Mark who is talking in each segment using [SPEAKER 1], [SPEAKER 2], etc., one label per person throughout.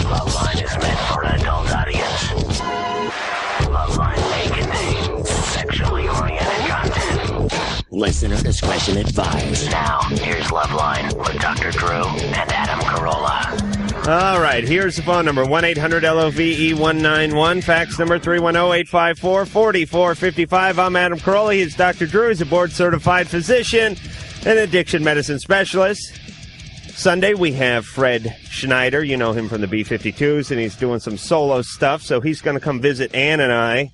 [SPEAKER 1] Loveline is meant for an adult audience. Loveline may contain sexually oriented content. Listener discretion advised. Now, here's Loveline with Dr. Drew and Adam Carolla.
[SPEAKER 2] All right, here's the phone number, 1-800-LOVE-191, fax number 310-854-4455. I'm Adam Carolla. He's Dr. Drew. He's a board-certified physician and addiction medicine specialist. Sunday, we have Fred Schneider. You know him from the B-52s, and he's doing some solo stuff, so he's going to come visit Ann and I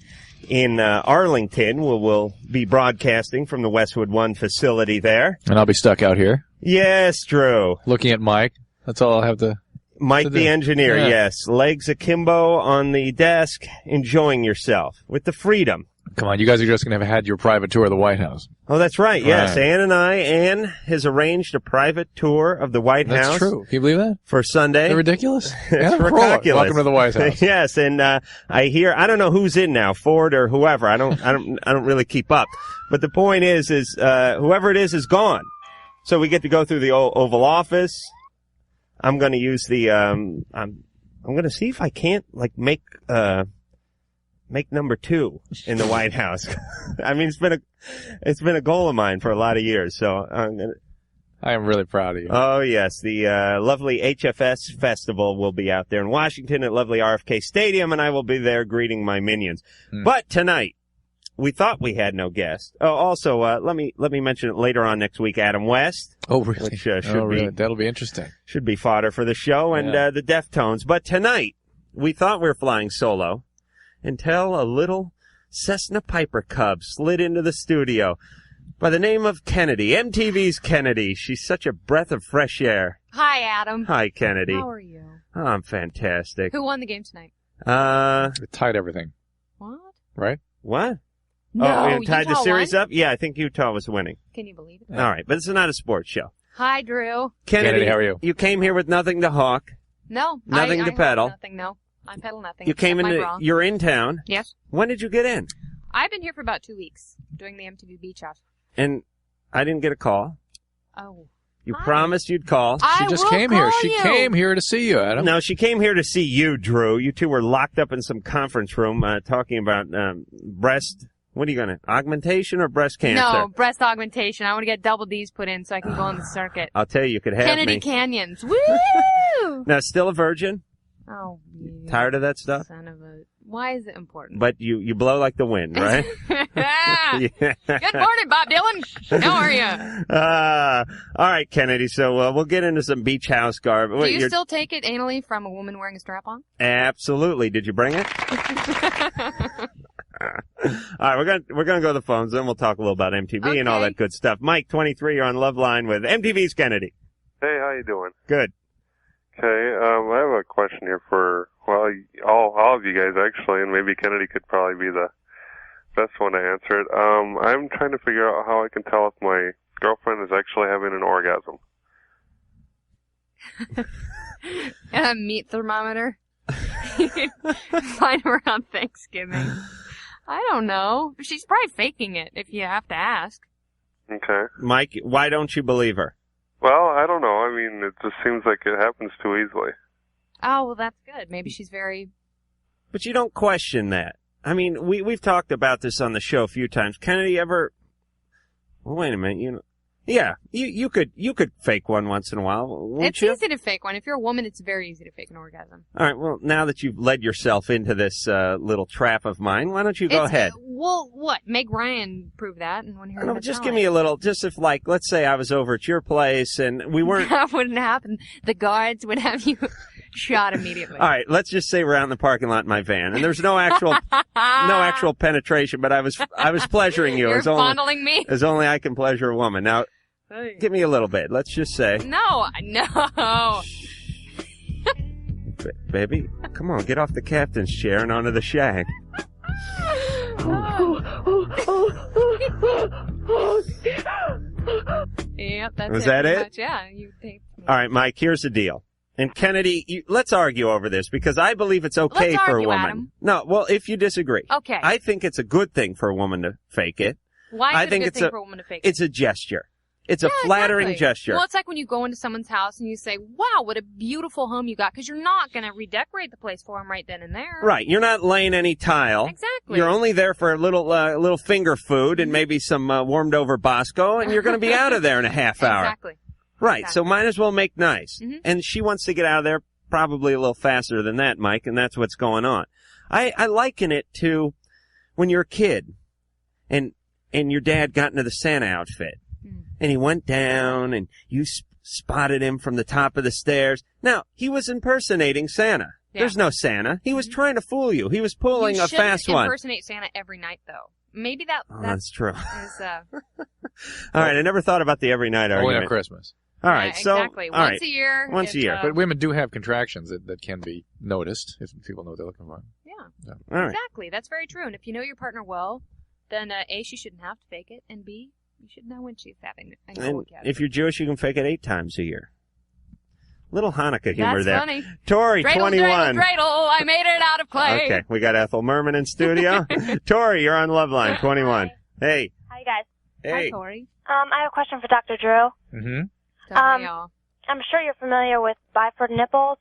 [SPEAKER 2] in Arlington. We'll be broadcasting from the Westwood One facility there.
[SPEAKER 3] And I'll be stuck out here.
[SPEAKER 2] Yes, Drew.
[SPEAKER 3] Looking at Mike. That's all I'll have to...
[SPEAKER 2] Mike the engineer, yes. Legs akimbo on the desk, enjoying yourself with the freedom.
[SPEAKER 3] Come on, you guys are just going to have had your private tour of the White House.
[SPEAKER 2] Oh, that's right, yes. Ann has arranged a private tour of the White House.
[SPEAKER 3] That's true. Can you believe that?
[SPEAKER 2] For Sunday.
[SPEAKER 3] They're ridiculous.
[SPEAKER 2] It's ridiculous.
[SPEAKER 3] Welcome to the White House.
[SPEAKER 2] Yes, and I hear, I don't know who's in now, Ford or whoever. I don't really keep up. But the point is whoever it is gone. So we get to go through the Oval Office. I'm going to use the, I'm going to see if I can't, make number 2 in the White House. I mean, it's been a goal of mine for a lot of years, so
[SPEAKER 3] I am really proud of you.
[SPEAKER 2] Oh, yes. The, lovely HFS Festival will be out there in Washington at lovely RFK Stadium, and I will be there greeting my minions. But tonight, we thought we had no guest. Oh, also, let me mention it later on next week, Adam West.
[SPEAKER 3] Oh, really?
[SPEAKER 2] Which,
[SPEAKER 3] That'll be interesting.
[SPEAKER 2] Should be fodder for the show, and the Deftones. But tonight, we thought we were flying solo until a little Cessna Piper Cub slid into the studio by the name of Kennedy, MTV's Kennedy. She's such a breath of fresh air.
[SPEAKER 4] Hi, Adam.
[SPEAKER 2] Hi, Kennedy.
[SPEAKER 4] How are you?
[SPEAKER 2] Oh, I'm fantastic.
[SPEAKER 4] Who won the game tonight?
[SPEAKER 3] It tied everything.
[SPEAKER 4] What?
[SPEAKER 3] Right?
[SPEAKER 2] What?
[SPEAKER 4] No,
[SPEAKER 2] we tied the
[SPEAKER 4] Utah
[SPEAKER 2] series
[SPEAKER 4] won?
[SPEAKER 2] up? Yeah, I think Utah was winning.
[SPEAKER 4] Can you believe it?
[SPEAKER 2] All right, but it's not a sports show.
[SPEAKER 4] Hi, Drew.
[SPEAKER 2] Kennedy,
[SPEAKER 3] how are you?
[SPEAKER 2] You came here with nothing to hawk.
[SPEAKER 4] No.
[SPEAKER 2] Nothing to pedal.
[SPEAKER 4] Nothing, no. I pedal nothing.
[SPEAKER 2] You came you're in town.
[SPEAKER 4] Yes.
[SPEAKER 2] When did you get in?
[SPEAKER 4] I've been here for about 2 weeks, doing the MTV Beach House.
[SPEAKER 2] And I didn't get a call.
[SPEAKER 4] Oh.
[SPEAKER 2] You promised you'd call.
[SPEAKER 3] She just came here. She came here to see you, Adam.
[SPEAKER 2] No, she came here to see you, Drew. You two were locked up in some conference room talking about breast... What are you going to, augmentation or breast cancer?
[SPEAKER 4] No, breast augmentation. I want to get double D's put in so I can go on the circuit.
[SPEAKER 2] I'll tell you could have
[SPEAKER 4] Kennedy
[SPEAKER 2] me.
[SPEAKER 4] Canyons. Woo!
[SPEAKER 2] Now, still a virgin?
[SPEAKER 4] Oh, you
[SPEAKER 2] tired of that stuff?
[SPEAKER 4] Son of a... Why is it important?
[SPEAKER 2] But you blow like the wind, right?
[SPEAKER 4] Yeah. Good morning, Bob Dylan. How are you?
[SPEAKER 2] All right, Kennedy. So we'll get into some beach house garb.
[SPEAKER 4] Do you still take it anally from a woman wearing a strap-on?
[SPEAKER 2] Absolutely. Did you bring it? All right, we're gonna go to the phones, then we'll talk a little about MTV and all that good stuff. Mike, 23, you're on Loveline with MTV's Kennedy.
[SPEAKER 5] Hey, how you doing?
[SPEAKER 2] Good.
[SPEAKER 5] Okay, I have a question here for all of you guys actually, and maybe Kennedy could probably be the best one to answer it. I'm trying to figure out how I can tell if my girlfriend is actually having an orgasm.
[SPEAKER 4] Meat thermometer. Find around Thanksgiving. I don't know. She's probably faking it, if you have to ask.
[SPEAKER 5] Okay.
[SPEAKER 2] Mike, why don't you believe her?
[SPEAKER 5] Well, I don't know. I mean, it just seems like it happens too easily.
[SPEAKER 4] Oh, well, that's good. Maybe she's very...
[SPEAKER 2] But you don't question that. I mean, we've talked about this on the show a few times. Kennedy ever... Well, wait a minute, Yeah, you could fake one once in a while, wouldn't you?
[SPEAKER 4] It's easy to fake one. If you're a woman, it's very easy to fake an orgasm.
[SPEAKER 2] All right, well, now that you've led yourself into this little trap of mine, why don't you go ahead?
[SPEAKER 4] Well, what? Meg Ryan proved that. And when
[SPEAKER 2] no, just give me a little, just if, let's say I was over at your place and we weren't...
[SPEAKER 4] That wouldn't happen. The guards would have you shot immediately.
[SPEAKER 2] All right, let's just say we're out in the parking lot in my van, and there's no actual penetration, but I was pleasuring you.
[SPEAKER 4] You're fondling me?
[SPEAKER 2] As only I can pleasure a woman. Now, give me a little bit. Let's just say.
[SPEAKER 4] No.
[SPEAKER 2] Baby, come on, get off the captain's chair and onto the shag.
[SPEAKER 4] Yep, that's
[SPEAKER 2] Was that it?
[SPEAKER 4] Much. Yeah, you take.
[SPEAKER 2] All right, Mike, here's the deal. And Kennedy, let's argue over this because I believe it's okay for a woman.
[SPEAKER 4] Adam.
[SPEAKER 2] No, well, if you disagree.
[SPEAKER 4] Okay.
[SPEAKER 2] I think it's a good thing for a woman to fake it.
[SPEAKER 4] Why is it a good thing for a woman to fake it?
[SPEAKER 2] It's a gesture. It's a flattering
[SPEAKER 4] exactly.
[SPEAKER 2] gesture.
[SPEAKER 4] Well, it's like when you go into someone's house and you say, wow, what a beautiful home you got, because you're not going to redecorate the place for them right then and there.
[SPEAKER 2] Right. You're not laying any tile.
[SPEAKER 4] Exactly.
[SPEAKER 2] You're only there for a little finger food and maybe some warmed over Bosco, and you're going to be out of there in a half hour.
[SPEAKER 4] Exactly.
[SPEAKER 2] Right.
[SPEAKER 4] Exactly.
[SPEAKER 2] So might as well make nice.
[SPEAKER 4] Mm-hmm.
[SPEAKER 2] And she wants to get out of there probably a little faster than that, Mike, and that's what's going on. I liken it to when you're a kid and your dad got into the Santa outfit. And he went down, and you spotted him from the top of the stairs. Now, he was impersonating Santa. Yeah. There's no Santa. He was trying to fool you. He was pulling a fast one.
[SPEAKER 4] You impersonate Santa every night, though. Maybe
[SPEAKER 2] that's true.
[SPEAKER 4] Is,
[SPEAKER 2] all right, I never thought about the every night argument.
[SPEAKER 3] Only on Christmas.
[SPEAKER 2] All right, so
[SPEAKER 4] exactly. Once a year.
[SPEAKER 2] Once a year.
[SPEAKER 3] But women do have contractions that can be noticed if people know what they're looking for.
[SPEAKER 4] Yeah.
[SPEAKER 2] All right.
[SPEAKER 4] Exactly. That's very true. And if you know your partner well, then A, she shouldn't have to fake it, and B, you should know when she's having it.
[SPEAKER 2] And if you're Jewish, you can fake it 8 times a year. Little Hanukkah humor there.
[SPEAKER 4] That's funny.
[SPEAKER 2] Tori,
[SPEAKER 4] dreidel,
[SPEAKER 2] 21.
[SPEAKER 4] Dreidel, I made it out of clay.
[SPEAKER 2] Okay, we got Ethel Merman in studio. Tori, you're on Loveline, 21.
[SPEAKER 6] Hi.
[SPEAKER 2] Hey.
[SPEAKER 6] Hi, guys.
[SPEAKER 2] Hey.
[SPEAKER 4] Hi, Tori.
[SPEAKER 6] I have a question for Dr. Drew.
[SPEAKER 3] Mm-hmm.
[SPEAKER 6] I'm sure you're familiar with bifurcated nipples.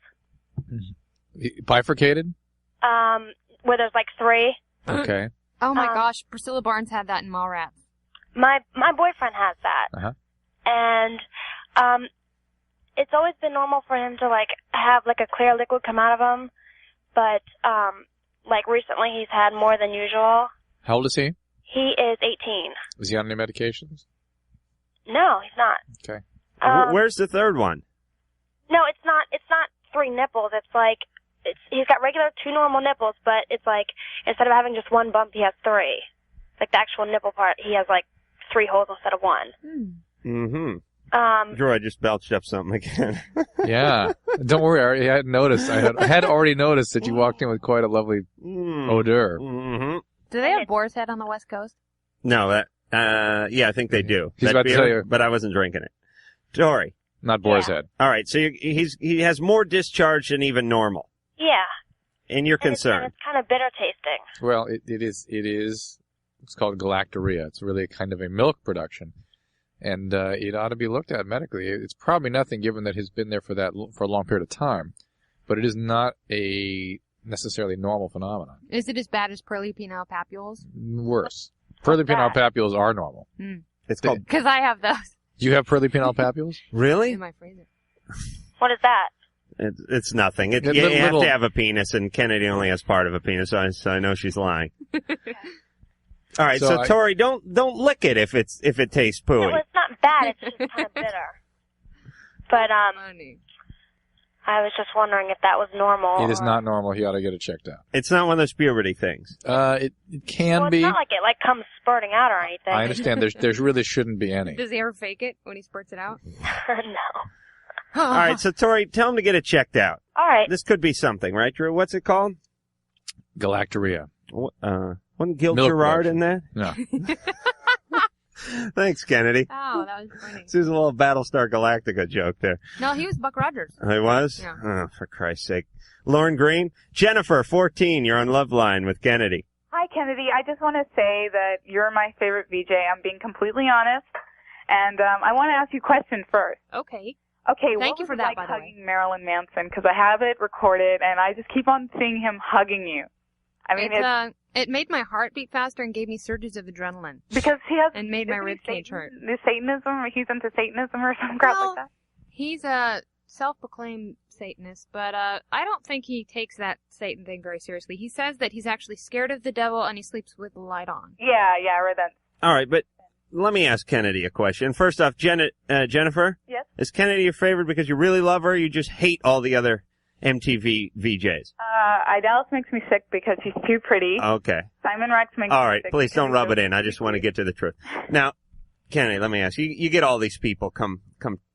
[SPEAKER 3] Bifurcated?
[SPEAKER 6] Where there's like 3.
[SPEAKER 3] Okay.
[SPEAKER 4] Oh my gosh, Priscilla Barnes had that in Mallrats.
[SPEAKER 6] My boyfriend has that.
[SPEAKER 3] Uh-huh.
[SPEAKER 6] And it's always been normal for him to like have like a clear liquid come out of him, but like recently he's had more than usual.
[SPEAKER 3] How old is he?
[SPEAKER 6] He is 18.
[SPEAKER 3] Is he on any medications?
[SPEAKER 6] No, he's not.
[SPEAKER 3] Okay.
[SPEAKER 2] Where's the third one?
[SPEAKER 6] No, it's not 3 nipples. It's like he's got regular 2 normal nipples, but it's like instead of having just 1 bump, he has 3. Like the actual nipple part, he has like 3 holes instead of 1.
[SPEAKER 2] Mm-hmm. Drew, I just belched up something again.
[SPEAKER 3] Yeah. Don't worry, I had noticed. I had already noticed that you walked in with quite a lovely odor.
[SPEAKER 2] Mm-hmm.
[SPEAKER 4] Do they have Boar's Head on the West Coast?
[SPEAKER 2] No, yeah, I think they do.
[SPEAKER 3] He's about to tell you.
[SPEAKER 2] But I wasn't drinking it. Tori.
[SPEAKER 3] Not Boar's Head.
[SPEAKER 2] All right, so he has more discharge than even normal.
[SPEAKER 6] Yeah.
[SPEAKER 2] And you're concerned.
[SPEAKER 6] It's kind of bitter tasting.
[SPEAKER 3] Well, it is. It's called galactorrhea. It's really a kind of a milk production, and it ought to be looked at medically. It's probably nothing, given that he's been there for a long period of time, but it is not a necessarily normal phenomenon.
[SPEAKER 4] Is it as bad as pearly penile papules?
[SPEAKER 3] Worse. Pearly penile papules are normal.
[SPEAKER 2] It's called
[SPEAKER 4] because I have those.
[SPEAKER 3] You have pearly penile papules?
[SPEAKER 2] Really?
[SPEAKER 4] In my freezer.
[SPEAKER 6] What is that?
[SPEAKER 2] It's nothing. You have to have a penis, and Kennedy only has part of a penis, so I know she's lying. All right, so Tori, don't lick it if it tastes pooey.
[SPEAKER 6] No, it's not bad. It's just kind of bitter. But I was just wondering if that was normal.
[SPEAKER 3] It is not normal. He ought to get it checked out.
[SPEAKER 2] It's not one of those puberty things.
[SPEAKER 3] It can be.
[SPEAKER 6] It's not like it comes spurting out or anything.
[SPEAKER 3] I understand. There really shouldn't be any.
[SPEAKER 4] Does he ever fake it when he spurts it out?
[SPEAKER 6] No.
[SPEAKER 2] All right, so Tori, tell him to get it checked out.
[SPEAKER 6] All right.
[SPEAKER 2] This could be something, right, Drew? What's it called?
[SPEAKER 3] Galactorrhea.
[SPEAKER 2] Wasn't Gil Gerard in that?
[SPEAKER 3] No.
[SPEAKER 2] Thanks, Kennedy.
[SPEAKER 4] Oh, that was funny.
[SPEAKER 2] This is a little Battlestar Galactica joke there.
[SPEAKER 4] No, he was Buck Rogers.
[SPEAKER 2] Oh, he was?
[SPEAKER 4] Yeah.
[SPEAKER 2] Oh, for Christ's sake. Lauren Green. Jennifer, 14. You're on Loveline with Kennedy.
[SPEAKER 7] Hi, Kennedy. I just want to say that you're my favorite VJ. I'm being completely honest. And I want to ask you a question first.
[SPEAKER 4] Okay.
[SPEAKER 7] Okay,
[SPEAKER 4] Thank you for that, by the way.
[SPEAKER 7] hugging Marilyn Manson? Because I have it recorded, and I just keep on seeing him hugging you. I mean,
[SPEAKER 4] it made my heart beat faster and gave me surges of adrenaline.
[SPEAKER 7] Because he has...
[SPEAKER 4] And made my rib cage hurt.
[SPEAKER 7] Satanism? He's into Satanism or some crap like that?
[SPEAKER 4] He's a self-proclaimed Satanist, but I don't think he takes that Satan thing very seriously. He says that he's actually scared of the devil and he sleeps with the light on.
[SPEAKER 7] Yeah, I read that.
[SPEAKER 2] All right, but let me ask Kennedy a question. First off, Jennifer?
[SPEAKER 7] Yes?
[SPEAKER 2] Is Kennedy your favorite because you really love her, or you just hate all the other MTV VJs?
[SPEAKER 7] Dallas makes me sick because she's too pretty.
[SPEAKER 2] Okay.
[SPEAKER 7] Simon Rex makes
[SPEAKER 2] all
[SPEAKER 7] me
[SPEAKER 2] right,
[SPEAKER 7] sick.
[SPEAKER 2] please don't rub it in. I just want to get to the truth. Now, Kennedy, let me ask you. You get all these people come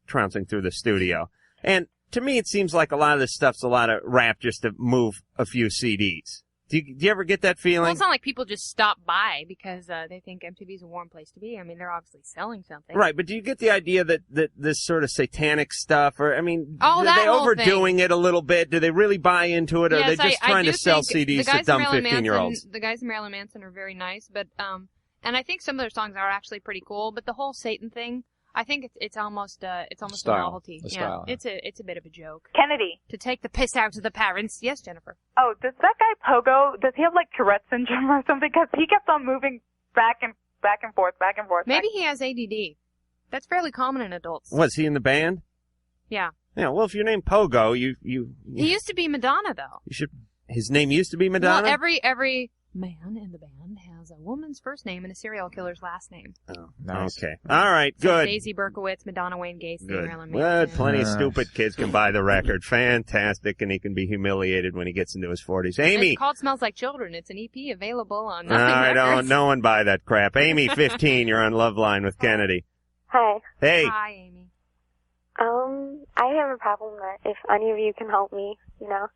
[SPEAKER 2] trouncing through the studio. And to me, it seems like a lot of this stuff's a lot of rap just to move a few CDs. Do you ever get that feeling?
[SPEAKER 4] Well, it's not like people just stop by because they think MTV's a warm place to be. I mean, they're obviously selling something.
[SPEAKER 2] Right, but do you get the idea that this sort of satanic stuff, or, I mean, are
[SPEAKER 4] that
[SPEAKER 2] they
[SPEAKER 4] whole
[SPEAKER 2] overdoing
[SPEAKER 4] thing.
[SPEAKER 2] it a little bit? Do they really buy into it, or are they just trying to sell CDs to dumb 15-year-olds?
[SPEAKER 4] The guys in Marilyn Manson are very nice, but and I think some of their songs are actually pretty cool, but the whole Satan thing, I think it's almost a
[SPEAKER 3] Style.
[SPEAKER 4] novelty.
[SPEAKER 3] The
[SPEAKER 4] Yeah,
[SPEAKER 3] style.
[SPEAKER 4] it's a bit of a joke
[SPEAKER 7] Kennedy.
[SPEAKER 4] to take the piss out of the parents. Yes, Jennifer.
[SPEAKER 7] Oh, does that guy Pogo, does he have like Tourette syndrome or something? Because he kept on moving back and forth.
[SPEAKER 4] Maybe he has ADD. That's fairly common in adults.
[SPEAKER 2] Was he in the band?
[SPEAKER 4] Yeah.
[SPEAKER 2] Yeah. Well, if you're named Pogo, you
[SPEAKER 4] He used to be Madonna, though.
[SPEAKER 2] you should. His name used to be Madonna.
[SPEAKER 4] Well, every man in the band has a woman's first name and a serial killer's last name.
[SPEAKER 2] Oh,
[SPEAKER 3] Nice.
[SPEAKER 2] okay. All right.
[SPEAKER 4] So
[SPEAKER 2] Good.
[SPEAKER 4] Daisy Berkowitz, Madonna Wayne Gacy,
[SPEAKER 2] Good.
[SPEAKER 4] Marilyn
[SPEAKER 2] Well,
[SPEAKER 4] Manson.
[SPEAKER 2] plenty of
[SPEAKER 3] Nice.
[SPEAKER 2] stupid kids can buy the record. Fantastic, and he can be humiliated when he gets into his 40s. Amy.
[SPEAKER 4] It's called Smells Like Children. It's an EP available on
[SPEAKER 2] All
[SPEAKER 4] Nothing
[SPEAKER 2] right,
[SPEAKER 4] Records.
[SPEAKER 2] no one buy that crap. Amy, 15, you're on Loveline with Kennedy.
[SPEAKER 6] Hi.
[SPEAKER 2] Hey.
[SPEAKER 4] Hi, Amy.
[SPEAKER 6] I have a problem that if any of you can help me, you know.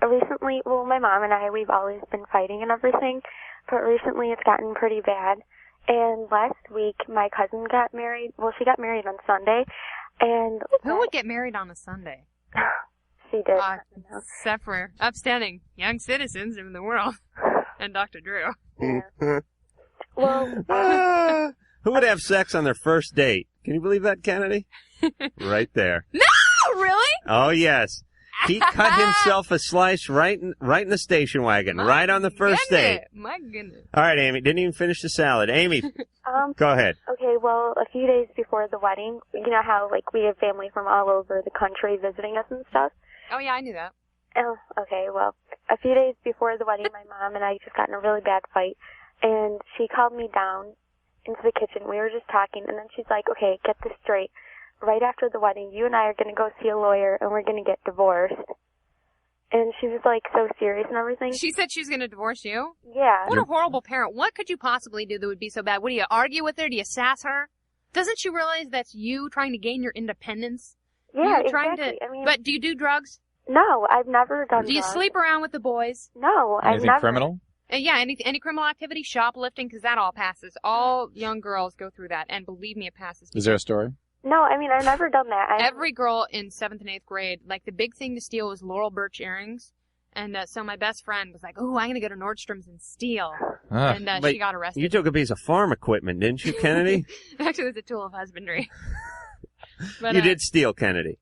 [SPEAKER 6] Recently, well, my mom and I, we've always been fighting and everything, but recently it's gotten pretty bad. And last week, my cousin got married. Well, she got married on Sunday, and
[SPEAKER 4] Who would get married on a Sunday?
[SPEAKER 6] she did.
[SPEAKER 4] Except for upstanding young citizens in the world and Dr. Drew.
[SPEAKER 6] Well,
[SPEAKER 2] Who would have sex on their first date? Can you believe that, Kennedy? Right there.
[SPEAKER 4] No, really?
[SPEAKER 2] Oh, yes. He cut himself a slice right in the station wagon, right on the first date.
[SPEAKER 4] My goodness.
[SPEAKER 2] All right, Amy. Didn't even finish the salad. Amy, go ahead.
[SPEAKER 6] Okay, well, a few days before the wedding, you know how, like, we have family from all over the country visiting us and stuff?
[SPEAKER 4] Oh, yeah, I knew that.
[SPEAKER 6] Oh, okay, well, a few days before the wedding, my mom and I just got in a really bad fight, and she called me down into the kitchen. We were just talking, and then she's like, okay, get this straight. Right after the wedding, you and I are going to go see a lawyer, and we're going to get divorced. And she was, like, so serious and everything.
[SPEAKER 4] She said she was going to divorce you?
[SPEAKER 6] Yeah.
[SPEAKER 4] What a horrible parent. What could you possibly do that would be so bad? What, do you argue with her? Do you sass her? Doesn't she realize that's you trying to gain your independence?
[SPEAKER 6] Yeah,
[SPEAKER 4] You're trying
[SPEAKER 6] exactly.
[SPEAKER 4] to,
[SPEAKER 6] I mean,
[SPEAKER 4] but do you do drugs?
[SPEAKER 6] no, I've never done
[SPEAKER 4] Do you
[SPEAKER 6] drugs.
[SPEAKER 4] sleep around with the boys?
[SPEAKER 6] No, I've
[SPEAKER 3] Anything
[SPEAKER 6] never.
[SPEAKER 3] criminal?
[SPEAKER 4] Yeah, any criminal activity, shoplifting, because that all passes. All young girls go through that, and believe me, it passes.
[SPEAKER 3] Is there a story?
[SPEAKER 6] No, I mean, I've never done that.
[SPEAKER 4] Every girl in 7th and 8th grade, like, the big thing to steal was Laurel Birch earrings. And so my best friend was like, oh, I'm going to go to Nordstrom's and steal. And
[SPEAKER 2] Wait,
[SPEAKER 4] she got arrested.
[SPEAKER 2] You took a piece of farm equipment, didn't you, Kennedy?
[SPEAKER 4] Actually, it was a tool of husbandry. But,
[SPEAKER 2] You did steal, Kennedy.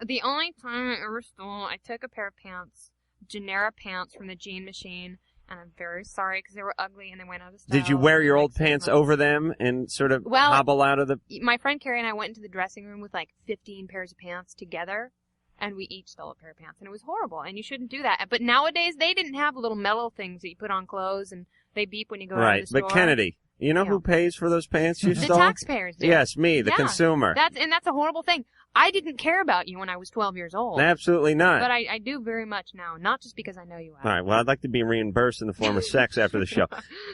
[SPEAKER 4] The only time I ever stole, I took a pair of pants, Genera pants from the Jean Machine, and I'm very sorry because they were ugly and they went out of style.
[SPEAKER 2] Did you wear your
[SPEAKER 4] Like
[SPEAKER 2] old
[SPEAKER 4] 6
[SPEAKER 2] pants
[SPEAKER 4] months.
[SPEAKER 2] over them and sort of
[SPEAKER 4] Well,
[SPEAKER 2] hobble out of the...
[SPEAKER 4] My friend Carrie and I went into the dressing room with like 15 pairs of pants together, and we each stole a pair of pants, and it was horrible, and you shouldn't do that. But nowadays, they didn't have little metal things that you put on clothes, and they beep when you go out
[SPEAKER 2] Right,
[SPEAKER 4] of the store.
[SPEAKER 2] but Kennedy, you know who pays for those pants you
[SPEAKER 4] The
[SPEAKER 2] stole?
[SPEAKER 4] taxpayers do.
[SPEAKER 2] Yes, me, the
[SPEAKER 4] Yeah,
[SPEAKER 2] consumer.
[SPEAKER 4] That's a horrible thing. I didn't care about you when I was 12 years old.
[SPEAKER 2] Absolutely not.
[SPEAKER 4] But I do very much now, not just because I know you have.
[SPEAKER 2] All right, well, I'd like to be reimbursed in the form of sex after the show.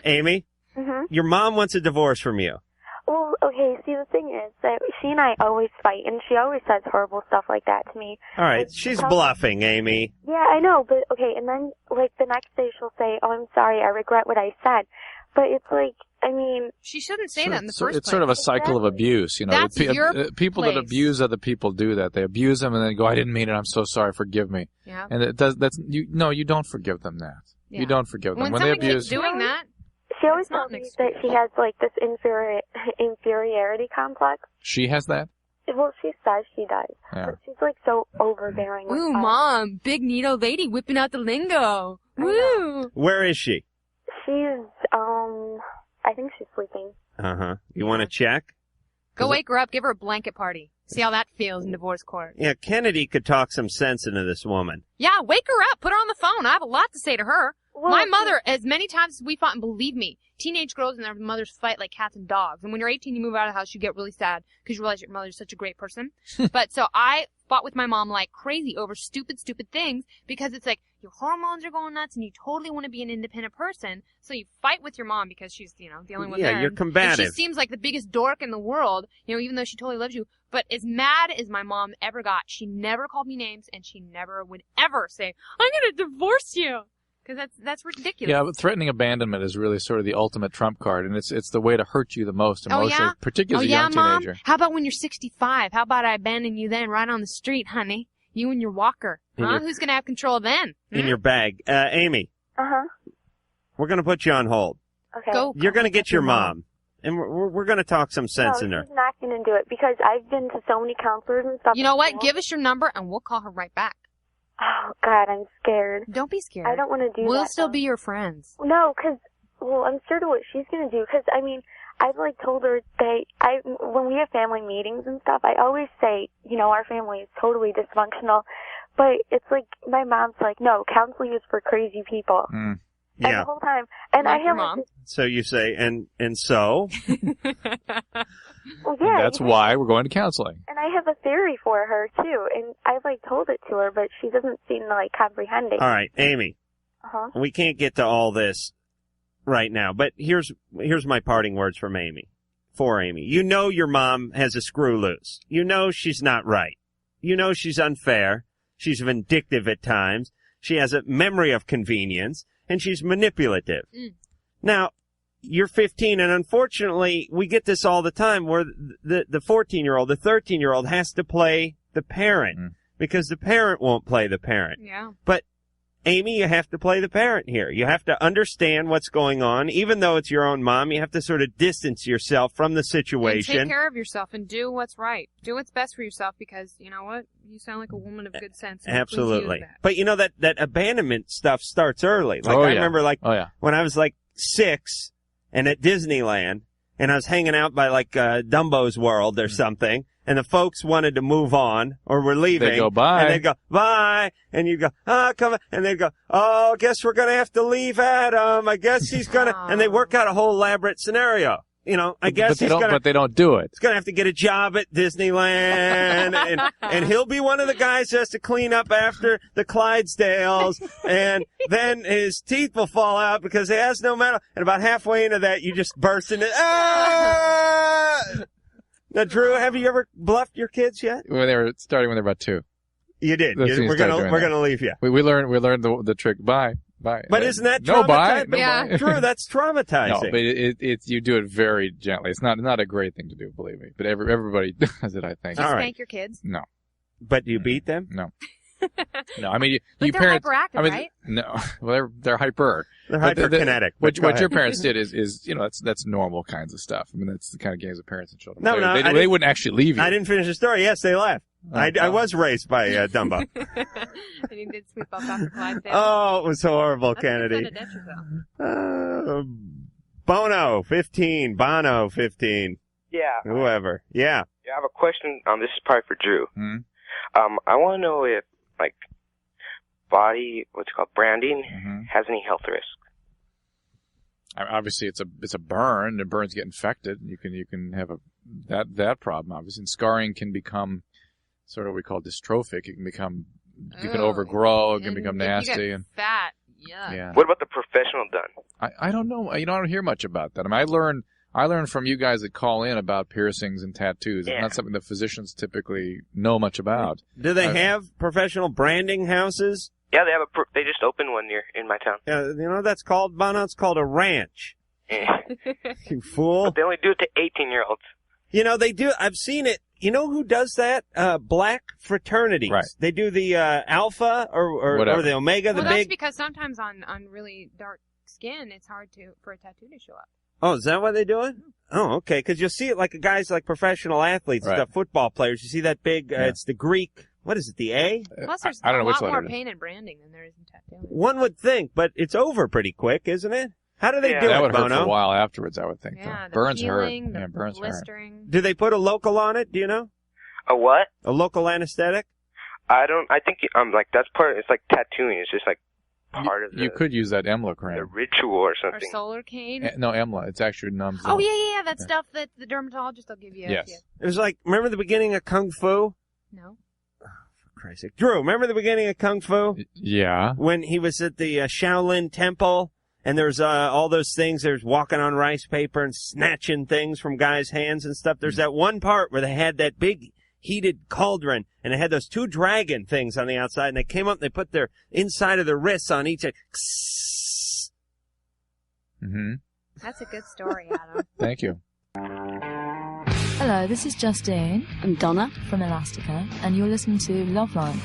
[SPEAKER 2] Amy,
[SPEAKER 6] Mm-hmm.
[SPEAKER 2] your mom wants a divorce from you.
[SPEAKER 6] Well, okay, see, the thing is that she and I always fight, and she always says horrible stuff like that to me.
[SPEAKER 2] All right,
[SPEAKER 6] Like,
[SPEAKER 2] she's
[SPEAKER 6] tell-
[SPEAKER 2] bluffing, Amy.
[SPEAKER 6] Yeah, I know, but okay, and then, like, the next day she'll say, oh, I'm sorry, I regret what I said. But it's like, I mean...
[SPEAKER 4] She shouldn't say that in the
[SPEAKER 3] So
[SPEAKER 4] first place.
[SPEAKER 3] it's sort of a cycle of abuse, you know.
[SPEAKER 4] That's your
[SPEAKER 3] people
[SPEAKER 4] place.
[SPEAKER 3] that abuse other people do that. They abuse them and then go, "I didn't mean it. I'm so sorry. Forgive me."
[SPEAKER 4] Yeah.
[SPEAKER 3] And it does. That's you. No, you don't forgive them that.
[SPEAKER 4] Yeah.
[SPEAKER 3] You don't forgive them
[SPEAKER 4] When
[SPEAKER 3] when they
[SPEAKER 4] someone keeps
[SPEAKER 3] abuse.
[SPEAKER 4] doing that,
[SPEAKER 6] She always
[SPEAKER 4] It's not
[SPEAKER 6] tells
[SPEAKER 4] an
[SPEAKER 6] me that she has, like, this inferiority complex.
[SPEAKER 3] She has that.
[SPEAKER 6] Well, she says she does.
[SPEAKER 3] Yeah.
[SPEAKER 6] But she's, like, so overbearing with
[SPEAKER 4] ooh,
[SPEAKER 6] us.
[SPEAKER 4] Mom, big needle lady whipping out the lingo. Woo!
[SPEAKER 2] Where is she?
[SPEAKER 6] She's, I think she's sleeping.
[SPEAKER 2] Uh-huh. You want to check?
[SPEAKER 4] Go wake her up, give her a blanket party. See how that feels in divorce court.
[SPEAKER 2] Yeah, Kennedy could talk some sense into this woman.
[SPEAKER 4] Yeah, wake her up, put her on the phone. I have a lot to say to her.
[SPEAKER 6] Well,
[SPEAKER 4] My mother, as many times as we fought, and believe me, teenage girls and their mothers fight like cats and dogs. And when you're 18, you move out of the house, you get really sad because you realize your mother's such a great person. But so I fought with my mom like crazy over stupid things because it's like your hormones are going nuts and you totally want to be an independent person. So you fight with your mom because she's, you know, the only one
[SPEAKER 2] Yeah,
[SPEAKER 4] there.
[SPEAKER 2] you're combative.
[SPEAKER 4] And she seems like the biggest dork in the world, you know, even though she totally loves you. But as mad as my mom ever got, she never called me names and she never would ever say, I'm going to divorce you. Because that's ridiculous.
[SPEAKER 3] Yeah, but threatening abandonment is really sort of the ultimate trump card, and it's the way to hurt you the most emotionally,
[SPEAKER 4] Oh, yeah?
[SPEAKER 3] particularly as a young
[SPEAKER 4] Mom?
[SPEAKER 3] teenager.
[SPEAKER 4] How about when you're 65? How about I abandon you then right on the street, honey? You and your walker.
[SPEAKER 2] In
[SPEAKER 4] Huh?
[SPEAKER 2] your-
[SPEAKER 4] Who's going to have control then?
[SPEAKER 2] In your bag. Amy,
[SPEAKER 6] Uh-huh.
[SPEAKER 2] we're going to put you on hold.
[SPEAKER 6] Okay.
[SPEAKER 4] Go.
[SPEAKER 2] You're going to get your mom. and we're going to talk some sense in her.
[SPEAKER 6] She's not going to do it because I've been to so many counselors and stuff.
[SPEAKER 4] You know what? Give us your number and we'll call her right back.
[SPEAKER 6] Oh, God, I'm scared.
[SPEAKER 4] Don't be scared.
[SPEAKER 6] I don't want to do that.
[SPEAKER 4] We'll still be your friends.
[SPEAKER 6] No, because, I'm scared of what she's going to do. Because, I mean, I've, told her that when we have family meetings and stuff, I always say, our family is totally dysfunctional. But it's like, my mom's like, no, counseling is for crazy people.
[SPEAKER 2] Mm.
[SPEAKER 6] And the whole time. And
[SPEAKER 4] like
[SPEAKER 6] I have
[SPEAKER 4] mom.
[SPEAKER 2] So you say, and so?
[SPEAKER 6] Well, yeah.
[SPEAKER 3] That's why we're going to counseling.
[SPEAKER 6] And I have a theory for her, too. And I've, told it to her, but she doesn't seem to, comprehend it.
[SPEAKER 2] All right, Amy.
[SPEAKER 6] Uh-huh.
[SPEAKER 2] We can't get to all this right now, but here's my parting words from Amy. For Amy. You know your mom has a screw loose. You know she's not right. You know she's unfair. She's vindictive at times. She has a memory of convenience, and she's manipulative. Mm. Now, you're 15, and unfortunately, we get this all the time where the 14-year-old, the 13-year-old has to play the parent because the parent won't play the parent.
[SPEAKER 4] Yeah.
[SPEAKER 2] But, Amy, you have to play the parent here. You have to understand what's going on. Even though it's your own mom, you have to sort of distance yourself from the situation.
[SPEAKER 4] And take care of yourself and do what's right. Do what's best for yourself because, you know what? You sound like a woman of good sense.
[SPEAKER 2] Absolutely. But, that abandonment stuff starts early. I remember, when I was, 6 and at Disneyland, and I was hanging out by, Dumbo's World or something, and the folks wanted to move on, or were leaving.
[SPEAKER 3] They'd go, bye.
[SPEAKER 2] And they'd go, bye. And you'd go, come on. And they'd go, I guess we're going to have to leave Adam. I guess he's going to, and they work out a whole elaborate scenario. I guess
[SPEAKER 3] but they don't do it.
[SPEAKER 2] He's going to have to get a job at Disneyland, and he'll be one of the guys who has to clean up after the Clydesdales, and then his teeth will fall out because he has no metal. And about halfway into that, you just burst into, Now, Drew, have you ever bluffed your kids yet?
[SPEAKER 3] When they were starting when they were about 2.
[SPEAKER 2] You did. We're gonna leave you.
[SPEAKER 3] We learned the trick. Bye.
[SPEAKER 2] But isn't that
[SPEAKER 3] no bye?
[SPEAKER 2] traumatizing?
[SPEAKER 3] Yeah.
[SPEAKER 2] Drew, that's traumatizing.
[SPEAKER 3] No, but it's you do it very gently. It's not a great thing to do, believe me. But everybody does it, I think.
[SPEAKER 4] Do you spank your kids?
[SPEAKER 3] No.
[SPEAKER 2] But do you beat them?
[SPEAKER 3] No. No, I mean,
[SPEAKER 4] you
[SPEAKER 3] they're
[SPEAKER 4] parents. Hyperactive, right?
[SPEAKER 3] No, well, they're hyper.
[SPEAKER 2] They're hyperkinetic.
[SPEAKER 3] What your parents did is that's normal kinds of stuff. I mean, that's the kind of games that parents and children.
[SPEAKER 2] No,
[SPEAKER 3] they wouldn't actually leave you.
[SPEAKER 2] I didn't finish the story. Yes, they left. I was raised by Dumbo.
[SPEAKER 4] And he did sweep up after Clydesdale.
[SPEAKER 2] Oh, it was horrible, Kennedy. Bono, 15. Bono, 15.
[SPEAKER 8] Yeah.
[SPEAKER 2] Whoever. Yeah.
[SPEAKER 8] I have a question. This is probably for Drew.
[SPEAKER 3] Mm-hmm.
[SPEAKER 8] I want to know if body, branding, has any health risk.
[SPEAKER 3] Obviously, it's a burn. The burns get infected. You can have that problem. Obviously, and scarring can become sort of what we call dystrophic. It can become you can overgrow. It can become nasty
[SPEAKER 4] you get fat. Yeah.
[SPEAKER 8] What about the professional done?
[SPEAKER 3] I don't know. I don't hear much about that. I mean, I learned from you guys that call in about piercings and tattoos. It's not something that physicians typically know much about.
[SPEAKER 2] Do they have professional branding houses?
[SPEAKER 8] Yeah, they have they just opened one in my town.
[SPEAKER 2] Yeah, that's called, Bono, it's called a ranch. You fool.
[SPEAKER 8] But they only do it to 18-year-olds.
[SPEAKER 2] They do. I've seen it. You know who does that? Black fraternities. Right. They do the Alpha or the Omega, the big.
[SPEAKER 4] That's because sometimes on really dark skin, it's hard for a tattoo to show up.
[SPEAKER 2] Oh, is that why they do it? Oh, okay. Because you'll see it guys like professional athletes, stuff, football players. You see that big, it's the Greek, what is it, the A?
[SPEAKER 4] Plus, there's
[SPEAKER 3] I don't know
[SPEAKER 4] a
[SPEAKER 3] which
[SPEAKER 4] lot more
[SPEAKER 3] letter.
[SPEAKER 4] pain and branding than there is in tattooing.
[SPEAKER 2] One would think, but it's over pretty quick, isn't it? How do they do it,
[SPEAKER 3] That would hurt
[SPEAKER 2] Bono?
[SPEAKER 3] for a while afterwards, I would think.
[SPEAKER 4] Yeah, the
[SPEAKER 3] burns
[SPEAKER 4] peeling,
[SPEAKER 3] hurt. Burns
[SPEAKER 4] blistering.
[SPEAKER 3] hurt.
[SPEAKER 2] Do they put a local on it? Do you know?
[SPEAKER 8] A what?
[SPEAKER 2] A local anesthetic?
[SPEAKER 8] I think that's part. It's like tattooing. It's just part of
[SPEAKER 3] you could use that EMLA cream.
[SPEAKER 8] The ritual or something.
[SPEAKER 4] Or Solarcane?
[SPEAKER 3] No, EMLA. It's actually numbs.
[SPEAKER 4] Oh, yeah. That stuff that the dermatologist will give you.
[SPEAKER 3] Yes.
[SPEAKER 2] It was remember the beginning of Kung Fu?
[SPEAKER 4] No.
[SPEAKER 2] Oh, for Christ's sake. Drew, remember the beginning of Kung Fu?
[SPEAKER 3] Yeah.
[SPEAKER 2] When he was at the Shaolin Temple, and there's all those things, there's walking on rice paper and snatching things from guys' hands and stuff. There's that one part where they had that big heated cauldron, and they had those 2 dragon things on the outside, and they came up and they put their inside of their wrists on each.
[SPEAKER 3] Mm-hmm.
[SPEAKER 4] That's a good story, Adam.
[SPEAKER 3] Thank you.
[SPEAKER 9] Hello, this is Justine.
[SPEAKER 10] I'm Donna
[SPEAKER 9] from Elastica, and you're listening to Loveline.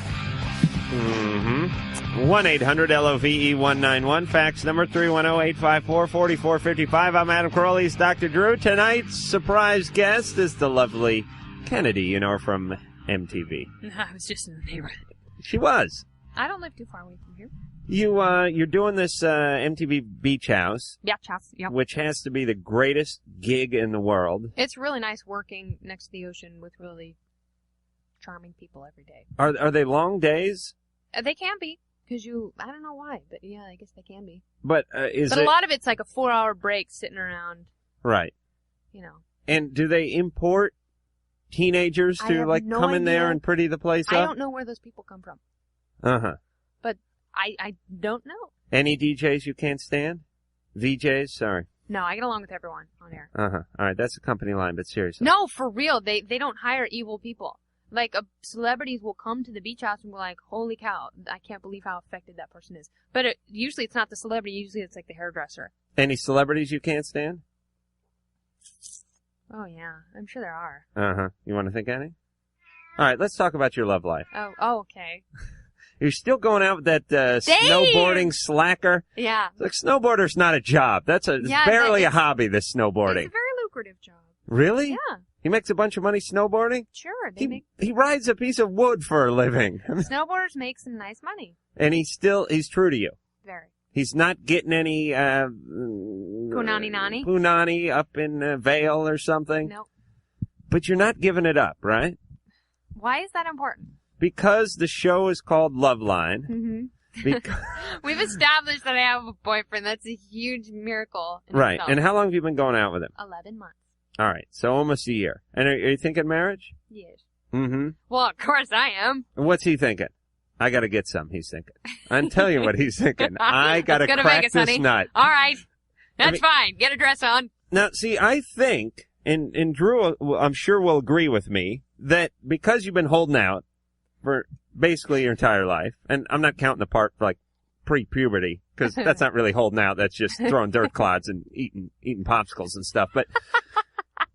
[SPEAKER 2] Mm-hmm. 1-800-LOVE-191. Fax number 310-854-4455. I'm Adam Carolla. He's Dr. Drew. Tonight's surprise guest is the lovely Kennedy, you know her from MTV.
[SPEAKER 4] No, I was just in the neighborhood.
[SPEAKER 2] She was.
[SPEAKER 4] I don't live too far away from here.
[SPEAKER 2] You're doing this MTV Beach House.
[SPEAKER 4] Yeah, yep.
[SPEAKER 2] Which has to be the greatest gig in the world.
[SPEAKER 4] It's really nice working next to the ocean with really charming people every day.
[SPEAKER 2] Are they long days?
[SPEAKER 4] They can be, because I don't know why, but yeah, I guess they can be.
[SPEAKER 2] But
[SPEAKER 4] a lot of it's like a 4-hour break sitting around.
[SPEAKER 2] Right.
[SPEAKER 4] You know.
[SPEAKER 2] And do they import teenagers to come in there and pretty the place up?
[SPEAKER 4] I don't know where those people come from.
[SPEAKER 2] Uh-huh.
[SPEAKER 4] But I don't know.
[SPEAKER 2] Any DJs you can't stand? VJs? Sorry.
[SPEAKER 4] No, I get along with everyone on air.
[SPEAKER 2] Uh-huh. All right, that's a company line, but seriously.
[SPEAKER 4] No, for real. They don't hire evil people. Like, celebrities will come to the beach house and be like, holy cow, I can't believe how affected that person is. But usually it's not the celebrity. Usually it's like the hairdresser.
[SPEAKER 2] Any celebrities you can't stand?
[SPEAKER 4] Oh, yeah. I'm sure there are.
[SPEAKER 2] Uh-huh. You want to think any? All right, let's talk about your love life.
[SPEAKER 4] Oh, okay.
[SPEAKER 2] You're still going out with that snowboarding slacker?
[SPEAKER 4] Yeah.
[SPEAKER 2] Like, snowboarder's not a job. It's barely a hobby, this snowboarding.
[SPEAKER 4] It's a very lucrative job.
[SPEAKER 2] Really?
[SPEAKER 4] Yeah.
[SPEAKER 2] He makes a bunch of money snowboarding?
[SPEAKER 4] Sure.
[SPEAKER 2] He rides a piece of wood for a living.
[SPEAKER 4] Snowboarders make some nice money.
[SPEAKER 2] And he's true to you.
[SPEAKER 4] Very.
[SPEAKER 2] He's not getting any
[SPEAKER 4] punani
[SPEAKER 2] up in Vail or something.
[SPEAKER 4] Nope.
[SPEAKER 2] But you're not giving it up, right?
[SPEAKER 4] Why is that important?
[SPEAKER 2] Because the show is called Loveline.
[SPEAKER 4] Mm-hmm. We've established that I have a boyfriend. That's a huge miracle.
[SPEAKER 2] Right.
[SPEAKER 4] Itself.
[SPEAKER 2] And how long have you been going out with him?
[SPEAKER 4] 11 months.
[SPEAKER 2] All right. So almost a year. And are you thinking marriage?
[SPEAKER 4] Yes.
[SPEAKER 2] Mm-hmm.
[SPEAKER 4] Well, of course I am.
[SPEAKER 2] What's he thinking? I got to get some, he's thinking. I'm telling you what he's thinking. I got to crack this
[SPEAKER 4] honey.
[SPEAKER 2] nut.
[SPEAKER 4] All right. That's fine. Get a dress on.
[SPEAKER 2] Now, see, I think, and Drew, I'm sure will agree with me, that because you've been holding out for basically your entire life, and I'm not counting the part for like pre-puberty, because that's not really holding out. That's just throwing dirt clods and eating popsicles and stuff. But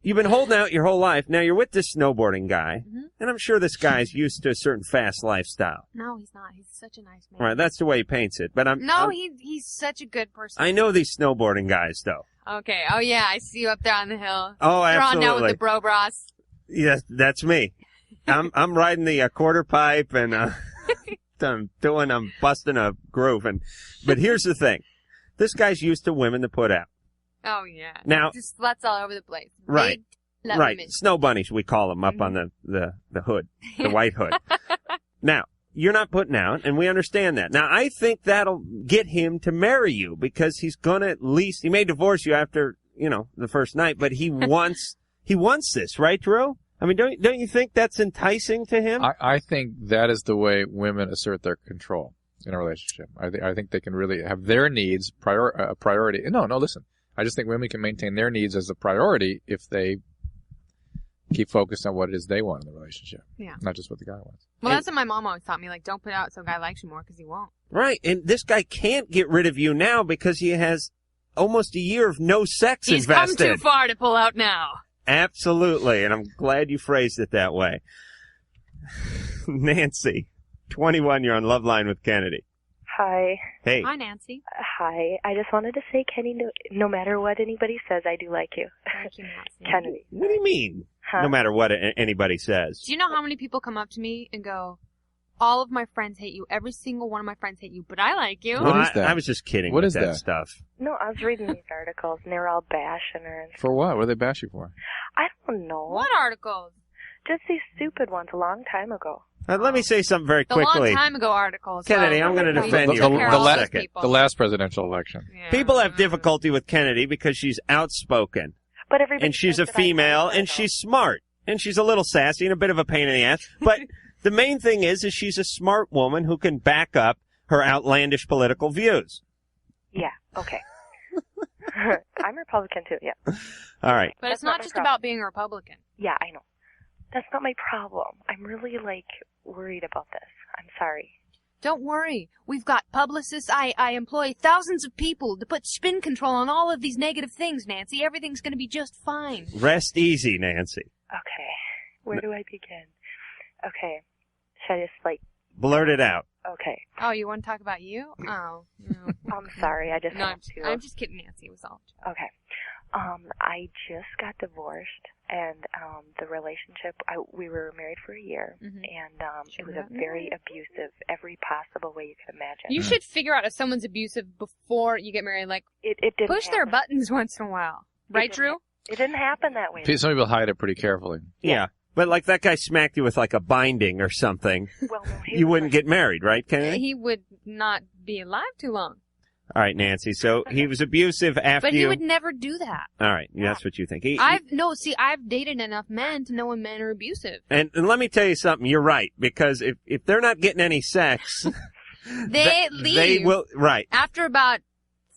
[SPEAKER 2] you've been holding out your whole life. Now you're with this snowboarding guy, and I'm sure this guy's used to a certain fast lifestyle.
[SPEAKER 4] No, he's not. He's such a nice man.
[SPEAKER 2] Right, that's the way he paints it. But
[SPEAKER 4] he's such a good person.
[SPEAKER 2] I know these snowboarding guys, though.
[SPEAKER 4] Okay. Oh yeah, I see you up there on the hill.
[SPEAKER 2] Oh, absolutely.
[SPEAKER 4] You're on down with the bro bras.
[SPEAKER 2] Yes, that's me. I'm riding the quarter pipe and I'm busting a groove. But here's the thing. This guy's used to women to put out.
[SPEAKER 4] Oh, yeah.
[SPEAKER 2] Now,
[SPEAKER 4] just sluts all over the place.
[SPEAKER 2] Right.
[SPEAKER 4] Big,
[SPEAKER 2] right.
[SPEAKER 4] Women.
[SPEAKER 2] Snow bunnies, we call them, up on the hood, the white hood. Now, you're not putting out, and we understand that. Now, I think that'll get him to marry you because he's going to he may divorce you after, the first night, but he wants this, right, Drew? I mean, don't you think that's enticing to him?
[SPEAKER 3] I think that is the way women assert their control in a relationship. I think they can really have their needs priority. No, listen. I just think women can maintain their needs as a priority if they keep focused on what it is they want in the relationship.
[SPEAKER 4] Yeah.
[SPEAKER 3] Not just what the guy wants.
[SPEAKER 4] Well, that's what my mom always taught me. Like, don't put out so a guy likes you more because he won't.
[SPEAKER 2] Right. And this guy can't get rid of you now because he has almost a year of no sex invested.
[SPEAKER 4] He's come too far to pull out now.
[SPEAKER 2] Absolutely, and I'm glad you phrased it that way. Nancy, 21, you're on Loveline with Kennedy.
[SPEAKER 9] Hi.
[SPEAKER 2] Hey.
[SPEAKER 4] Hi, Nancy.
[SPEAKER 9] Hi. I just wanted to say, Kenny, no matter what anybody says, I do like you.
[SPEAKER 4] Thank you, Nancy.
[SPEAKER 9] Kennedy.
[SPEAKER 2] What do you mean? Huh? No matter what anybody says.
[SPEAKER 4] Do you know how many people come up to me and go, all of my friends hate you. Every single one of my friends hate you, but I like you.
[SPEAKER 2] What is that? I was just kidding with that stuff.
[SPEAKER 9] No, I was reading these articles, and they were all bashing her.
[SPEAKER 3] For what? What are they bashing for?
[SPEAKER 9] I don't know.
[SPEAKER 4] What articles?
[SPEAKER 9] Just these stupid ones a long time ago.
[SPEAKER 2] Let me say something very quickly.
[SPEAKER 4] The long time ago articles.
[SPEAKER 2] Kennedy, I'm going to defend you for a second.
[SPEAKER 3] The last presidential election.
[SPEAKER 4] Yeah.
[SPEAKER 2] People have difficulty with Kennedy because she's outspoken.
[SPEAKER 9] But everybody
[SPEAKER 2] and she's a female, and she's smart. And she's a little sassy and a bit of a pain in the ass. But the main thing is she's a smart woman who can back up her outlandish political views.
[SPEAKER 9] Yeah, okay. I'm Republican, too, yeah.
[SPEAKER 2] All right.
[SPEAKER 4] But it's not just about being a Republican.
[SPEAKER 9] Yeah, I know. That's not my problem. I'm really, worried about this. I'm sorry.
[SPEAKER 4] Don't worry. We've got publicists. I employ thousands of people to put spin control on all of these negative things, Nancy. Everything's going to be just fine.
[SPEAKER 2] Rest easy, Nancy.
[SPEAKER 9] Okay. Where do I begin? Okay. Should I just,
[SPEAKER 2] Blurt it out.
[SPEAKER 9] Okay.
[SPEAKER 4] Oh, you want to talk about you? Oh, no.
[SPEAKER 9] I'm sorry. I just
[SPEAKER 4] No,
[SPEAKER 9] have to.
[SPEAKER 4] I'm just kidding, Nancy. It was all.
[SPEAKER 9] Okay. I just got divorced, and the relationship, we were married for a year, and it was a very abusive, every possible way you could imagine.
[SPEAKER 4] You should figure out if someone's abusive before you get married. Like,
[SPEAKER 9] it didn't
[SPEAKER 4] push their
[SPEAKER 9] happen.
[SPEAKER 4] buttons once in a while. Right, Drew?
[SPEAKER 9] It didn't happen that way.
[SPEAKER 3] Some people hide it pretty carefully.
[SPEAKER 2] Yeah. But like that guy smacked you with like a binding or something.
[SPEAKER 9] Well, no,
[SPEAKER 2] You wouldn't get married, right, Kennedy?
[SPEAKER 4] He would not be alive too long.
[SPEAKER 2] All right, Nancy. So he was abusive after
[SPEAKER 4] But
[SPEAKER 2] you.
[SPEAKER 4] he would never do that.
[SPEAKER 2] All right, that's what you think.
[SPEAKER 4] I've dated enough men to know when men are abusive.
[SPEAKER 2] And let me tell you something. You're right, because if they're not getting any sex,
[SPEAKER 4] They leave.
[SPEAKER 2] They will. Right.
[SPEAKER 4] After about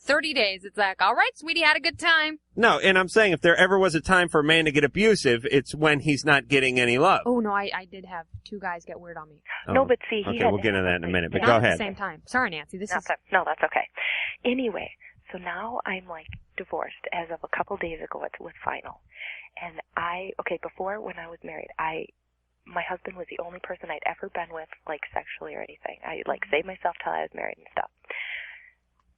[SPEAKER 4] 30 days, it's like, all right, sweetie, had a good time.
[SPEAKER 2] No, and I'm saying if there ever was a time for a man to get abusive, it's when he's not getting any love.
[SPEAKER 4] Oh, no, I did have 2 guys get weird on me.
[SPEAKER 2] Oh,
[SPEAKER 9] No, but see, he
[SPEAKER 2] okay,
[SPEAKER 9] had
[SPEAKER 2] we'll get into that in a minute. But
[SPEAKER 4] Not
[SPEAKER 2] go
[SPEAKER 4] at
[SPEAKER 2] ahead.
[SPEAKER 4] the same time. Sorry, Nancy.
[SPEAKER 9] No, that's okay. Anyway, so now I'm like divorced as of a couple days ago. It was final. And before when I was married, my husband was the only person I'd ever been with, like sexually or anything. I like saved myself till I was married and stuff.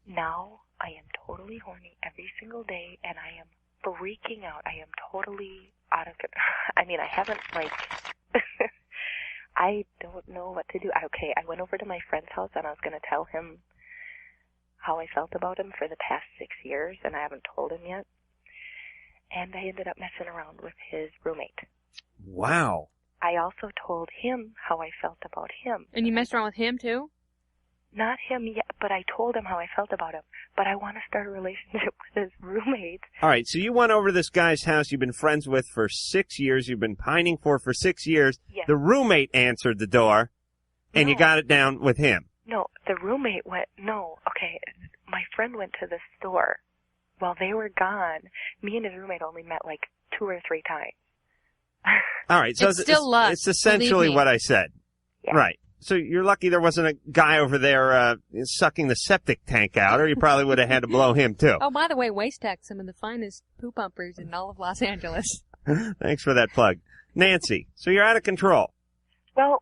[SPEAKER 9] Now I am totally horny every single day, and I am freaking out. I am totally out of control. I mean, I haven't like. I don't know what to do. Okay, I went over to my friend's house and I was going to tell him how I felt about him for the past 6 years, and I haven't told him yet. And I ended up messing around with his roommate.
[SPEAKER 2] Wow.
[SPEAKER 9] I also told him how I felt about him.
[SPEAKER 4] And you messed around with him, too?
[SPEAKER 9] Not him yet, but I told him how I felt about him. But I want to start a relationship with his roommate.
[SPEAKER 2] All right, so you went over to this guy's house you've been friends with for 6 years, you've been pining for 6 years.
[SPEAKER 9] Yes.
[SPEAKER 2] The roommate answered the door, and you got it down with him.
[SPEAKER 9] No, the roommate went, okay, my friend went to the store. While they were gone, me and his roommate only met like 2 or 3 times.
[SPEAKER 2] All right, so
[SPEAKER 4] It's still lust,
[SPEAKER 2] it's essentially
[SPEAKER 4] believe me.
[SPEAKER 2] what I said.
[SPEAKER 9] Yeah.
[SPEAKER 2] Right. So you're lucky there wasn't a guy over there sucking the septic tank out, or you probably would have had to blow him too.
[SPEAKER 4] Oh, by the way, Waste Tech, some of the finest poo pumpers in all of Los Angeles.
[SPEAKER 2] Thanks for that plug. Nancy, so you're out of control.
[SPEAKER 9] Well,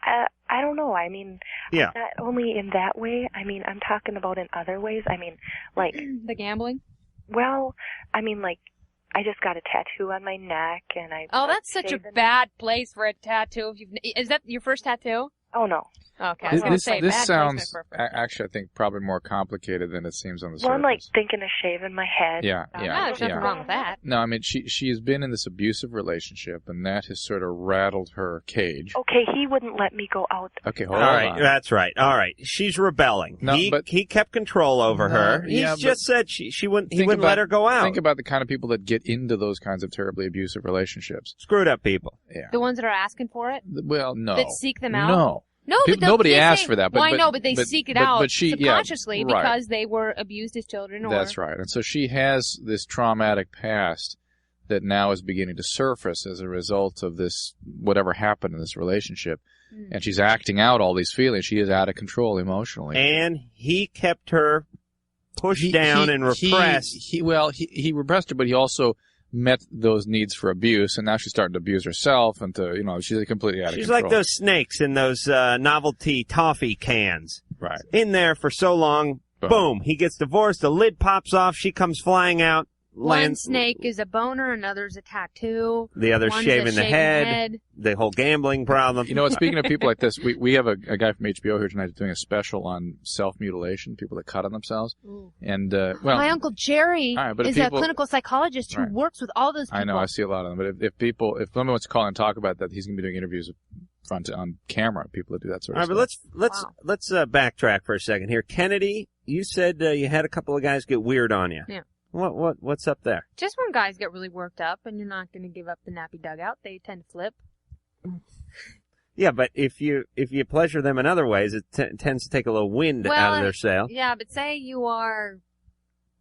[SPEAKER 9] I don't know. I mean,
[SPEAKER 2] Yeah.
[SPEAKER 9] not only in that way. I mean, I'm talking about in other ways. I mean, like...
[SPEAKER 4] The gambling?
[SPEAKER 9] Well, I mean, like, I just got a tattoo on my neck, and I...
[SPEAKER 4] Oh, that's such a bad place for a tattoo. Is that your first tattoo?
[SPEAKER 9] Oh, no.
[SPEAKER 4] Okay, I was going to say,
[SPEAKER 3] this
[SPEAKER 4] bad
[SPEAKER 3] sounds
[SPEAKER 4] placement for a first tattoo.
[SPEAKER 3] actually, I think, probably more complicated than it seems on the surface.
[SPEAKER 9] Well, I'm, like, thinking of shaving my head.
[SPEAKER 3] Yeah.
[SPEAKER 4] There's nothing wrong with that.
[SPEAKER 3] No, I mean, she has been in this abusive relationship, and that has sort of rattled her cage.
[SPEAKER 9] Okay, he wouldn't let me go out.
[SPEAKER 3] Okay,
[SPEAKER 2] All
[SPEAKER 3] hold
[SPEAKER 2] right,
[SPEAKER 3] on.
[SPEAKER 2] that's right. All right, she's rebelling.
[SPEAKER 3] No,
[SPEAKER 2] he kept control over her. He's
[SPEAKER 3] yeah,
[SPEAKER 2] just said he wouldn't
[SPEAKER 3] Think
[SPEAKER 2] let her go out.
[SPEAKER 3] Think about the kind of people that get into those kinds of terribly abusive relationships.
[SPEAKER 2] Screwed up people.
[SPEAKER 3] Yeah.
[SPEAKER 4] The ones that are asking for it?
[SPEAKER 3] Well, no.
[SPEAKER 4] That seek them out?
[SPEAKER 3] No.
[SPEAKER 4] No,
[SPEAKER 3] People-
[SPEAKER 4] but
[SPEAKER 3] nobody
[SPEAKER 4] they
[SPEAKER 3] asked
[SPEAKER 4] say-
[SPEAKER 3] for that, but-
[SPEAKER 4] well, I
[SPEAKER 3] but-
[SPEAKER 4] know, but they
[SPEAKER 3] but-
[SPEAKER 4] seek it
[SPEAKER 3] but-
[SPEAKER 4] out
[SPEAKER 3] but she- yeah,
[SPEAKER 4] subconsciously
[SPEAKER 3] right.
[SPEAKER 4] because they were abused as children. Or
[SPEAKER 3] That's right. And so she has this traumatic past that now is beginning to surface as a result of this, whatever happened in this relationship. And she's acting out all these feelings. She is out of control emotionally.
[SPEAKER 2] And he kept her pushed down and repressed.
[SPEAKER 3] He repressed her, but he also met those needs for abuse, and now she's starting to abuse herself, and she's completely out of
[SPEAKER 2] She's
[SPEAKER 3] control.
[SPEAKER 2] like those snakes in those novelty toffee cans.
[SPEAKER 3] Right.
[SPEAKER 2] In there for so long, boom, he gets divorced, the lid pops off, she comes flying out.
[SPEAKER 4] One snake is a boner, another's a tattoo.
[SPEAKER 2] The other's
[SPEAKER 4] one's
[SPEAKER 2] shaving
[SPEAKER 4] a
[SPEAKER 2] the head. The whole gambling problem.
[SPEAKER 3] You know what, speaking of people like this, we have a guy from HBO here tonight doing a special on self-mutilation, people that cut on themselves.
[SPEAKER 4] Ooh.
[SPEAKER 3] And,
[SPEAKER 4] My Uncle Jerry
[SPEAKER 3] all right, but
[SPEAKER 4] is
[SPEAKER 3] people-
[SPEAKER 4] a clinical psychologist who
[SPEAKER 3] Right.
[SPEAKER 4] works with all those people.
[SPEAKER 3] I know, I see a lot of them. But if someone wants to call and talk about that, he's going to be doing interviews on camera, people that do that sort
[SPEAKER 2] All
[SPEAKER 3] of
[SPEAKER 2] right,
[SPEAKER 3] stuff.
[SPEAKER 2] but let's backtrack for a second here. Kennedy, you said you had a couple of guys get weird on you.
[SPEAKER 4] Yeah.
[SPEAKER 2] What's up there?
[SPEAKER 4] Just when guys get really worked up and you're not going to give up the nappy dugout, they tend to flip.
[SPEAKER 2] Yeah, but if you pleasure them in other ways, it tends to take a little wind out of their sail.
[SPEAKER 4] Yeah, but say you are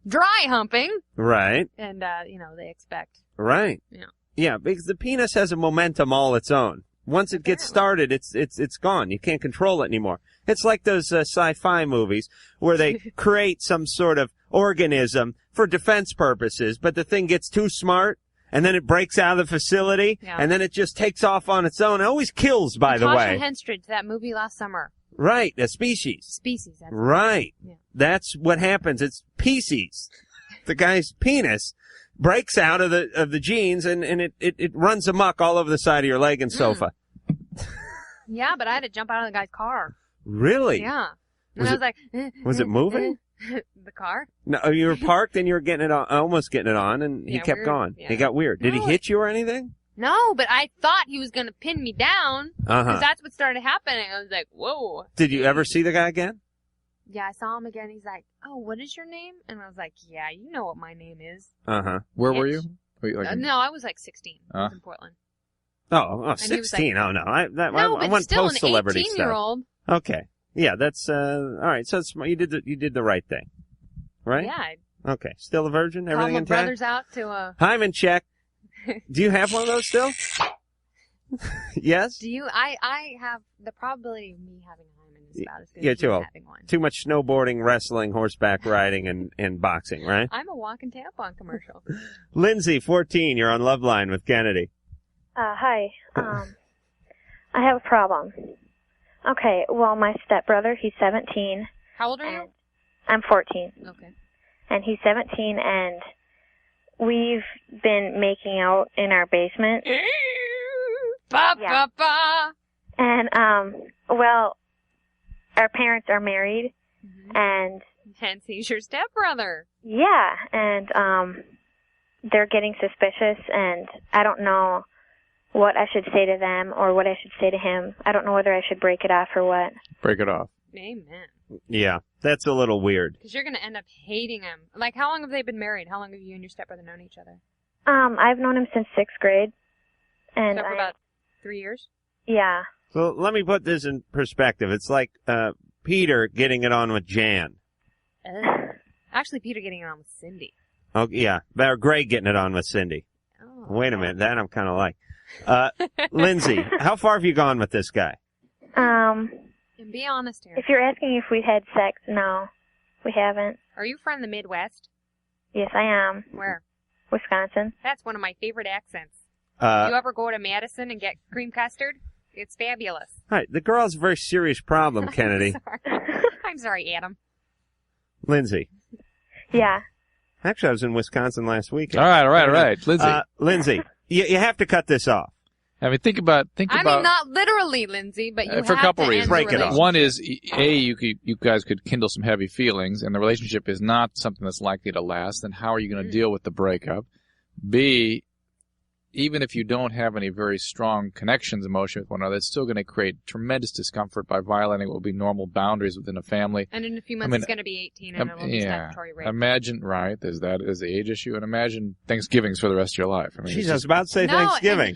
[SPEAKER 4] dry humping.
[SPEAKER 2] Right.
[SPEAKER 4] And, they expect.
[SPEAKER 2] Right.
[SPEAKER 4] Yeah.
[SPEAKER 2] Yeah, because the penis has a momentum all its own. Once it gets started, it's gone. You can't control it anymore. It's like those sci-fi movies where they create some sort of organism for defense purposes, but the thing gets too smart and then it breaks out of the facility, and then it just takes off on its own. It always kills, by the way.
[SPEAKER 4] Natasha Henstridge, that movie last summer.
[SPEAKER 2] Right, a species.
[SPEAKER 4] Species. That's
[SPEAKER 2] right.
[SPEAKER 4] Yeah.
[SPEAKER 2] That's what happens. It's Pisces. The guy's penis breaks out of the jeans, and it runs amok all over the side of your leg and sofa.
[SPEAKER 4] Yeah, but I had to jump out of the guy's car.
[SPEAKER 2] Really?
[SPEAKER 4] Yeah. And I was like...
[SPEAKER 2] Was it moving?
[SPEAKER 4] The car?
[SPEAKER 2] No, you were parked and you were getting it on, almost getting it on, and he kept going.
[SPEAKER 4] Yeah.
[SPEAKER 2] He got weird. Did he hit you or anything?
[SPEAKER 4] No, but I thought he was going to pin me down. Because that's what started happening. I was like, whoa.
[SPEAKER 2] Did you ever see the guy again?
[SPEAKER 4] Yeah, I saw him again. He's like, oh, what is your name? And I was like, yeah, you know what my name is.
[SPEAKER 2] Where
[SPEAKER 3] were you?
[SPEAKER 4] No, I was like 16. I was in Portland.
[SPEAKER 2] Oh, 16.
[SPEAKER 4] Like,
[SPEAKER 2] oh, no. I
[SPEAKER 4] but
[SPEAKER 2] went
[SPEAKER 4] still
[SPEAKER 2] post-celebrity
[SPEAKER 4] an
[SPEAKER 2] stuff.
[SPEAKER 4] 18-year-old.
[SPEAKER 2] Okay. Yeah, that's, all right. So you did the right thing. Right?
[SPEAKER 4] Yeah.
[SPEAKER 2] Okay. Still a virgin?
[SPEAKER 4] Call
[SPEAKER 2] Everything
[SPEAKER 4] my
[SPEAKER 2] in check?
[SPEAKER 4] brothers out to
[SPEAKER 2] Hymen check. Do you have one of those still? Yes?
[SPEAKER 4] Do you? I have the probability of me having a hymen is about as good as
[SPEAKER 2] too
[SPEAKER 4] you
[SPEAKER 2] old.
[SPEAKER 4] having one.
[SPEAKER 2] Too much snowboarding, wrestling, horseback riding, and boxing, right?
[SPEAKER 4] I'm a walking tampon commercial.
[SPEAKER 2] Lindsay, 14. You're on Loveline with Kennedy.
[SPEAKER 6] Hi. I have a problem. Okay, well, my stepbrother, he's 17.
[SPEAKER 4] How old are you?
[SPEAKER 6] I'm 14.
[SPEAKER 4] Okay.
[SPEAKER 6] And he's 17, and we've been making out in our basement.
[SPEAKER 4] Ba,
[SPEAKER 6] Yeah.
[SPEAKER 4] ba, ba.
[SPEAKER 6] And, well, our parents are married, and
[SPEAKER 4] Hence, he's your stepbrother.
[SPEAKER 6] yeah, and, they're getting suspicious, and I don't know what I should say to them or what I should say to him. I don't know whether I should break it off or what.
[SPEAKER 3] Break it off.
[SPEAKER 4] Amen.
[SPEAKER 2] Yeah, that's a little weird.
[SPEAKER 4] Because you're going to end up hating him. Like, how long have they been married? How long have you and your stepbrother known each other?
[SPEAKER 6] I've known him since 6th grade. And
[SPEAKER 4] So for about 3 years?
[SPEAKER 6] Yeah.
[SPEAKER 2] So let me put this in perspective. It's like Peter getting it on with Jan.
[SPEAKER 4] Actually, Peter getting it on with Cindy.
[SPEAKER 2] Oh, yeah. Or Greg getting it on with Cindy.
[SPEAKER 4] Oh.
[SPEAKER 2] Wait a minute. That I'm kind of like. Lindsay, how far have you gone with this guy?
[SPEAKER 4] And be honest here.
[SPEAKER 6] If you're asking if we had sex, no, we haven't.
[SPEAKER 4] Are you from the Midwest?
[SPEAKER 6] Yes, I am.
[SPEAKER 4] Where?
[SPEAKER 6] Wisconsin.
[SPEAKER 4] That's one of my favorite accents. You
[SPEAKER 2] All
[SPEAKER 4] ever go to Madison and get cream custard? It's fabulous.
[SPEAKER 2] right. The girl has a very serious problem, Kennedy.
[SPEAKER 4] I'm sorry, Adam.
[SPEAKER 2] Lindsay.
[SPEAKER 6] Yeah.
[SPEAKER 2] Actually, I was in Wisconsin last weekend.
[SPEAKER 3] All right. Lindsay.
[SPEAKER 2] Lindsay, you have to cut this off.
[SPEAKER 3] I mean, think about.
[SPEAKER 4] I mean, not literally, Lindsay, but you
[SPEAKER 3] for a
[SPEAKER 4] have
[SPEAKER 3] couple
[SPEAKER 4] to
[SPEAKER 3] reasons.
[SPEAKER 4] end
[SPEAKER 2] Break
[SPEAKER 4] the
[SPEAKER 2] it off.
[SPEAKER 4] relationship.
[SPEAKER 3] One is, you guys could kindle some heavy feelings, and the relationship is not something that's likely to last. Then how are you going to deal with the breakup? B, even if you don't have any very strong connections, emotion with one another, it's still going to create tremendous discomfort by violating what would be normal boundaries within a family.
[SPEAKER 4] And in a few months, he's going to be 18 and it will be statutory rape.
[SPEAKER 3] Imagine, right, there's the age issue, and imagine Thanksgivings for the rest of your life. I mean,
[SPEAKER 2] Jeez, I was about to say Thanksgiving.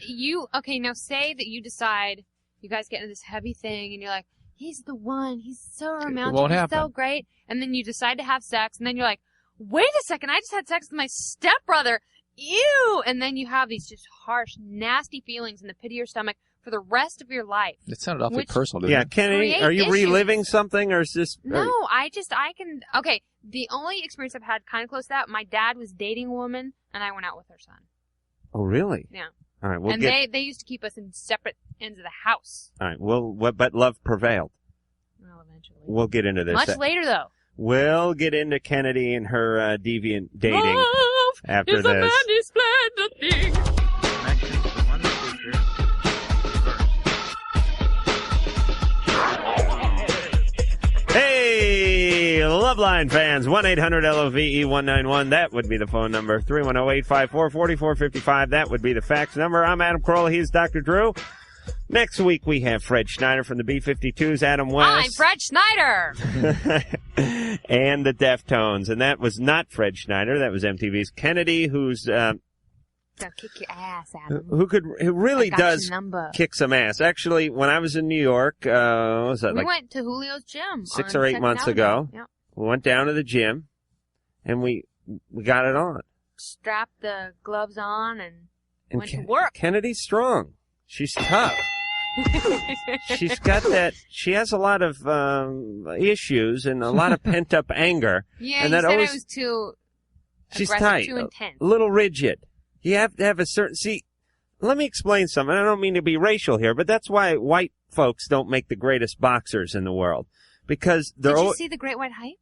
[SPEAKER 4] Okay, now say that you decide, you guys get into this heavy thing, and you're like, he's the one, he's so romantic,
[SPEAKER 3] won't
[SPEAKER 4] he's
[SPEAKER 3] happen.
[SPEAKER 4] so great, and then you decide to have sex, and then you're like, wait a second, I just had sex with my stepbrother, ew! And then you have these just harsh, nasty feelings in the pit of your stomach for the rest of your life.
[SPEAKER 3] It sounded awfully
[SPEAKER 4] Which-
[SPEAKER 3] personal, didn't
[SPEAKER 2] Yeah,
[SPEAKER 3] it?
[SPEAKER 2] Kennedy,
[SPEAKER 4] Create
[SPEAKER 2] are you
[SPEAKER 4] issues.
[SPEAKER 2] reliving something, or is this...
[SPEAKER 4] No, okay, the only experience I've had kind of close to that, my dad was dating a woman, and I went out with her son.
[SPEAKER 2] Oh, really?
[SPEAKER 4] Yeah.
[SPEAKER 2] All right,
[SPEAKER 4] And they used to keep us in separate ends of the house.
[SPEAKER 2] All right, but love prevailed.
[SPEAKER 4] Well, eventually.
[SPEAKER 2] We'll get into this.
[SPEAKER 4] Much later, though.
[SPEAKER 2] We'll get into Kennedy and her deviant dating
[SPEAKER 4] Love
[SPEAKER 2] after
[SPEAKER 4] is a
[SPEAKER 2] this.
[SPEAKER 4] mighty splendid thing.
[SPEAKER 2] Hey, Loveline fans, 1-800-LOVE-191. That would be the phone number. 310-854-4455. That would be the fax number. I'm Adam Carolla. He's Dr. Drew. Next week, we have Fred Schneider from the B-52s, Adam
[SPEAKER 4] I'm
[SPEAKER 2] West.
[SPEAKER 4] Fred Schneider.
[SPEAKER 2] And the Deftones. And that was not Fred Schneider. That was MTV's Kennedy, who's
[SPEAKER 4] Gonna kick your ass, Adam.
[SPEAKER 2] who really
[SPEAKER 4] I got
[SPEAKER 2] does
[SPEAKER 4] your number.
[SPEAKER 2] kick some ass. Actually, when I was in New York, what was that,
[SPEAKER 4] We
[SPEAKER 2] like
[SPEAKER 4] went to Julio's gym
[SPEAKER 2] 6
[SPEAKER 4] on
[SPEAKER 2] or 8
[SPEAKER 4] Second
[SPEAKER 2] months
[SPEAKER 4] Avenue.
[SPEAKER 2] ago?
[SPEAKER 4] Yep.
[SPEAKER 2] We went down to the gym, and we got it on.
[SPEAKER 4] Strapped the gloves on and
[SPEAKER 2] And
[SPEAKER 4] went to work.
[SPEAKER 2] Kennedy's strong. She's tough. She's got that. She has a lot of issues and a lot of pent up anger.
[SPEAKER 4] Yeah,
[SPEAKER 2] and
[SPEAKER 4] you
[SPEAKER 2] that
[SPEAKER 4] said
[SPEAKER 2] always,
[SPEAKER 4] I was too
[SPEAKER 2] she's
[SPEAKER 4] aggressive,
[SPEAKER 2] tight,
[SPEAKER 4] too intense.
[SPEAKER 2] a little rigid. You have to have a certain... See, let me explain something. I don't mean to be racial here, but that's why white folks don't make the greatest boxers in the world. Because they're...
[SPEAKER 4] Did you see The Great White Hype?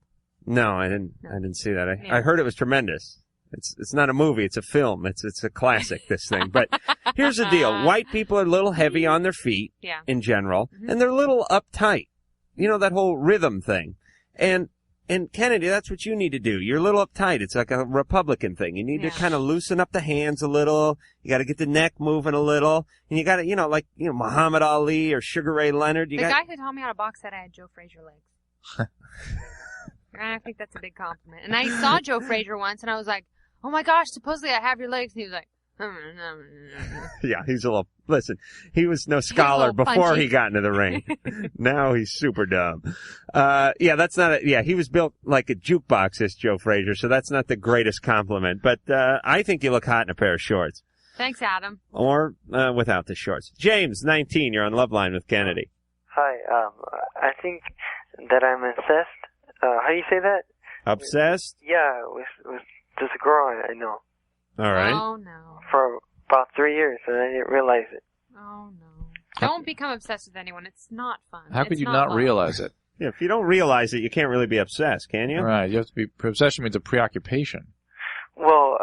[SPEAKER 2] No, I didn't see that. I heard it was tremendous. It's not a movie, it's a film. It's a classic, this thing. But here's the deal. White people are a little heavy on their feet in general, and they're a little uptight. You know, that whole rhythm thing. And Kennedy, that's what you need to do. You're a little uptight. It's like a Republican thing. You need to kind of loosen up the hands a little. You got to get the neck moving a little. And you got to, like Muhammad Ali or Sugar Ray Leonard.
[SPEAKER 4] The guy who taught me how to box said I had Joe Frazier legs. I think that's a big compliment. And I saw Joe Frazier once, and I was like, oh my gosh, supposedly I have your legs. And he was like,
[SPEAKER 2] yeah, he's a little, listen, he was no scholar before he got into the ring. Now he's super dumb. That's not he was built like a jukebox, this Joe Frazier, so that's not the greatest compliment. But, I think you look hot in a pair of shorts.
[SPEAKER 4] Thanks, Adam.
[SPEAKER 2] Or, without the shorts. James, 19, you're on Loveline with Kennedy.
[SPEAKER 10] Hi, I think that I'm obsessed. How do you say that?
[SPEAKER 2] Obsessed?
[SPEAKER 10] Yeah, with this girl I know.
[SPEAKER 2] All right.
[SPEAKER 4] Oh, no.
[SPEAKER 10] For about 3 years, and I didn't realize it.
[SPEAKER 4] Oh, no. Don't become obsessed with anyone. It's not fun.
[SPEAKER 3] How could you not realize it?
[SPEAKER 2] Yeah, if you don't realize it, you can't really be obsessed, can you?
[SPEAKER 3] Right. You have to be, obsession means a preoccupation.
[SPEAKER 10] Well,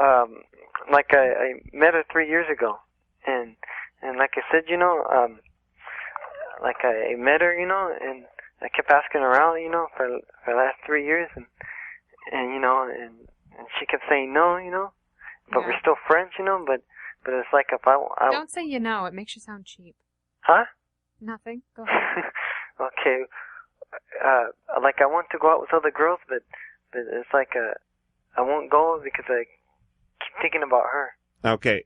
[SPEAKER 10] like I met her 3 years ago, and like I said, like I met her, and I kept asking her out, for the last 3 years, and she kept saying no, but we're still friends, but it's like if I
[SPEAKER 4] don't say it makes you sound cheap.
[SPEAKER 10] Huh?
[SPEAKER 4] Nothing. Go ahead.
[SPEAKER 10] Okay. Like I want to go out with other girls, but it's like I won't go because I keep thinking about her.
[SPEAKER 2] Okay,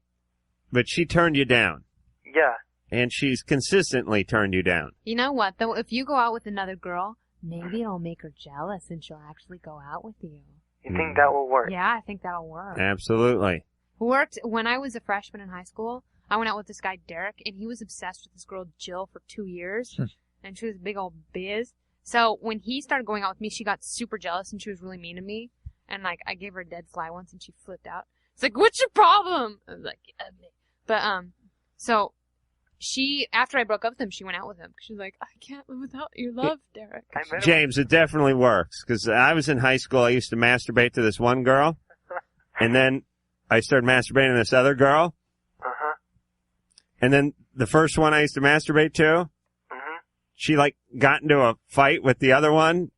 [SPEAKER 2] but she turned you down.
[SPEAKER 10] Yeah.
[SPEAKER 2] And she's consistently turned you down.
[SPEAKER 4] You know what, though? If you go out with another girl, maybe it'll make her jealous and she'll actually go out with you.
[SPEAKER 10] You think that will work?
[SPEAKER 4] Yeah, I think that'll work.
[SPEAKER 2] Absolutely.
[SPEAKER 4] Worked when I was a freshman in high school. I went out with this guy, Derek, and he was obsessed with this girl, Jill, for 2 years. And she was a big old biz. So when he started going out with me, she got super jealous and she was really mean to me. And, I gave her a dead fly once and she flipped out. It's like, what's your problem? I was like, so after I broke up with him, she went out with him. She was like, I can't live without your love, Derek.
[SPEAKER 2] James, it definitely works. Because I was in high school, I used to masturbate to this one girl. And then I started masturbating to this other girl.
[SPEAKER 10] Uh-huh.
[SPEAKER 2] And then the first one I used to masturbate to, she got into a fight with the other one,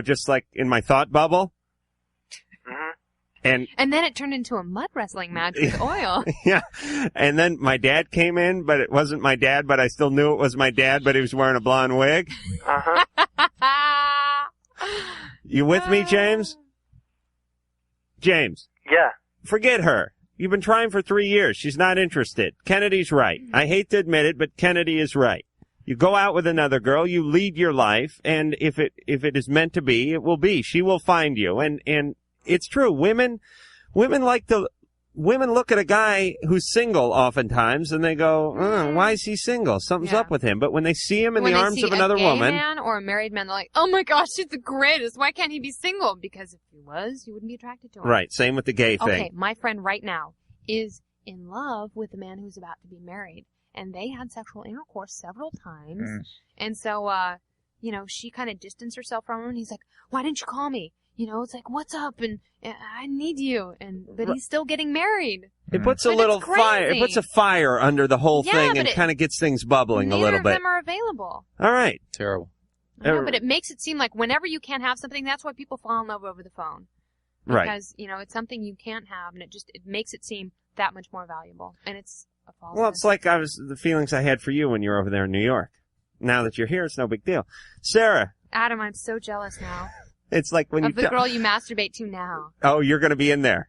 [SPEAKER 2] just in my thought bubble. And
[SPEAKER 4] then it turned into a mud wrestling match with oil.
[SPEAKER 2] Yeah. And then my dad came in, but it wasn't my dad, but I still knew it was my dad, but he was wearing a blonde wig.
[SPEAKER 10] Uh-huh.
[SPEAKER 2] You with me, James? James.
[SPEAKER 10] Yeah.
[SPEAKER 2] Forget her. You've been trying for 3 years. She's not interested. Kennedy's right. I hate to admit it, but Kennedy is right. You go out with another girl, you lead your life, and if it is meant to be, it will be. She will find you. And it's true. Women look at a guy who's single oftentimes and they go, why is he single? Something's up with him. But when they see him in the arms of another woman.
[SPEAKER 4] When they see a gay man or a married man, they're like, oh my gosh, he's the greatest. Why can't he be single? Because if he was, you wouldn't be attracted to him.
[SPEAKER 2] Right. Same with the gay thing.
[SPEAKER 4] Okay. My friend right now is in love with a man who's about to be married. And they had sexual intercourse several times. And so, she kind of distanced herself from him. And he's like, why didn't you call me? It's like, what's up? And I need you. But he's still getting married.
[SPEAKER 2] It puts a little fire. It puts a fire under the whole thing and kind of gets things bubbling a little bit.
[SPEAKER 4] Neither of them are available.
[SPEAKER 2] All right.
[SPEAKER 3] Terrible.
[SPEAKER 4] No, but it makes it seem like whenever you can't have something, that's why people fall in love over the phone.
[SPEAKER 2] Right.
[SPEAKER 4] Because, it's something you can't have, and it makes it seem that much more valuable. And it's a false
[SPEAKER 2] Well, it's like the feelings I had for you when you were over there in New York. Now that you're here, it's no big deal. Sarah.
[SPEAKER 4] Adam, I'm so jealous now.
[SPEAKER 2] It's like when
[SPEAKER 4] of the girl you masturbate to now.
[SPEAKER 2] Oh, you're going to be in there.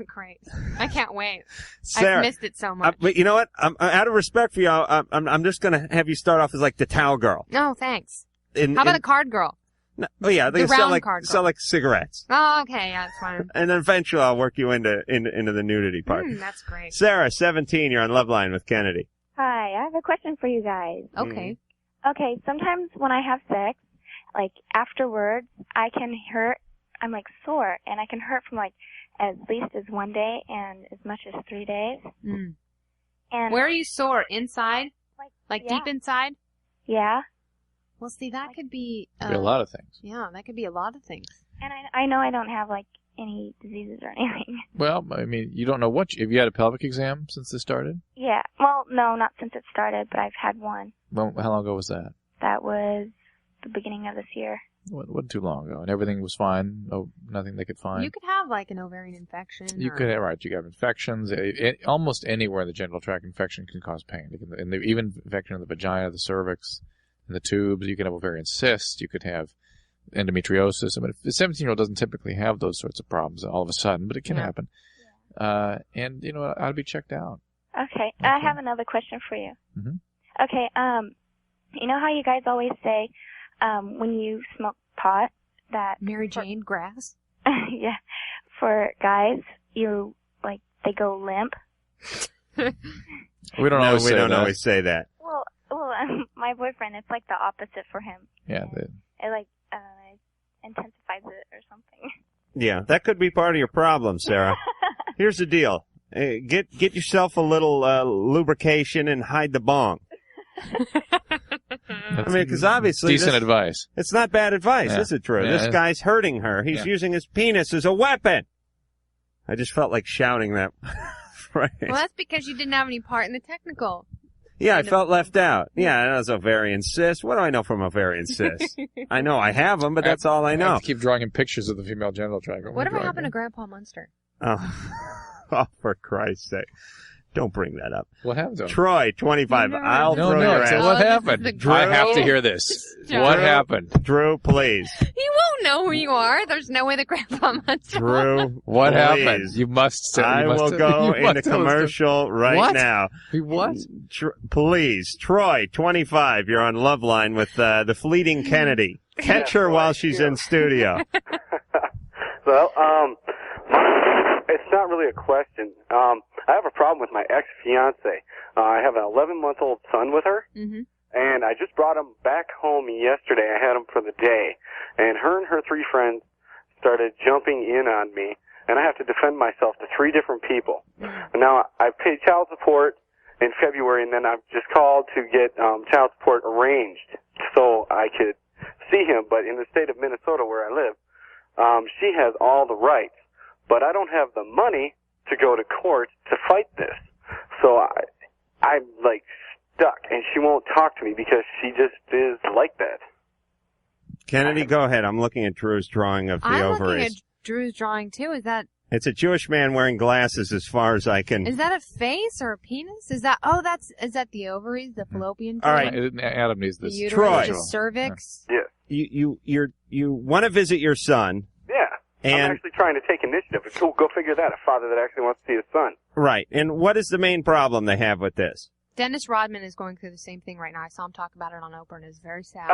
[SPEAKER 4] Great. I can't wait.
[SPEAKER 2] Sarah,
[SPEAKER 4] I've missed it so much.
[SPEAKER 2] But you know what? Out of respect for you, I'm just going to have you start off as like the towel girl.
[SPEAKER 4] No, thanks. How about a card girl?
[SPEAKER 2] No, oh yeah, they sell like cigarettes.
[SPEAKER 4] Oh, okay, yeah, that's fine.
[SPEAKER 2] And then eventually I'll work you into the nudity part.
[SPEAKER 4] That's great.
[SPEAKER 2] Sarah, 17, you're on Loveline with Kennedy.
[SPEAKER 11] Hi, I have a question for you guys.
[SPEAKER 4] Okay.
[SPEAKER 11] Okay, sometimes when I have sex, afterwards, I can hurt. I'm sore, and I can hurt from at least as 1 day and as much as 3 days.
[SPEAKER 4] Mm.
[SPEAKER 11] And
[SPEAKER 4] Where are you sore? Inside? Like
[SPEAKER 11] yeah.
[SPEAKER 4] deep inside?
[SPEAKER 11] Yeah.
[SPEAKER 4] Well, see, that could be...
[SPEAKER 3] Could be a lot of things.
[SPEAKER 4] Yeah, that could be a lot of things.
[SPEAKER 11] And I know I don't have, like, any diseases or anything.
[SPEAKER 3] Well, I mean, you don't know what... Have you had a pelvic exam since this started?
[SPEAKER 11] Yeah. Well, no, not since it started, but I've had one.
[SPEAKER 3] Well, how long ago was that?
[SPEAKER 11] That was the beginning of this year.
[SPEAKER 3] Wasn't too long ago, and everything was fine. No, nothing they could find.
[SPEAKER 4] You could have, like, an ovarian infection.
[SPEAKER 3] You could have, right. You could have infections. Almost anywhere in the genital tract infection can cause pain. And even infection in the vagina, the cervix, and the tubes. You can have ovarian cysts. You could have endometriosis. I mean, a 17-year-old doesn't typically have those sorts of problems all of a sudden, but it can happen. And, you know, it ought to be checked out.
[SPEAKER 11] Okay. I have another question for you.
[SPEAKER 3] Mm-hmm.
[SPEAKER 11] Okay. You know how you guys always say when you smoke pot that
[SPEAKER 4] Mary Jane grass?
[SPEAKER 11] Yeah. For guys, you like they go limp.
[SPEAKER 3] We don't always
[SPEAKER 2] say that.
[SPEAKER 11] Well, my boyfriend, it's like the opposite for him.
[SPEAKER 3] Yeah.
[SPEAKER 11] It like intensifies it or something.
[SPEAKER 2] Yeah, that could be part of your problem, Sarah. Here's the deal. Get yourself a little lubrication and hide the bong. I mean, because obviously...
[SPEAKER 3] Decent advice.
[SPEAKER 2] It's not bad advice, is it, Drew? This guy's hurting her. He's using his penis as a weapon. I just felt like shouting that phrase.
[SPEAKER 4] Well, that's because you didn't have any part in the technical.
[SPEAKER 2] Yeah, I felt left out. Yeah, that was ovarian cyst. What do I know from ovarian cyst? I know I have them, but that's all I know.
[SPEAKER 3] I have to keep drawing him pictures of the female genital tract.
[SPEAKER 4] Whatever happened to Grandpa Munster?
[SPEAKER 2] Oh, for Christ's sake. Don't bring that up.
[SPEAKER 3] What happened to him?
[SPEAKER 2] Troy, 25. I'll throw your ass.
[SPEAKER 3] What happened?
[SPEAKER 2] Drew,
[SPEAKER 3] I have to hear this. What happened?
[SPEAKER 2] Drew, please.
[SPEAKER 4] He won't know who you are. There's no way that Grandpa Munster
[SPEAKER 2] Drew,
[SPEAKER 3] what
[SPEAKER 2] please.
[SPEAKER 3] Happened? You must.
[SPEAKER 2] I will go into commercial right now.
[SPEAKER 3] What?
[SPEAKER 2] Please. Troy, 25. You're on Loveline with the fleeting Kennedy. Catch her while she's in studio.
[SPEAKER 12] Well, it's not really a question. I have a problem with my ex-fiance. I have an 11-month-old son with her, and I just brought him back home yesterday. I had him for the day, and her 3 friends started jumping in on me, and I have to defend myself to 3 different people. And now I paid child support in February, and then I've just called to get child support arranged so I could see him. But in the state of Minnesota where I live, she has all the rights, but I don't have the money to go to court to fight this. So I'm like stuck, and she won't talk to me because she just is like that.
[SPEAKER 2] Kennedy, go ahead. I'm looking at Drew's drawing of the
[SPEAKER 4] I'm
[SPEAKER 2] ovaries.
[SPEAKER 4] looking at Drew's drawing too. Is that
[SPEAKER 2] It's a Jewish man wearing glasses as far as I can...
[SPEAKER 4] Is that a face or a penis? Is that the ovaries, the fallopian
[SPEAKER 2] All right.
[SPEAKER 4] tube?
[SPEAKER 3] Adam needs this.
[SPEAKER 4] The uterus,
[SPEAKER 2] Troy.
[SPEAKER 4] the cervix?
[SPEAKER 12] Yeah.
[SPEAKER 2] You want to visit your son.
[SPEAKER 12] Yeah.
[SPEAKER 2] And
[SPEAKER 12] I'm actually trying to take initiative. Go figure that. A father that actually wants to see his son.
[SPEAKER 2] Right. And what is the main problem they have with this?
[SPEAKER 4] Dennis Rodman is going through the same thing right now. I saw him talk about it on Oprah, and it's very sad.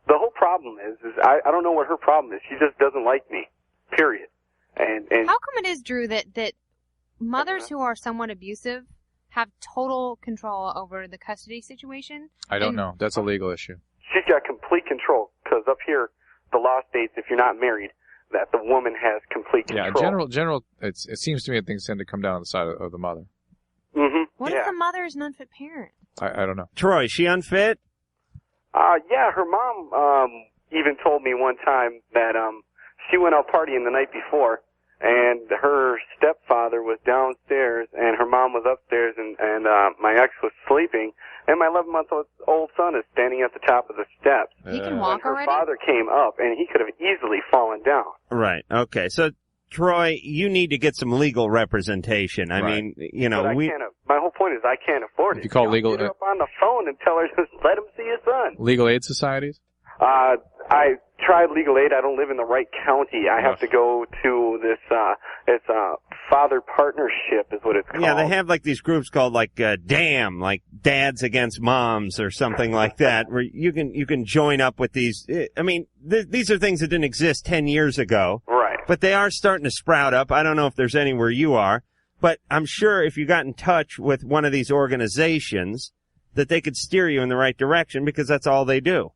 [SPEAKER 12] The whole problem is I don't know what her problem is. She just doesn't like me. Period. And
[SPEAKER 4] how come it is, Drew, that mothers who are somewhat abusive have total control over the custody situation?
[SPEAKER 3] I don't know. That's a legal issue.
[SPEAKER 12] She's got complete control because up here, the law states if you're not married, that the woman has complete control.
[SPEAKER 3] Yeah, general. It seems to me that things tend to come down on the side of the mother.
[SPEAKER 12] Mm-hmm.
[SPEAKER 4] What if the mother is an unfit parent?
[SPEAKER 3] I don't know.
[SPEAKER 2] Troy, is she unfit?
[SPEAKER 12] Yeah, her mom even told me one time that she went out partying the night before, and her stepfather was downstairs, and her mom was upstairs, and my ex was sleeping, and my 11-month-old son is standing at the top of the steps.
[SPEAKER 4] He can walk
[SPEAKER 12] her
[SPEAKER 4] already?
[SPEAKER 12] father came up, and he could have easily fallen down.
[SPEAKER 2] Right. Okay. So, Troy, you need to get some legal representation. I mean,
[SPEAKER 12] But my whole point is I can't afford it.
[SPEAKER 3] You call legal
[SPEAKER 12] get her up on the phone and tell her to let him see his son.
[SPEAKER 3] Legal aid societies?
[SPEAKER 12] I tried legal aid. I don't live in the right county. I have to go to this, it's father partnership is what it's called.
[SPEAKER 2] Yeah, they have like these groups called like DAM, like Dads Against Moms or something like that, where you can join up with these. I mean, these are things that didn't exist 10 years ago.
[SPEAKER 12] Right.
[SPEAKER 2] But they are starting to sprout up. I don't know if there's any where you are, but I'm sure if you got in touch with one of these organizations that they could steer you in the right direction because that's all they do.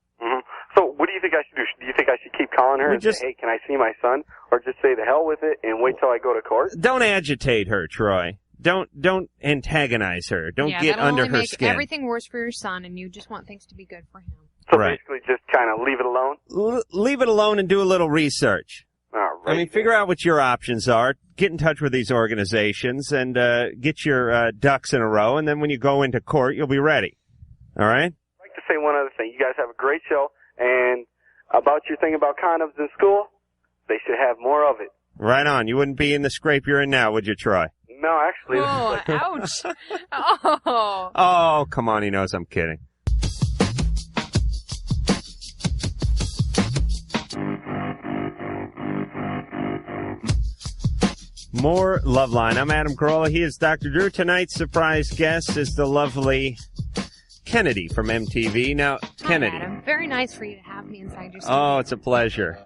[SPEAKER 12] So what do you think I should do? Do you think I should keep calling her and say, hey, can I see my son? Or just say the hell with it and wait till I go to court?
[SPEAKER 2] Don't agitate her, Troy. Don't antagonize her. Don't get under her skin.
[SPEAKER 4] Everything worse for your son, and you just want things to be good for him.
[SPEAKER 12] So basically just kind of leave it alone?
[SPEAKER 2] Leave it alone and do a little research.
[SPEAKER 12] All right.
[SPEAKER 2] I mean, figure out what your options are. Get in touch with these organizations and get your ducks in a row, and then when you go into court, you'll be ready. All right?
[SPEAKER 12] I'd like to say one other thing. You guys have a great show, and about your thing about condoms in school, they should have more of it.
[SPEAKER 2] Right on. You wouldn't be in the scrape you're in now, would you, Troy?
[SPEAKER 12] No, actually.
[SPEAKER 4] Oh, ouch. Oh.
[SPEAKER 2] Oh, come on. He knows I'm kidding. More Loveline. I'm Adam Carolla. He is Dr. Drew. Tonight's surprise guest is the lovely Kennedy from MTV. Now, Kennedy.
[SPEAKER 4] Hi, Adam. Very nice for you to have me inside your studio.
[SPEAKER 2] Oh, it's a pleasure.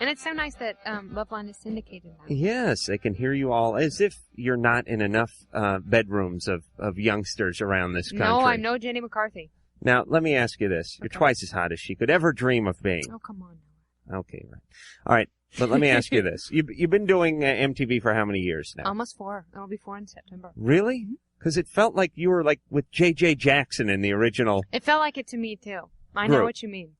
[SPEAKER 4] And it's so nice that Loveline is syndicated now.
[SPEAKER 2] Yes, they can hear you all as if you're not in enough bedrooms of youngsters around this country.
[SPEAKER 4] No, I'm no Jenny McCarthy.
[SPEAKER 2] Now, let me ask you this. You're twice as hot as she could ever dream of being.
[SPEAKER 4] Oh, come on.
[SPEAKER 2] Okay, right. All right, but let me ask you this. You've been doing MTV for how many years now?
[SPEAKER 4] Almost 4. It'll be 4 in September.
[SPEAKER 2] Really? Because it felt like you were like with J.J. Jackson in the original.
[SPEAKER 4] It felt like it to me, too. I know what you mean.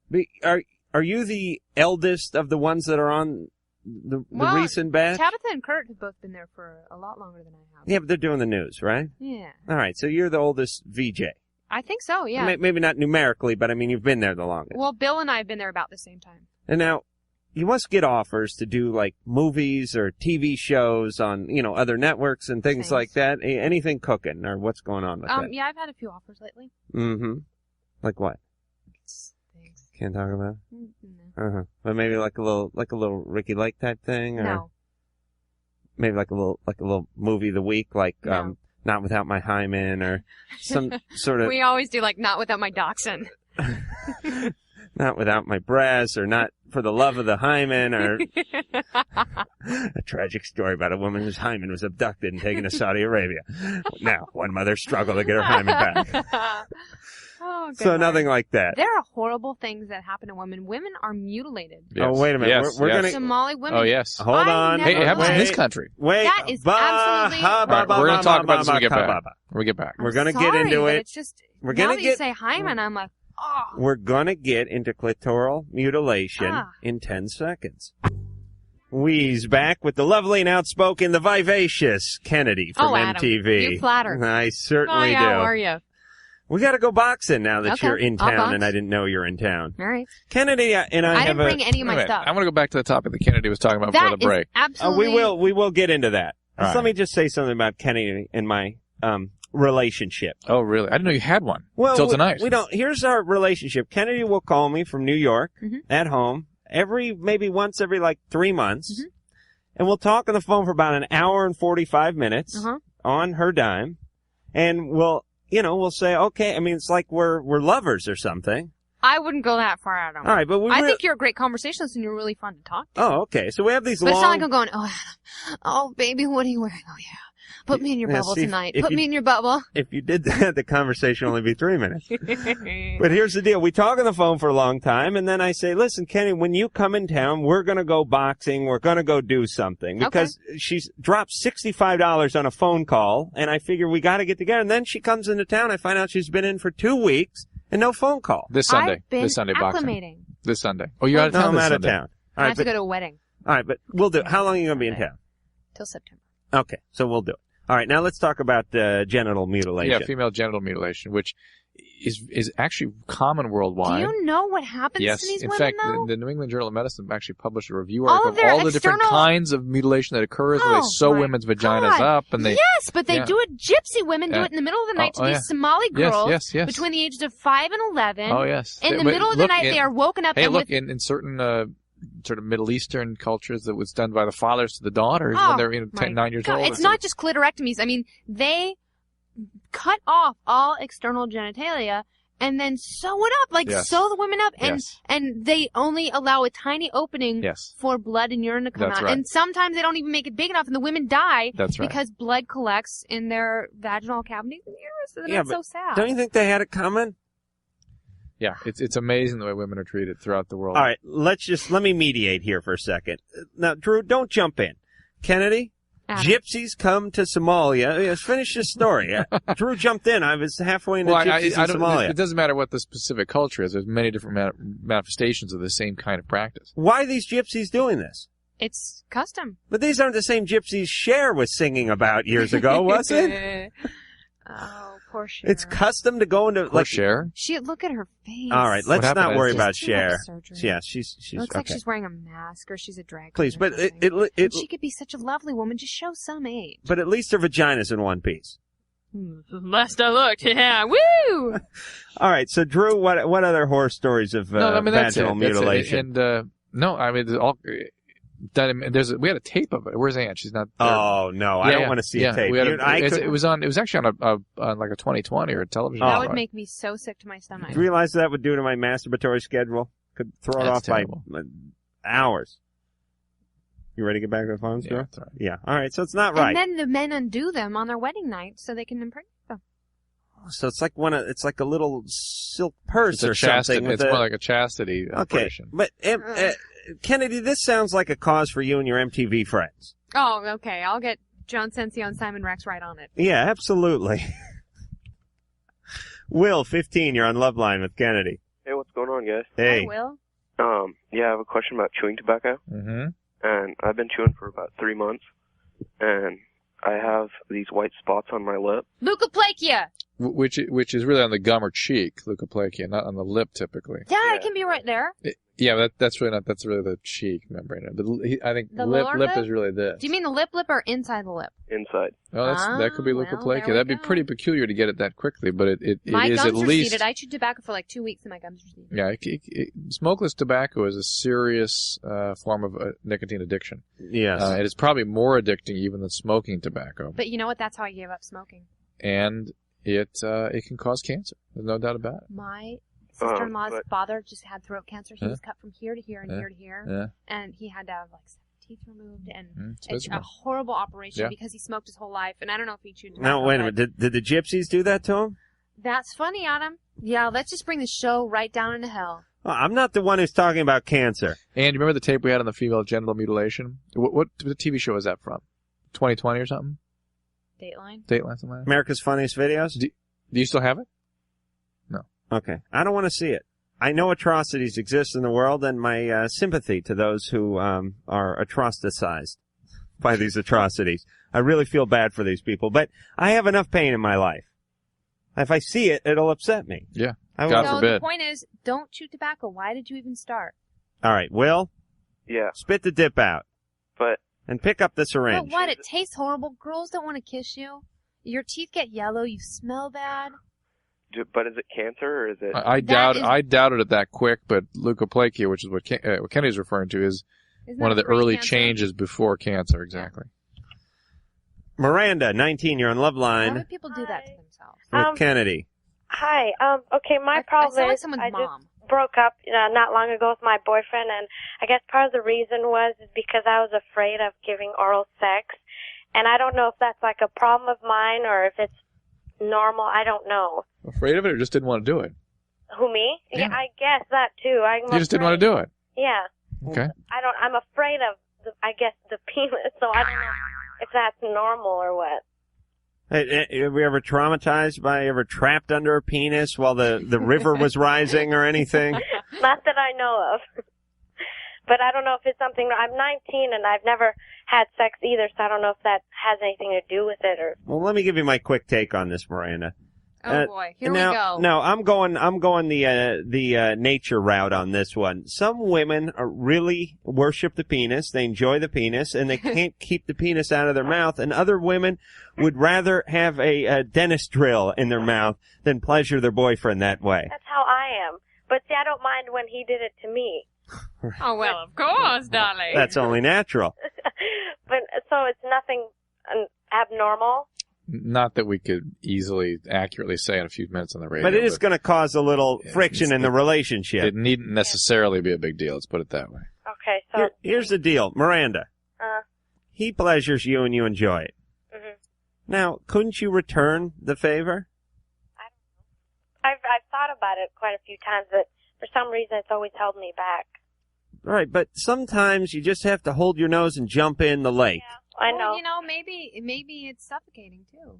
[SPEAKER 2] Are you the eldest of the ones that are on the recent batch?
[SPEAKER 4] Tabitha and Kurt have both been there for a lot longer than I have.
[SPEAKER 2] Yeah, but they're doing the news, right?
[SPEAKER 4] Yeah.
[SPEAKER 2] All right, so you're the oldest VJ.
[SPEAKER 4] I think so, yeah.
[SPEAKER 2] Maybe not numerically, but I mean, you've been there the longest.
[SPEAKER 4] Well, Bill and I have been there about the same time.
[SPEAKER 2] And now, you must get offers to do like movies or TV shows on, other networks and things like that. Anything cooking or what's going on with that?
[SPEAKER 4] Yeah, I've had a few offers lately.
[SPEAKER 2] Mm-hmm. Like what?
[SPEAKER 4] Thanks.
[SPEAKER 2] Can't talk about it?
[SPEAKER 4] No.
[SPEAKER 2] Uh-huh. But maybe like a little Ricky Lake type thing? Or
[SPEAKER 4] No.
[SPEAKER 2] Maybe like a little movie of the week, like, Not Without My Hymen or some sort of...
[SPEAKER 4] We always do like Not Without My Dachshund.
[SPEAKER 2] Not Without My Breasts or Not for the Love of the Hymen or a tragic story about a woman whose hymen was abducted and taken to Saudi Arabia. Now, one mother struggled to get her hymen back.
[SPEAKER 4] Oh,
[SPEAKER 2] so nothing like that.
[SPEAKER 4] There are horrible things that happen to women. Women are mutilated.
[SPEAKER 2] Yes. Oh, wait a minute.
[SPEAKER 3] Yes,
[SPEAKER 2] we're
[SPEAKER 3] yes.
[SPEAKER 2] gonna...
[SPEAKER 4] Somali women.
[SPEAKER 3] Oh, yes.
[SPEAKER 2] Hold on.
[SPEAKER 3] Hey, it happens in this country.
[SPEAKER 2] Wait.
[SPEAKER 4] That is absolutely...
[SPEAKER 3] All right, we're going to talk about this when we get back. When we get back.
[SPEAKER 2] We're going to get into it.
[SPEAKER 4] It's just,
[SPEAKER 2] we're
[SPEAKER 4] now
[SPEAKER 2] gonna
[SPEAKER 4] that
[SPEAKER 2] get...
[SPEAKER 4] you say hymen, I'm like, oh.
[SPEAKER 2] We're going to get into clitoral mutilation in 10 seconds. We's back with the lovely and outspoken, the vivacious Kennedy from MTV.
[SPEAKER 4] Adam, you flatter.
[SPEAKER 2] I certainly do.
[SPEAKER 4] How are you?
[SPEAKER 2] We got to go boxing now that you're in
[SPEAKER 4] I'll
[SPEAKER 2] town,
[SPEAKER 4] box.
[SPEAKER 2] and I didn't know you're in town.
[SPEAKER 4] All right.
[SPEAKER 2] Kennedy and I
[SPEAKER 4] didn't bring any of my stuff.
[SPEAKER 3] I want to go back to the topic that Kennedy was talking about before the break.
[SPEAKER 4] Absolutely.
[SPEAKER 2] We will get into that.
[SPEAKER 3] Right.
[SPEAKER 2] Let me just say something about Kennedy and my relationship.
[SPEAKER 3] Oh, really? I didn't know you had one
[SPEAKER 2] until
[SPEAKER 3] tonight.
[SPEAKER 2] We don't. Here's our relationship. Kennedy will call me from New York at home maybe once every like 3 months, and we'll talk on the phone for about an hour and 45 minutes on her dime, and we'll say, okay. I mean, it's like we're lovers or something.
[SPEAKER 4] I wouldn't go that far, Adam.
[SPEAKER 2] All right, but
[SPEAKER 4] I think you're a great conversationalist and you're really fun to talk to.
[SPEAKER 2] Oh, okay. So we have these
[SPEAKER 4] But it's not like I'm going, oh, Adam, oh, baby, what are you wearing? Oh, yeah. Put me in your bubble tonight. Put me in your bubble.
[SPEAKER 2] If you did that, the conversation would only be 3 minutes. But here's the deal. We talk on the phone for a long time, and then I say, listen, Kenny, when you come in town, we're going to go boxing. We're going to go do something. Because she's dropped $65 on a phone call, and I figure we got to get together. And then she comes into town. I find out she's been in for 2 weeks and no phone call.
[SPEAKER 3] This Sunday.
[SPEAKER 4] I've been
[SPEAKER 3] this Sunday boxing.
[SPEAKER 4] acclimating.
[SPEAKER 3] This Sunday. Oh, you're out of town
[SPEAKER 2] I'm
[SPEAKER 3] this
[SPEAKER 2] out
[SPEAKER 3] Sunday.
[SPEAKER 2] of town.
[SPEAKER 4] I have to go to a wedding.
[SPEAKER 2] All right, but we'll do it. How long are you going to be in town?
[SPEAKER 4] Till September.
[SPEAKER 2] Okay, so we'll do it. All right, now let's talk about genital mutilation.
[SPEAKER 3] Yeah, female genital mutilation, which is actually common worldwide.
[SPEAKER 4] Do you know what happens to these women,
[SPEAKER 3] fact,
[SPEAKER 4] though?
[SPEAKER 3] the New England Journal of Medicine actually published a review article of all the different kinds of mutilation that occurs where they sew women's vaginas up. And they,
[SPEAKER 4] yes, but they do it. Gypsy women do it in the middle of the night to these Somali girls between the ages of 5 and 11.
[SPEAKER 3] Oh, yes.
[SPEAKER 4] In the middle of the night, they are woken up.
[SPEAKER 3] Hey,
[SPEAKER 4] and
[SPEAKER 3] look, in certain sort of Middle Eastern cultures, that was done by the fathers to the daughters when they're 10, 9 years old.
[SPEAKER 4] It's not just clitorectomies. I mean, they cut off all external genitalia and then sew it up, sew the women up, and they only allow a tiny opening for blood and urine to come out.
[SPEAKER 3] Right.
[SPEAKER 4] And sometimes they don't even make it big enough, and the women die
[SPEAKER 2] That's right.
[SPEAKER 4] because blood collects in their vaginal cavities and uterus. And that's so sad.
[SPEAKER 2] Don't you think they had it coming?
[SPEAKER 3] Yeah, it's amazing the way women are treated throughout the world.
[SPEAKER 2] All right, let me mediate here for a second. Now, Drew, don't jump in. Kennedy, gypsies come to Somalia. Yes, finish this story. Drew jumped in. I was halfway into gypsies in Somalia.
[SPEAKER 3] It doesn't matter what the specific culture is. There's many different manifestations of the same kind of practice.
[SPEAKER 2] Why are these gypsies doing this?
[SPEAKER 4] It's custom.
[SPEAKER 2] But these aren't the same gypsies Cher was singing about years ago, was it?
[SPEAKER 4] Oh, poor Cher.
[SPEAKER 2] It's custom to go into
[SPEAKER 3] Poor Cher.
[SPEAKER 4] Look at her face.
[SPEAKER 2] All right, let's not worry about
[SPEAKER 4] She's too much
[SPEAKER 2] Cher.
[SPEAKER 4] surgery.
[SPEAKER 2] Yeah, she's
[SPEAKER 4] It looks like
[SPEAKER 2] okay.
[SPEAKER 4] she's wearing a mask or she's a drag queen.
[SPEAKER 2] Please, but
[SPEAKER 4] And she could be such a lovely woman. Just show some age.
[SPEAKER 2] but at least her vagina's in one piece.
[SPEAKER 4] Last I looked, yeah, woo!
[SPEAKER 2] All right, so Drew, what other horror stories of
[SPEAKER 3] That's
[SPEAKER 2] vaginal
[SPEAKER 3] it.
[SPEAKER 2] mutilation?
[SPEAKER 3] And no, I mean, we had a tape of it. Where's Ann? She's not there.
[SPEAKER 2] Oh no, I don't want to see a tape.
[SPEAKER 3] It was actually on like a 2020 or a television.
[SPEAKER 4] That would make me so sick to my stomach.
[SPEAKER 2] Do you realize what that would do to my masturbatory schedule? Could throw it off by hours. You ready to get back to the phones, Drew?
[SPEAKER 3] That's right.
[SPEAKER 2] Yeah. All right. So it's not right.
[SPEAKER 4] And then the men undo them on their wedding night so they can impregnate them.
[SPEAKER 2] So it's like it's like a little silk purse or
[SPEAKER 3] chastity.
[SPEAKER 2] something.
[SPEAKER 3] It's more like a chastity operation.
[SPEAKER 2] But Kennedy, this sounds like a cause for you and your MTV friends.
[SPEAKER 4] Oh, okay. I'll get John Sensio and Simon Rex right on it.
[SPEAKER 2] Yeah, absolutely. Will, 15, you're on Loveline with Kennedy.
[SPEAKER 13] Hey, what's going on, guys?
[SPEAKER 2] Hey.
[SPEAKER 4] Hi, Will.
[SPEAKER 13] Yeah, I have a question about chewing tobacco.
[SPEAKER 3] Mm-hmm.
[SPEAKER 13] And I've been chewing for about 3 months, and I have these white spots on my lip.
[SPEAKER 4] Leukoplakia!
[SPEAKER 3] Which is really on the gum or cheek, leukoplakia, not on the lip typically.
[SPEAKER 4] Yeah, it can be right there.
[SPEAKER 3] That's really the cheek membrane. I think
[SPEAKER 4] The
[SPEAKER 3] lip
[SPEAKER 4] lower lip
[SPEAKER 3] is really this.
[SPEAKER 4] Do you mean the lip or inside the lip?
[SPEAKER 13] Inside.
[SPEAKER 3] Oh, that could be leukoplakia.
[SPEAKER 4] there we
[SPEAKER 3] That'd be pretty peculiar to get it that quickly, but it
[SPEAKER 4] My
[SPEAKER 3] is
[SPEAKER 4] gums
[SPEAKER 3] at least.
[SPEAKER 4] receded. I chewed tobacco for like 2 weeks and my gums receded.
[SPEAKER 3] Yeah, smokeless tobacco is a serious form of nicotine addiction.
[SPEAKER 2] Yes.
[SPEAKER 3] It is probably more addicting even than smoking tobacco.
[SPEAKER 4] But you know what? That's how I gave up smoking.
[SPEAKER 3] And it can cause cancer. There's no doubt about it.
[SPEAKER 4] My sister-in-law's father just had throat cancer. He was cut from here to here and here to here.
[SPEAKER 3] Yeah.
[SPEAKER 4] And he had to have like 7 teeth removed and
[SPEAKER 3] it's
[SPEAKER 4] it's a
[SPEAKER 3] miserable.
[SPEAKER 4] horrible operation
[SPEAKER 3] Yeah.
[SPEAKER 4] because he smoked his whole life. And I don't know if he chewed tobacco.
[SPEAKER 2] Now, wait a
[SPEAKER 4] but
[SPEAKER 2] minute. Did the gypsies do that to him?
[SPEAKER 4] That's funny, Adam. Yeah, let's just bring the show right down into hell.
[SPEAKER 2] Oh, I'm not the one who's talking about cancer.
[SPEAKER 3] And you remember the tape we had on the female genital mutilation? What TV show was that from? 2020 or something?
[SPEAKER 4] Dateline?
[SPEAKER 3] Dateline, something like that?
[SPEAKER 2] America's Funniest Videos?
[SPEAKER 3] Do you still have it? No.
[SPEAKER 2] Okay. I don't want to see it. I know atrocities exist in the world, and my sympathy to those who are atrocitized by these atrocities. I really feel bad for these people, but I have enough pain in my life. If I see it, it'll upset me.
[SPEAKER 3] Yeah.
[SPEAKER 2] God
[SPEAKER 4] so
[SPEAKER 2] forbid.
[SPEAKER 4] the point is, don't chew tobacco. Why did you even start?
[SPEAKER 2] All right, Will?
[SPEAKER 13] Yeah.
[SPEAKER 2] Spit the dip out.
[SPEAKER 13] But.
[SPEAKER 2] And pick up the syringe.
[SPEAKER 4] But what? It tastes horrible. Girls don't want to kiss you. Your teeth get yellow. You smell bad.
[SPEAKER 13] But is it cancer or is it?
[SPEAKER 3] I doubted it that quick, but leukoplakia, which is what Kenny's referring to, is one of the early changes before cancer. Exactly.
[SPEAKER 2] Miranda, 19, you're on Loveline.
[SPEAKER 4] Why would people do that to themselves?
[SPEAKER 2] With Kennedy.
[SPEAKER 6] Hi. Okay, my problem
[SPEAKER 4] sound like
[SPEAKER 6] is
[SPEAKER 4] someone's
[SPEAKER 6] I
[SPEAKER 4] mom.
[SPEAKER 6] just broke up not long ago with my boyfriend, and I guess part of the reason was because I was afraid of giving oral sex, and I don't know if that's like a problem of mine or if it's normal. I don't know.
[SPEAKER 3] Afraid of it, or just didn't want to do it?
[SPEAKER 6] Who, me?
[SPEAKER 3] Yeah.
[SPEAKER 6] I guess that too.
[SPEAKER 3] You just didn't want to do it.
[SPEAKER 6] Yeah.
[SPEAKER 3] Okay.
[SPEAKER 6] I'm afraid of the penis, so I don't know if that's normal or what.
[SPEAKER 2] Hey, were you ever traumatized ever trapped under a penis while the river was rising or anything?
[SPEAKER 6] Not that I know of. But I don't know if it's something. I'm 19 and I've never had sex either, so I don't know if that has anything to do with it or.
[SPEAKER 2] Well, let me give you my quick take on this, Miranda.
[SPEAKER 4] Oh boy, here
[SPEAKER 2] now,
[SPEAKER 4] we go.
[SPEAKER 2] No, I'm going the nature route on this one. Some women really worship the penis, they enjoy the penis, and they can't keep the penis out of their mouth. And other women would rather have a dentist drill in their mouth than pleasure their boyfriend that way.
[SPEAKER 6] That's how I am. But see, I don't mind when he did it to me.
[SPEAKER 4] Oh well, of course, darling.
[SPEAKER 2] That's only natural.
[SPEAKER 6] But so it's nothing abnormal.
[SPEAKER 3] Not that we could easily accurately say in a few minutes on the radio.
[SPEAKER 2] But it is going to cause a little friction in the relationship.
[SPEAKER 3] It needn't necessarily be a big deal. Let's put it that way.
[SPEAKER 6] Okay, so
[SPEAKER 2] here's the deal, Miranda. He pleasures you and you enjoy it.
[SPEAKER 6] Mhm.
[SPEAKER 2] Now, couldn't you return the favor?
[SPEAKER 6] I've thought about it quite a few times, but for some reason it's always held me back.
[SPEAKER 2] Right, but sometimes you just have to hold your nose and jump in the lake.
[SPEAKER 6] Yeah, I know.
[SPEAKER 4] Well, maybe it's suffocating too.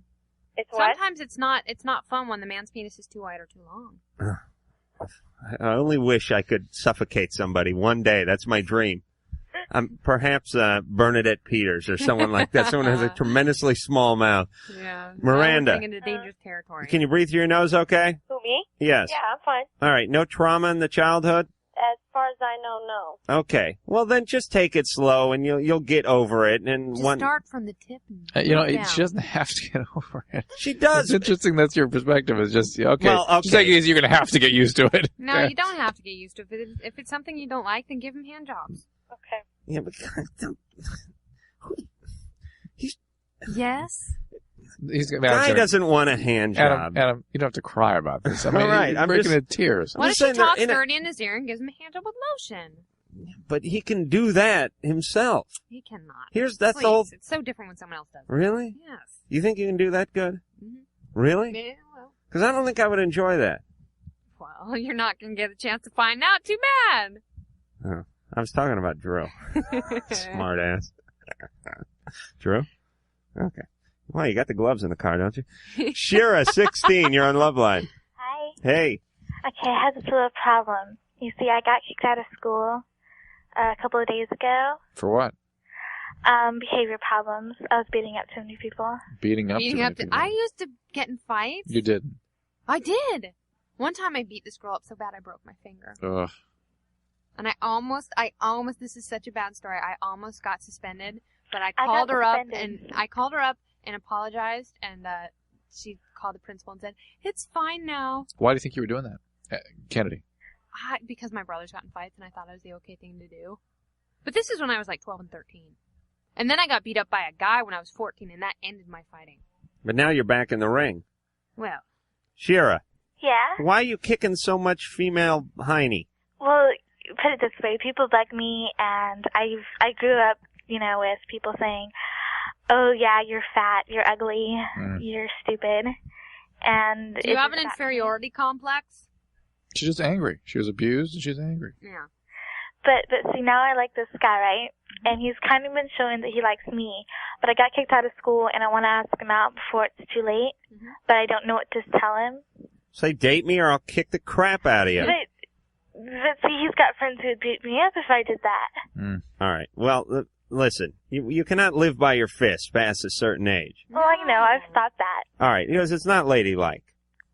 [SPEAKER 6] It's what?
[SPEAKER 4] Sometimes it's not fun when the man's penis is too wide or too long.
[SPEAKER 2] I only wish I could suffocate somebody one day. That's my dream. Perhaps Bernadette Peters or someone like that. Someone who has a tremendously small mouth.
[SPEAKER 4] Yeah.
[SPEAKER 2] Miranda.
[SPEAKER 4] We're into dangerous territory.
[SPEAKER 2] Can you breathe through your nose okay?
[SPEAKER 6] Who, me?
[SPEAKER 2] Yes.
[SPEAKER 6] Yeah, I'm fine.
[SPEAKER 2] All right. No trauma in the childhood?
[SPEAKER 6] As far as I know, no.
[SPEAKER 2] Okay. Well, then just take it slow and you'll get over it. And
[SPEAKER 4] Just start from the tip.
[SPEAKER 3] She doesn't have to get over it.
[SPEAKER 2] She does.
[SPEAKER 3] It's interesting that's your perspective. It's just, okay.
[SPEAKER 2] Well, okay.
[SPEAKER 3] Just take it easy, you're going to have to get used to it.
[SPEAKER 4] No, you don't have to get used to it. If it's something you don't like, then give him hand jobs.
[SPEAKER 6] Okay.
[SPEAKER 2] Yeah, but
[SPEAKER 4] Yes?
[SPEAKER 2] Guy doesn't want a hand job.
[SPEAKER 3] Adam, you don't have to cry about this. I mean,
[SPEAKER 2] all right,
[SPEAKER 3] you're
[SPEAKER 2] I'm
[SPEAKER 3] breaking
[SPEAKER 2] just
[SPEAKER 3] into tears.
[SPEAKER 4] What if she talks dirty in his ear and gives him a hand job with lotion?
[SPEAKER 2] But he can do that himself.
[SPEAKER 4] He cannot.
[SPEAKER 2] That's the
[SPEAKER 4] Please,
[SPEAKER 2] whole.
[SPEAKER 4] It's so different when someone else does it.
[SPEAKER 2] Really?
[SPEAKER 4] Yes.
[SPEAKER 2] You think you can do that good?
[SPEAKER 4] Mm-hmm.
[SPEAKER 2] Really?
[SPEAKER 4] Yeah, well.
[SPEAKER 2] Because I don't think I would enjoy that.
[SPEAKER 4] Well, you're not going to get a chance to find out. Too bad.
[SPEAKER 2] Oh, I was talking about Drew. Smart ass. Drew? Okay. Well, you got the gloves in the car, don't you? Shira, 16, you're on Loveline.
[SPEAKER 11] Hi.
[SPEAKER 2] Hey.
[SPEAKER 11] Okay, I have this little problem. You see, I got kicked out of school a couple of days ago.
[SPEAKER 3] For what?
[SPEAKER 11] Behavior problems. I was beating up too many people.
[SPEAKER 3] Beating up people.
[SPEAKER 4] I used to get in fights.
[SPEAKER 3] You didn't.
[SPEAKER 4] I did. One time I beat this girl up so bad I broke my finger.
[SPEAKER 3] Ugh.
[SPEAKER 4] And I almost, this is such a bad story. I almost got suspended, but I called her up and apologized, and she called the principal and said, "It's fine now."
[SPEAKER 3] Why do you think you were doing that, Kennedy?
[SPEAKER 4] Because my brothers got in fights, and I thought it was the okay thing to do. But this is when I was like 12 and 13. And then I got beat up by a guy when I was 14, and that ended my fighting.
[SPEAKER 2] But now you're back in the ring.
[SPEAKER 4] Well.
[SPEAKER 11] Yeah?
[SPEAKER 2] Shira. Why are you kicking so much female hiney?
[SPEAKER 11] Well, put it this way. People bug me, and I grew up, with people saying, "Oh, yeah, you're fat, you're ugly, you're stupid." And
[SPEAKER 4] do you have an inferiority complex?
[SPEAKER 3] She's just angry. She was abused, and she's angry.
[SPEAKER 4] Yeah.
[SPEAKER 11] But see, now I like this guy, right? And he's kind of been showing that he likes me. But I got kicked out of school, and I want to ask him out before it's too late. Mm-hmm. But I don't know what to tell him.
[SPEAKER 2] Say, date me or I'll kick the crap out of you.
[SPEAKER 11] But see, he's got friends who would beat me up if I did that.
[SPEAKER 2] All right. Well, listen, you cannot live by your fist past a certain age.
[SPEAKER 11] Well, I know. I've thought that.
[SPEAKER 2] All right. Because it's not ladylike.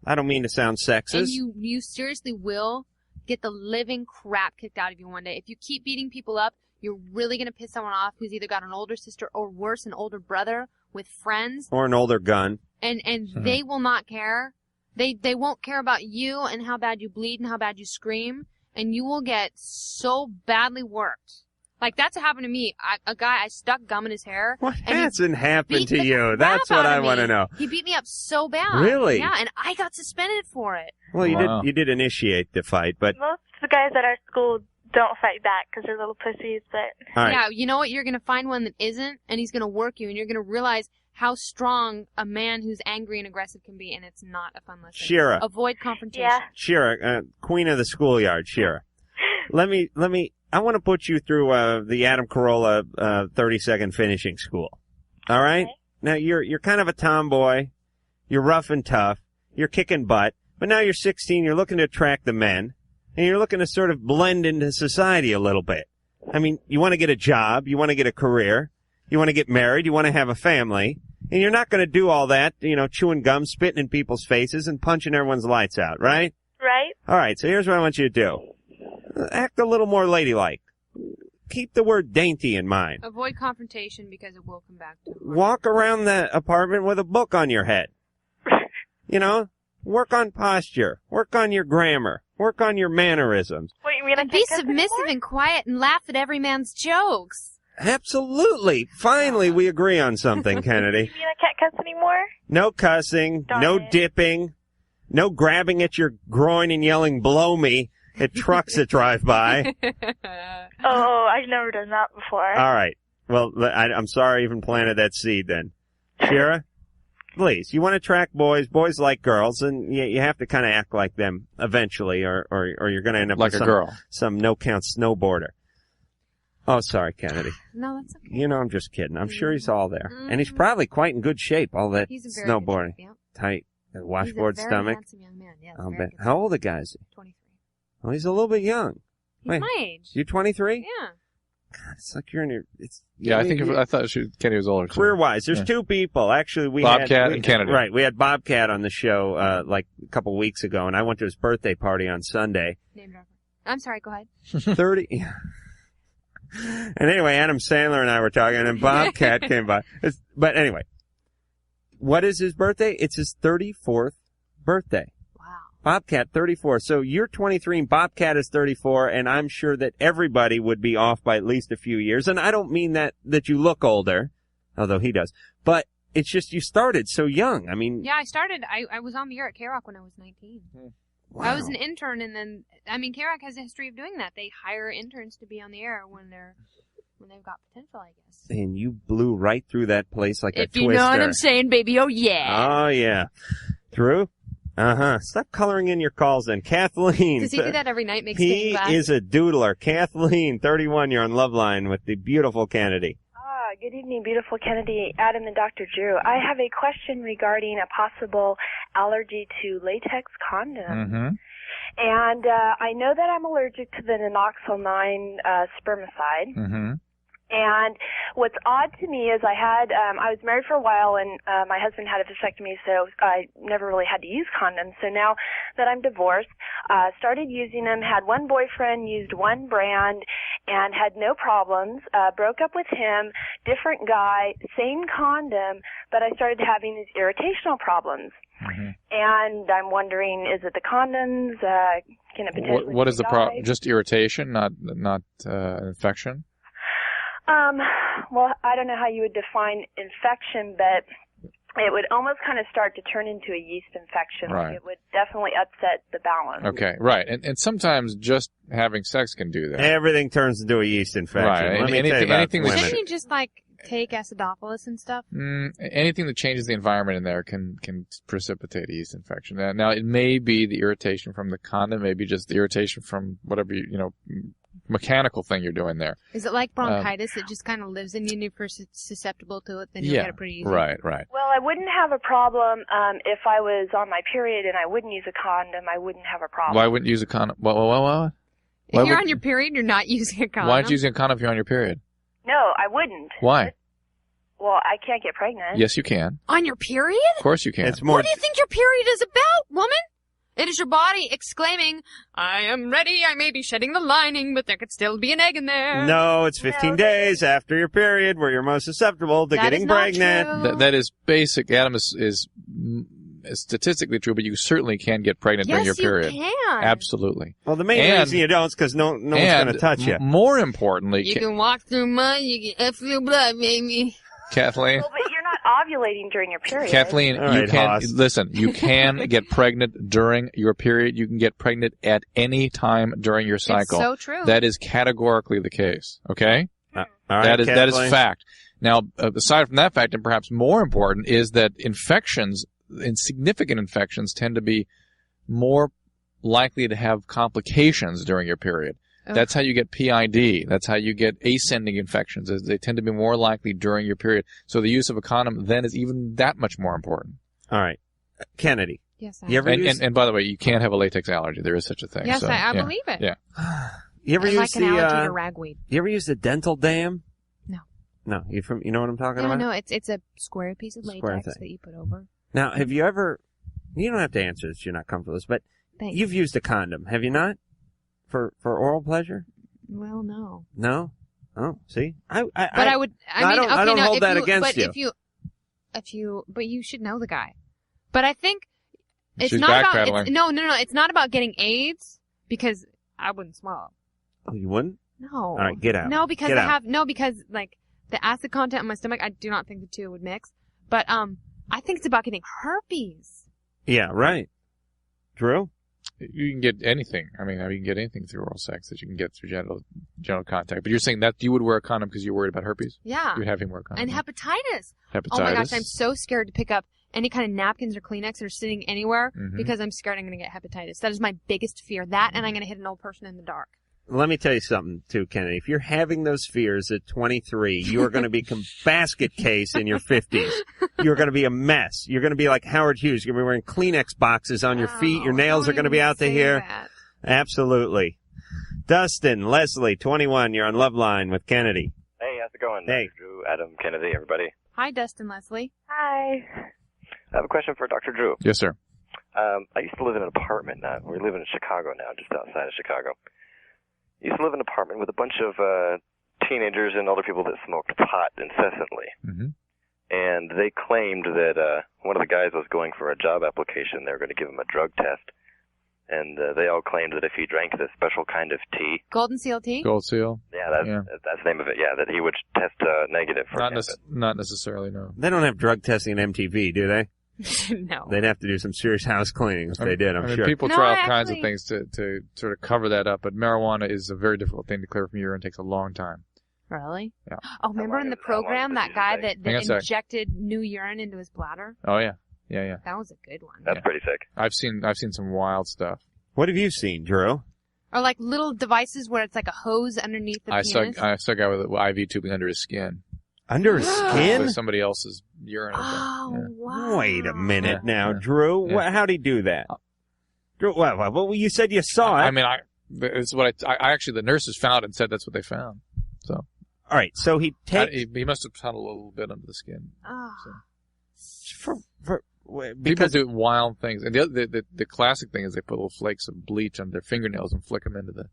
[SPEAKER 2] I don't mean to sound sexist.
[SPEAKER 4] And you seriously will get the living crap kicked out of you one day. If you keep beating people up, you're really going to piss someone off who's either got an older sister or worse, an older brother with friends.
[SPEAKER 2] Or an older gun.
[SPEAKER 4] And they will not care. They won't care about you and how bad you bleed and how bad you scream. And you will get so badly worked. Like, that's what happened to me. I stuck gum in his hair.
[SPEAKER 2] What hasn't happened to you? That's what I want to know.
[SPEAKER 4] He beat me up so bad.
[SPEAKER 2] Really?
[SPEAKER 4] Yeah, and I got suspended for it.
[SPEAKER 2] Well, you did initiate the fight, but...
[SPEAKER 11] Most of the guys at our school don't fight back because they're little pussies, but...
[SPEAKER 2] All right.
[SPEAKER 4] Yeah, you know what? You're going to find one that isn't, and he's going to work you, and you're going to realize how strong a man who's angry and aggressive can be, and it's not a fun lesson.
[SPEAKER 2] Shira.
[SPEAKER 4] Avoid confrontation.
[SPEAKER 11] Yeah.
[SPEAKER 2] Shira, queen of the schoolyard, Shira. I want to put you through the Adam Carolla 30-second finishing school. All right? Okay. Now, you're kind of a tomboy. You're rough and tough. You're kicking butt. But now you're 16. You're looking to attract the men. And you're looking to sort of blend into society a little bit. I mean, you want to get a job. You want to get a career. You want to get married. You want to have a family. And you're not going to do all that, chewing gum, spitting in people's faces, and punching everyone's lights out, right?
[SPEAKER 11] Right.
[SPEAKER 2] All right, so here's what I want you to do. Act a little more ladylike. Keep the word dainty in mind.
[SPEAKER 4] Avoid confrontation because it will come back to you.
[SPEAKER 2] Walk around the apartment with a book on your head. Work on posture. Work on your grammar. Work on your mannerisms.
[SPEAKER 11] Wait, you mean
[SPEAKER 4] and be submissive and quiet and laugh at every man's jokes.
[SPEAKER 2] Absolutely. Finally, we agree on something, Kennedy.
[SPEAKER 11] You mean I can't cuss anymore?
[SPEAKER 2] No cussing. No dipping. No grabbing at your groin and yelling, "Blow me," at trucks that drive by.
[SPEAKER 11] Oh, I've never done that before.
[SPEAKER 2] All right. Well, I'm sorry I even planted that seed then. Shira? Please, you want to attract boys. Boys like girls, and you have to kind of act like them eventually, or you're going to end up
[SPEAKER 3] Like
[SPEAKER 2] with
[SPEAKER 3] a girl.
[SPEAKER 2] some no-count snowboarder. Oh, sorry, Kennedy.
[SPEAKER 4] No, that's okay.
[SPEAKER 2] You know, I'm just kidding. I'm sure he's all there. And he's probably quite in good shape, all that
[SPEAKER 4] He's in very good
[SPEAKER 2] snowboarding.
[SPEAKER 4] shape, yeah.
[SPEAKER 2] Tight, washboard
[SPEAKER 4] He's a very
[SPEAKER 2] stomach.
[SPEAKER 4] handsome young man. Yes,
[SPEAKER 2] I'll
[SPEAKER 4] very
[SPEAKER 2] bet.
[SPEAKER 4] good.
[SPEAKER 2] How old a guy is he?
[SPEAKER 4] 23.
[SPEAKER 2] Oh, he's a little bit young.
[SPEAKER 4] He's
[SPEAKER 2] Wait,
[SPEAKER 4] my age.
[SPEAKER 2] you 23?
[SPEAKER 4] Yeah.
[SPEAKER 2] God, it's like you're in your...
[SPEAKER 3] Yeah, I thought Kenny was older.
[SPEAKER 2] Career-wise, there's two people. Actually,
[SPEAKER 3] Bobcat and Kennedy.
[SPEAKER 2] Right, we had Bobcat on the show like a couple weeks ago, and I went to his birthday party on Sunday.
[SPEAKER 4] Name dropper. I'm sorry, go ahead.
[SPEAKER 2] 30... And anyway, Adam Sandler and I were talking, and Bobcat came by. But anyway, what is his birthday? It's his 34th birthday.
[SPEAKER 4] Wow.
[SPEAKER 2] Bobcat, 34. So you're 23 and Bobcat is 34, and I'm sure that everybody would be off by at least a few years. And I don't mean that you look older, although he does, but it's just you started so young. I mean...
[SPEAKER 4] Yeah, I was on the air at K-Rock when I was 19.
[SPEAKER 2] Wow.
[SPEAKER 4] I was an intern, and then, K-Rock has a history of doing that. They hire interns to be on the air when they've got potential, I guess.
[SPEAKER 2] And you blew right through that place like a twister.
[SPEAKER 4] If you know what I'm saying, baby, oh yeah.
[SPEAKER 2] Oh, yeah. Drew? Uh-huh. Stop coloring in your calls then. Kathleen.
[SPEAKER 4] Does he do that every night? Makes
[SPEAKER 2] He
[SPEAKER 4] things
[SPEAKER 2] is a doodler. Kathleen, 31, you're on Loveline with the beautiful Kennedy.
[SPEAKER 14] Good evening, beautiful Kennedy, Adam, and Dr. Drew. I have a question regarding a possible allergy to latex condoms.
[SPEAKER 3] Mm-hmm.
[SPEAKER 14] And I know that I'm allergic to the Nonoxyl 9 spermicide.
[SPEAKER 3] Mm-hmm.
[SPEAKER 14] And what's odd to me is I was married for a while, and my husband had a vasectomy, so I never really had to use condoms. So now that I'm divorced, started using them, had one boyfriend, used one brand, and had no problems. Broke up with him, different guy, same condom, but I started having these irritational problems.
[SPEAKER 3] Mm-hmm.
[SPEAKER 14] And I'm wondering, is it the condoms? Can it potentially
[SPEAKER 3] What is
[SPEAKER 14] be
[SPEAKER 3] the problem? Just irritation, not infection?
[SPEAKER 14] Well, I don't know how you would define infection, but it would almost kind of start to turn into a yeast infection.
[SPEAKER 3] Right.
[SPEAKER 14] Like it would definitely upset the balance.
[SPEAKER 3] Okay, right. And sometimes just having sex can do that.
[SPEAKER 2] Everything turns into a yeast infection.
[SPEAKER 3] Right.
[SPEAKER 2] Let me tell you about
[SPEAKER 3] anything
[SPEAKER 2] women.
[SPEAKER 4] Shouldn't you just, take acidophilus and stuff?
[SPEAKER 3] Anything that changes the environment in there can precipitate a yeast infection. Now, it may be the irritation from the condom, maybe just the irritation from whatever, mechanical thing you're doing there.
[SPEAKER 4] Is it like bronchitis? It just kind of lives in you and you're susceptible to it, then you'll get it pretty easy.
[SPEAKER 3] Right.
[SPEAKER 14] Well, I wouldn't have a problem if I was on my period and I wouldn't use a condom. I wouldn't have a problem.
[SPEAKER 3] Why wouldn't you use a condom? What?
[SPEAKER 4] If you're on your period, you're not using a condom.
[SPEAKER 3] Why aren't you using a condom if you're on your period?
[SPEAKER 14] No, I wouldn't.
[SPEAKER 3] Why?
[SPEAKER 14] Well, I can't get pregnant.
[SPEAKER 3] Yes, you can.
[SPEAKER 4] On your period?
[SPEAKER 3] Of course you can.
[SPEAKER 4] What do you think your period is about, woman? It is your body exclaiming, I am ready, I may be shedding the lining, but there could still be an egg in there.
[SPEAKER 2] No, it's 15 days after your period where you're most susceptible to getting pregnant.
[SPEAKER 3] That is basic. Adam is statistically true, but you certainly can get pregnant during your period.
[SPEAKER 4] Yes, you can.
[SPEAKER 3] Absolutely.
[SPEAKER 2] Well, the main reason you don't is because no one's going to touch you.
[SPEAKER 3] More importantly,
[SPEAKER 4] You can walk through mud, you can F through blood, baby.
[SPEAKER 3] Kathleen.
[SPEAKER 14] Well, but you're not ovulating during your period.
[SPEAKER 3] Kathleen, you can listen. You can get pregnant during your period. You can get pregnant at any time during your cycle.
[SPEAKER 4] so true.
[SPEAKER 3] That is categorically the case. Okay,
[SPEAKER 2] all right,
[SPEAKER 3] that is
[SPEAKER 2] Kathleen.
[SPEAKER 3] fact. Now, aside from that fact, and perhaps more important, is that infections, significant infections, tend to be more likely to have complications during your period. That's how you get PID. That's how you get ascending infections. They tend to be more likely during your period. So the use of a condom then is even that much more important.
[SPEAKER 2] All right. Kennedy.
[SPEAKER 4] Yes,
[SPEAKER 2] You ever use...
[SPEAKER 3] and by the way, you can't have a latex allergy. There is such a thing.
[SPEAKER 4] Yes,
[SPEAKER 3] so,
[SPEAKER 4] I believe it.
[SPEAKER 3] Yeah.
[SPEAKER 2] You ever
[SPEAKER 4] I
[SPEAKER 2] use
[SPEAKER 4] like an allergy to ragweed.
[SPEAKER 2] You ever use the dental dam?
[SPEAKER 4] No.
[SPEAKER 2] No. You know what I'm talking about?
[SPEAKER 4] No, it's a square piece of latex that you put over.
[SPEAKER 2] Now, have you ever... You don't have to answer this. You're not comfortable with this, but
[SPEAKER 4] Thanks.
[SPEAKER 2] You've used a condom, have you not? For oral pleasure?
[SPEAKER 4] Well, no.
[SPEAKER 2] No? Oh, see? I don't hold that against you.
[SPEAKER 4] But you should know the guy. But I think it's
[SPEAKER 3] She's
[SPEAKER 4] not about,
[SPEAKER 3] backpedaling.
[SPEAKER 4] no, it's not about getting AIDS because I wouldn't swallow.
[SPEAKER 2] Oh, you wouldn't?
[SPEAKER 4] No.
[SPEAKER 2] All right, get out.
[SPEAKER 4] No, because
[SPEAKER 2] Get
[SPEAKER 4] because the acid content in my stomach, I do not think the two would mix. But, I think it's about getting herpes.
[SPEAKER 2] Yeah, right. Drew?
[SPEAKER 3] You can get anything. I mean, you can get anything through oral sex that you can get through genital contact. But you're saying that you would wear a condom because you're worried about herpes?
[SPEAKER 4] Yeah.
[SPEAKER 3] You'd have him wear a condom.
[SPEAKER 4] And hepatitis.
[SPEAKER 3] Hepatitis.
[SPEAKER 4] Oh my gosh, I'm so scared to pick up any kind of napkins or Kleenex that are sitting anywhere because I'm scared I'm going to get hepatitis. That is my biggest fear. That and I'm going to hit an old person in the dark.
[SPEAKER 2] Let me tell you something, too, Kennedy. If you're having those fears at 23, you are going to become basket case in your 50s. You're going to be a mess. You're going to be like Howard Hughes. You're going to be wearing Kleenex boxes on your feet. Your nails are going to be out to here.
[SPEAKER 4] That.
[SPEAKER 2] Absolutely. Dustin, Leslie, 21. You're on Loveline with Kennedy.
[SPEAKER 15] Hey, how's it going?
[SPEAKER 2] Hey.
[SPEAKER 15] Dr. Drew, Adam, Kennedy, everybody.
[SPEAKER 4] Hi, Dustin, Leslie.
[SPEAKER 11] Hi.
[SPEAKER 15] I have a question for Dr. Drew.
[SPEAKER 3] Yes, sir.
[SPEAKER 15] I used to live in an apartment. We live in Chicago now, just outside of Chicago. I used to live in an apartment with a bunch of teenagers and other people that smoked pot incessantly. And they claimed that one of the guys was going for a job application. They were going to give him a drug test. And they all claimed that if he drank this special kind of tea...
[SPEAKER 4] Golden Seal tea?
[SPEAKER 3] Gold Seal.
[SPEAKER 15] Yeah, that's the name of it. Yeah, that he would test negative for
[SPEAKER 3] Not necessarily, no.
[SPEAKER 2] They don't have drug testing in MTV, do they?
[SPEAKER 4] No.
[SPEAKER 2] They'd have to do some serious house cleaning if they did, I'm sure.
[SPEAKER 3] People try all kinds of things to sort of cover that up, but marijuana is a very difficult thing to clear from urine. It takes a long time.
[SPEAKER 4] Really?
[SPEAKER 3] Yeah.
[SPEAKER 4] Oh, remember in the program that guy that
[SPEAKER 3] Hang on a sec.
[SPEAKER 4] injected new urine into his bladder?
[SPEAKER 3] Oh, yeah. Yeah.
[SPEAKER 4] That was a good one.
[SPEAKER 15] That's pretty sick.
[SPEAKER 3] I've seen some wild stuff.
[SPEAKER 2] What have you seen, Drew?
[SPEAKER 4] Or like little devices where it's like a hose underneath the penis.
[SPEAKER 3] I saw a guy with an IV tubing under his skin.
[SPEAKER 2] Under his skin?
[SPEAKER 3] With somebody else's urine.
[SPEAKER 4] Oh, wow.
[SPEAKER 2] Wait a minute now, Drew. How'd he do that? Drew, well, you said you saw it.
[SPEAKER 3] I mean, it's what I actually, the nurses found it and said that's what they found. So.
[SPEAKER 2] All right, so he takes...
[SPEAKER 3] He must have found a little bit under the skin.
[SPEAKER 4] Oh.
[SPEAKER 3] So. People do wild things. And the classic thing is they put little flakes of bleach on their fingernails and flick them into the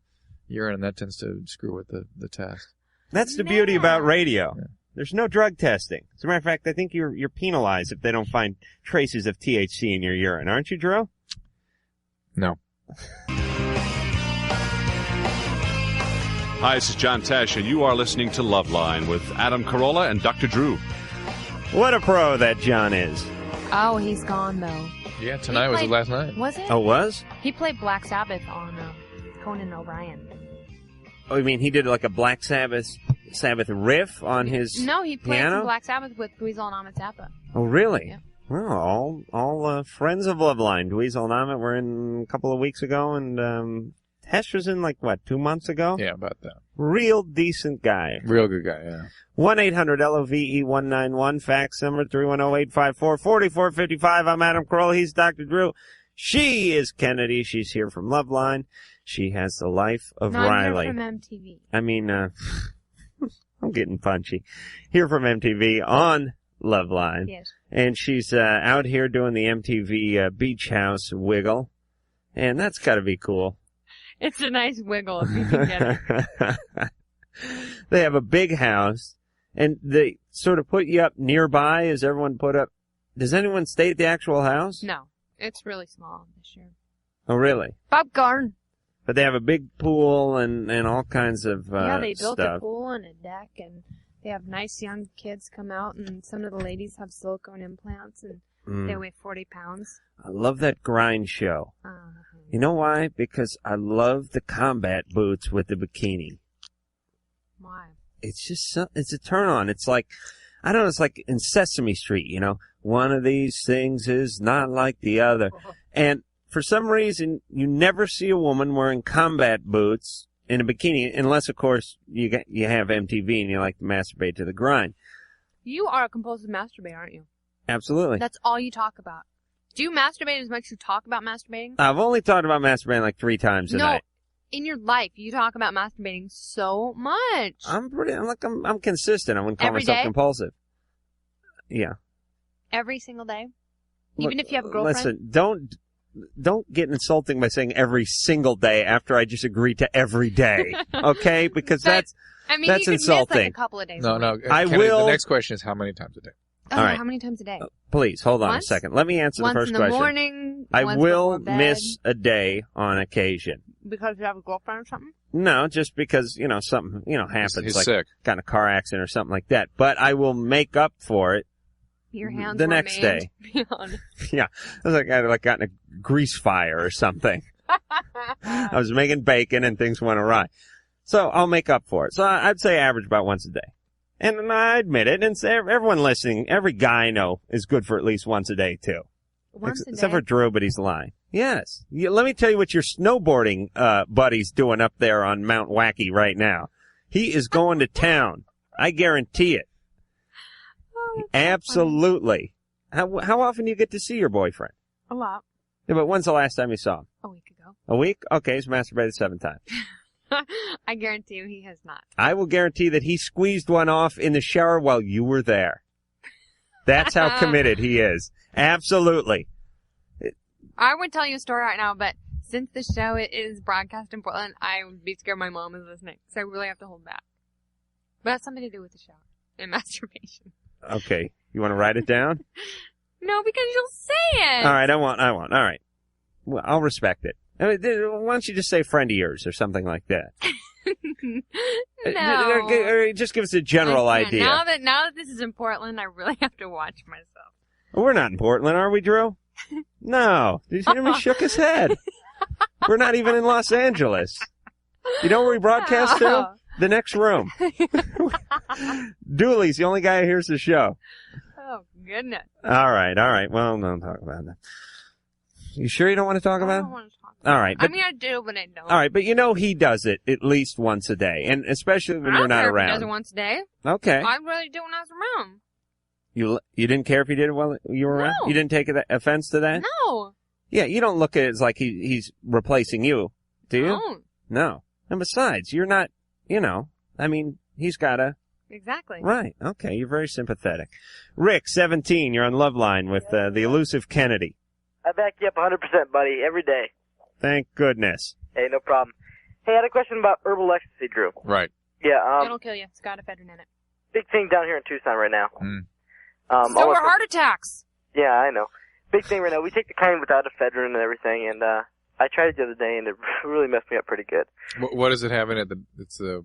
[SPEAKER 3] urine, and that tends to screw with the test.
[SPEAKER 2] That's the beauty about radio. Yeah. There's no drug testing. As a matter of fact, I think you're penalized if they don't find traces of THC in your urine. Aren't you, Drew?
[SPEAKER 3] No.
[SPEAKER 16] Hi, this is John Tesh, and you are listening to Loveline with Adam Carolla and Dr. Drew.
[SPEAKER 2] What a pro that John is.
[SPEAKER 4] Oh, he's gone, though.
[SPEAKER 3] Yeah, tonight was last night.
[SPEAKER 4] Was it?
[SPEAKER 2] Oh, was?
[SPEAKER 4] He played Black Sabbath on Conan O'Brien.
[SPEAKER 2] Oh, you mean he did like a Black Sabbath riff on his
[SPEAKER 4] No, he played
[SPEAKER 2] piano?
[SPEAKER 4] some Black Sabbath with Dweezil and Ahmet Zappa.
[SPEAKER 2] Oh, really?
[SPEAKER 4] Yeah.
[SPEAKER 2] Well, all friends of Loveline. Dweezil and Ahmet were in a couple of weeks ago, and Tesh was in 2 months ago?
[SPEAKER 3] Yeah, about that.
[SPEAKER 2] Real decent guy.
[SPEAKER 3] Real good guy, yeah.
[SPEAKER 2] 1-800-LOVE-191, fax number 310-854-4455. I'm Adam Carolla. He's Dr. Drew. She is Kennedy. She's here from Loveline. She has the life of Riley.
[SPEAKER 4] Here from MTV.
[SPEAKER 2] I mean, I'm getting punchy. Here from MTV on Loveline.
[SPEAKER 4] Yes.
[SPEAKER 2] And she's out here doing the MTV Beach House wiggle. And that's got to be cool.
[SPEAKER 4] It's a nice wiggle if you can get it.
[SPEAKER 2] They have a big house, and they sort of put you up nearby as everyone put up. Does anyone stay at the actual house?
[SPEAKER 4] No. It's really small this year.
[SPEAKER 2] Oh, really?
[SPEAKER 4] Popcorn.
[SPEAKER 2] But they have a big pool and all kinds of
[SPEAKER 4] yeah, they built
[SPEAKER 2] stuff.
[SPEAKER 4] a pool and a deck, and they have nice young kids come out, and some of the ladies have silicone implants, and they weigh 40 pounds.
[SPEAKER 2] I love that grind show. You know why? Because I love the combat boots with the bikini.
[SPEAKER 4] Why?
[SPEAKER 2] It's just it's a turn on. It's like, I don't know, it's like in Sesame Street, you know, one of these things is not like the other. And for some reason, you never see a woman wearing combat boots in a bikini, unless, of course, you have MTV and you like to masturbate to the grind.
[SPEAKER 4] You are a compulsive masturbator, aren't you?
[SPEAKER 2] Absolutely.
[SPEAKER 4] That's all you talk about. Do you masturbate as much as you talk about masturbating?
[SPEAKER 2] I've only talked about masturbating 3 times a night.
[SPEAKER 4] In your life, you talk about masturbating so much.
[SPEAKER 2] I'm consistent. I wouldn't call
[SPEAKER 4] Every
[SPEAKER 2] myself
[SPEAKER 4] day?
[SPEAKER 2] compulsive. Yeah.
[SPEAKER 4] Every single day? Even if you have a girlfriend?
[SPEAKER 2] Listen, don't get insulting by saying every single day after I just agreed to every day. Okay? Because that's
[SPEAKER 4] you
[SPEAKER 2] insulting.
[SPEAKER 4] Miss a couple of days.
[SPEAKER 3] No.
[SPEAKER 2] I
[SPEAKER 3] Kennedy,
[SPEAKER 2] will.
[SPEAKER 3] The next question is how many times a day?
[SPEAKER 4] Oh,
[SPEAKER 2] all right.
[SPEAKER 4] How many times a day?
[SPEAKER 2] Please, hold on
[SPEAKER 4] Once?
[SPEAKER 2] a second. Let me answer the first question.
[SPEAKER 4] Once in the morning,
[SPEAKER 2] I
[SPEAKER 4] once
[SPEAKER 2] will
[SPEAKER 4] before bed.
[SPEAKER 2] miss a day on occasion.
[SPEAKER 4] Because you have a girlfriend or something?
[SPEAKER 2] No, just because, something, happens.
[SPEAKER 3] He's
[SPEAKER 2] like
[SPEAKER 3] sick.
[SPEAKER 2] Kind of car accident or something like that. But I will make up for it
[SPEAKER 4] Your hands
[SPEAKER 2] the
[SPEAKER 4] were
[SPEAKER 2] next
[SPEAKER 4] maimed.
[SPEAKER 2] day. Yeah. It was like I'd gotten a grease fire or something. I was making bacon and things went awry. So I'll make up for it. So I'd say average about once a day. And I admit it, and everyone listening, every guy I know is good for at least once a day, too.
[SPEAKER 4] Once a day?
[SPEAKER 2] Except for Drew, but he's lying. Yes. Let me tell you what your snowboarding buddy's doing up there on Mount Wacky right now. He is going to town. I guarantee it.
[SPEAKER 4] Oh,
[SPEAKER 2] absolutely. How often do you get to see your boyfriend?
[SPEAKER 4] A lot.
[SPEAKER 2] Yeah, but when's the last time you saw him?
[SPEAKER 4] A week ago.
[SPEAKER 2] A week? Okay, he's masturbated 7 times.
[SPEAKER 4] I guarantee you he has not.
[SPEAKER 2] I will guarantee that he squeezed one off in the shower while you were there. That's how committed he is. Absolutely.
[SPEAKER 4] I would tell you a story right now, but since the show is broadcast in Portland, I would be scared my mom is listening. So I really have to hold back. But it has something to do with the shower and masturbation.
[SPEAKER 2] Okay. You want to write it down?
[SPEAKER 4] No, because you'll say it.
[SPEAKER 2] All right, I won't. All right. Well, I'll respect it. I mean, why don't you just say friend of yours or something like that?
[SPEAKER 4] No.
[SPEAKER 2] Or just give us a general idea.
[SPEAKER 4] Now that this is in Portland, I really have to watch myself.
[SPEAKER 2] We're not in Portland, are we, Drew? No. Did you hear me? Shook his head. We're not even in Los Angeles. You know where we broadcast to? The next room. Dooley's the only guy who hears the show.
[SPEAKER 4] Oh, goodness.
[SPEAKER 2] All right. Well, don't talk about that. You sure you don't want to talk about it?
[SPEAKER 4] I don't want to talk about
[SPEAKER 2] All right.
[SPEAKER 4] I mean, I do, but I don't.
[SPEAKER 2] All right, but you know he does it at least once a day, and especially when you're not
[SPEAKER 4] I don't care
[SPEAKER 2] around.
[SPEAKER 4] if he does it once a day.
[SPEAKER 2] Okay.
[SPEAKER 4] I really do when I was around.
[SPEAKER 2] You didn't care if he did it while you were around?
[SPEAKER 4] No.
[SPEAKER 2] You didn't take offense to that?
[SPEAKER 4] No.
[SPEAKER 2] Yeah, you don't look at it as like he's replacing you, do you?
[SPEAKER 4] No.
[SPEAKER 2] No. And besides, you're not, I mean, he's got to.
[SPEAKER 4] Exactly.
[SPEAKER 2] Right. Okay, you're very sympathetic. Rick, 17, you're on Loveline with the elusive Kennedy.
[SPEAKER 17] I back you up 100%, buddy, every day.
[SPEAKER 2] Thank goodness.
[SPEAKER 17] Hey, no problem. Hey, I had a question about herbal ecstasy, Drew.
[SPEAKER 3] Right.
[SPEAKER 17] Yeah,
[SPEAKER 4] It'll kill you. It's got ephedrine in it.
[SPEAKER 17] big thing down here in Tucson right now.
[SPEAKER 4] So are heart attacks.
[SPEAKER 17] Yeah, I know. Big thing right now. We take the kind without ephedrine and everything, and I tried it the other day, and it really messed me up pretty good.
[SPEAKER 3] What does it have in it? It's
[SPEAKER 17] the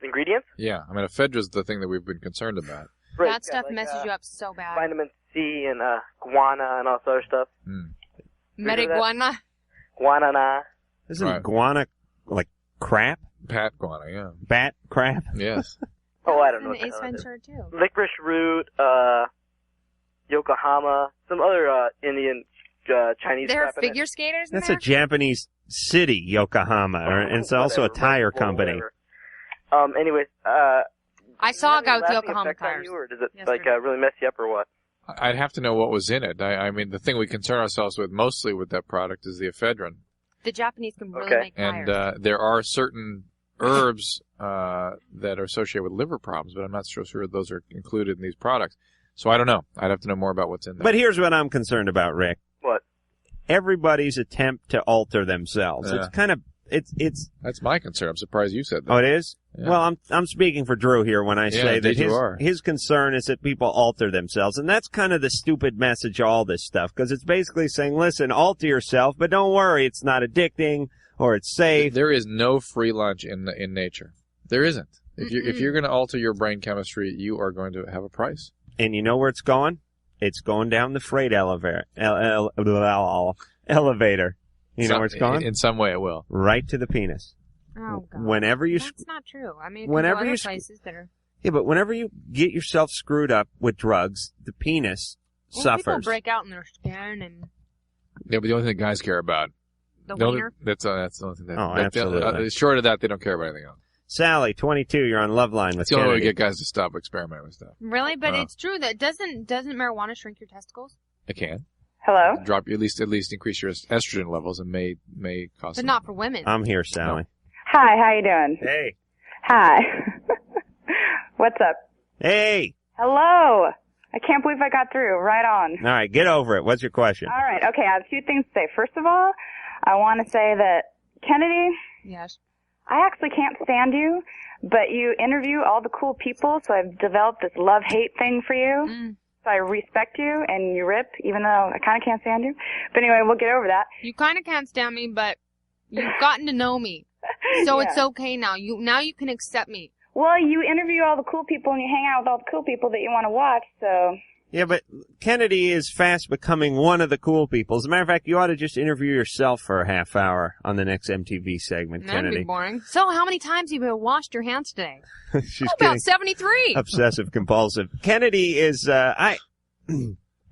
[SPEAKER 17] ingredients?
[SPEAKER 3] Yeah, I mean, ephedra's the thing that we've been concerned about.
[SPEAKER 17] Right,
[SPEAKER 4] That stuff messes you up so bad.
[SPEAKER 17] Vitamin C and guana and all this other stuff.
[SPEAKER 4] Marijuana.
[SPEAKER 17] Guanana.
[SPEAKER 2] Isn't guana like crap?
[SPEAKER 3] Bat guana, yeah.
[SPEAKER 2] Bat crap?
[SPEAKER 3] Yes.
[SPEAKER 17] Oh, I don't know.
[SPEAKER 4] An Ace Ventura too.
[SPEAKER 17] Licorice root, Yokohama, some other Indian, Chinese
[SPEAKER 4] There are
[SPEAKER 17] crap in it.
[SPEAKER 4] figure skaters in
[SPEAKER 2] That's
[SPEAKER 4] there?
[SPEAKER 2] a Japanese city, Yokohama, and it's also a tire company.
[SPEAKER 17] Anyways,
[SPEAKER 4] I saw a guy with
[SPEAKER 17] lasting
[SPEAKER 4] Yokohama
[SPEAKER 17] effect on
[SPEAKER 4] tires.
[SPEAKER 17] you, or does it really mess you up, or what?
[SPEAKER 3] I'd have to know what was in it. I mean, the thing we concern ourselves with mostly with that product is the ephedrine.
[SPEAKER 4] The Japanese can really make tires.
[SPEAKER 3] And there are certain herbs that are associated with liver problems, but I'm not so sure those are included in these products. So I don't know. I'd have to know more about what's in there.
[SPEAKER 2] But here's what I'm concerned about, Rick.
[SPEAKER 17] What?
[SPEAKER 2] Everybody's attempt to alter themselves.
[SPEAKER 3] Yeah.
[SPEAKER 2] It's kind of it's.
[SPEAKER 3] That's my concern. I'm surprised you said that.
[SPEAKER 2] Oh, it is?
[SPEAKER 3] Yeah.
[SPEAKER 2] Well, I'm speaking for Drew here when I say that
[SPEAKER 3] indeed you are.
[SPEAKER 2] his concern is that people alter themselves, and that's kind of the stupid message of all this stuff, because it's basically saying, listen, alter yourself, but don't worry, it's not addicting or it's safe.
[SPEAKER 3] There is no free lunch in nature. There isn't. If you're going to alter your brain chemistry, you are going to have a price.
[SPEAKER 2] And you know where it's going? It's going down the freight elevator. Elevator. You know where it's going?
[SPEAKER 3] In some way, it will.
[SPEAKER 2] Right to the penis.
[SPEAKER 4] Oh, God.
[SPEAKER 2] Whenever you
[SPEAKER 4] That's not true. I mean,
[SPEAKER 2] whenever
[SPEAKER 4] there are
[SPEAKER 2] you
[SPEAKER 4] other places that are...
[SPEAKER 2] Yeah, but whenever you get yourself screwed up with drugs, the penis
[SPEAKER 4] People
[SPEAKER 2] suffers.
[SPEAKER 4] break out in their skin and
[SPEAKER 3] Yeah, but the only thing guys care about.
[SPEAKER 4] the
[SPEAKER 3] The only-
[SPEAKER 4] wiener.
[SPEAKER 3] That's the only thing.
[SPEAKER 2] Oh, absolutely.
[SPEAKER 3] Short of that, they don't care about anything else.
[SPEAKER 2] Sally, 22, you're on Loveline with
[SPEAKER 3] That's the only way to
[SPEAKER 2] Kennedy.
[SPEAKER 3] get guys to stop experimenting with stuff.
[SPEAKER 4] Really? But
[SPEAKER 3] Oh.
[SPEAKER 4] it's true that doesn't marijuana shrink your testicles?
[SPEAKER 3] It can.
[SPEAKER 7] Hello?
[SPEAKER 3] Drop at least increase your estrogen levels and may cause.
[SPEAKER 4] But not for women.
[SPEAKER 2] I'm here, Sally.
[SPEAKER 7] Hi, how you doing?
[SPEAKER 2] Hey.
[SPEAKER 7] Hi. What's up?
[SPEAKER 2] Hey.
[SPEAKER 7] Hello. I can't believe I got through. Right on.
[SPEAKER 2] All right, get over it. What's your question?
[SPEAKER 7] All right. Okay, I have a few things to say. First of all, I want to say that, Kennedy,
[SPEAKER 4] Yes.
[SPEAKER 7] I actually can't stand you, but you interview all the cool people, so I've developed this love-hate thing for you. So I respect you, and you rip, even though I kind of can't stand you. But anyway, we'll get over that.
[SPEAKER 4] You kind of can't stand me, but you've gotten to know me. So
[SPEAKER 7] Yeah.
[SPEAKER 4] it's okay now. Now you can accept me.
[SPEAKER 7] Well, you interview all the cool people, and you hang out with all the cool people that you want to watch, so
[SPEAKER 2] Yeah, but Kennedy is fast becoming one of the cool people. As a matter of fact, you ought to just interview yourself for a half hour on the next MTV segment,
[SPEAKER 4] That'd
[SPEAKER 2] Kennedy.
[SPEAKER 4] be boring. So, how many times have you washed your hands today?
[SPEAKER 2] She's
[SPEAKER 4] About
[SPEAKER 2] getting
[SPEAKER 4] 73.
[SPEAKER 2] obsessive compulsive. Kennedy is,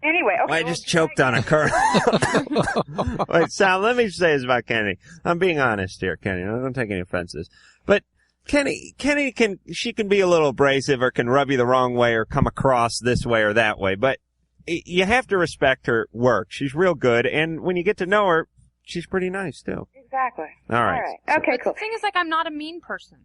[SPEAKER 7] Anyway, okay.
[SPEAKER 2] I just choked on a curl. Wait, Sal, let me say this about Kennedy. I'm being honest here, Kennedy. I don't take any offenses. But Kennedy can be a little abrasive or can rub you the wrong way or come across this way or that way. But you have to respect her work. She's real good. And when you get to know her, she's pretty nice, too.
[SPEAKER 7] Exactly.
[SPEAKER 2] All right.
[SPEAKER 7] Okay,
[SPEAKER 4] But
[SPEAKER 7] cool.
[SPEAKER 4] the thing is, like, I'm not a mean person.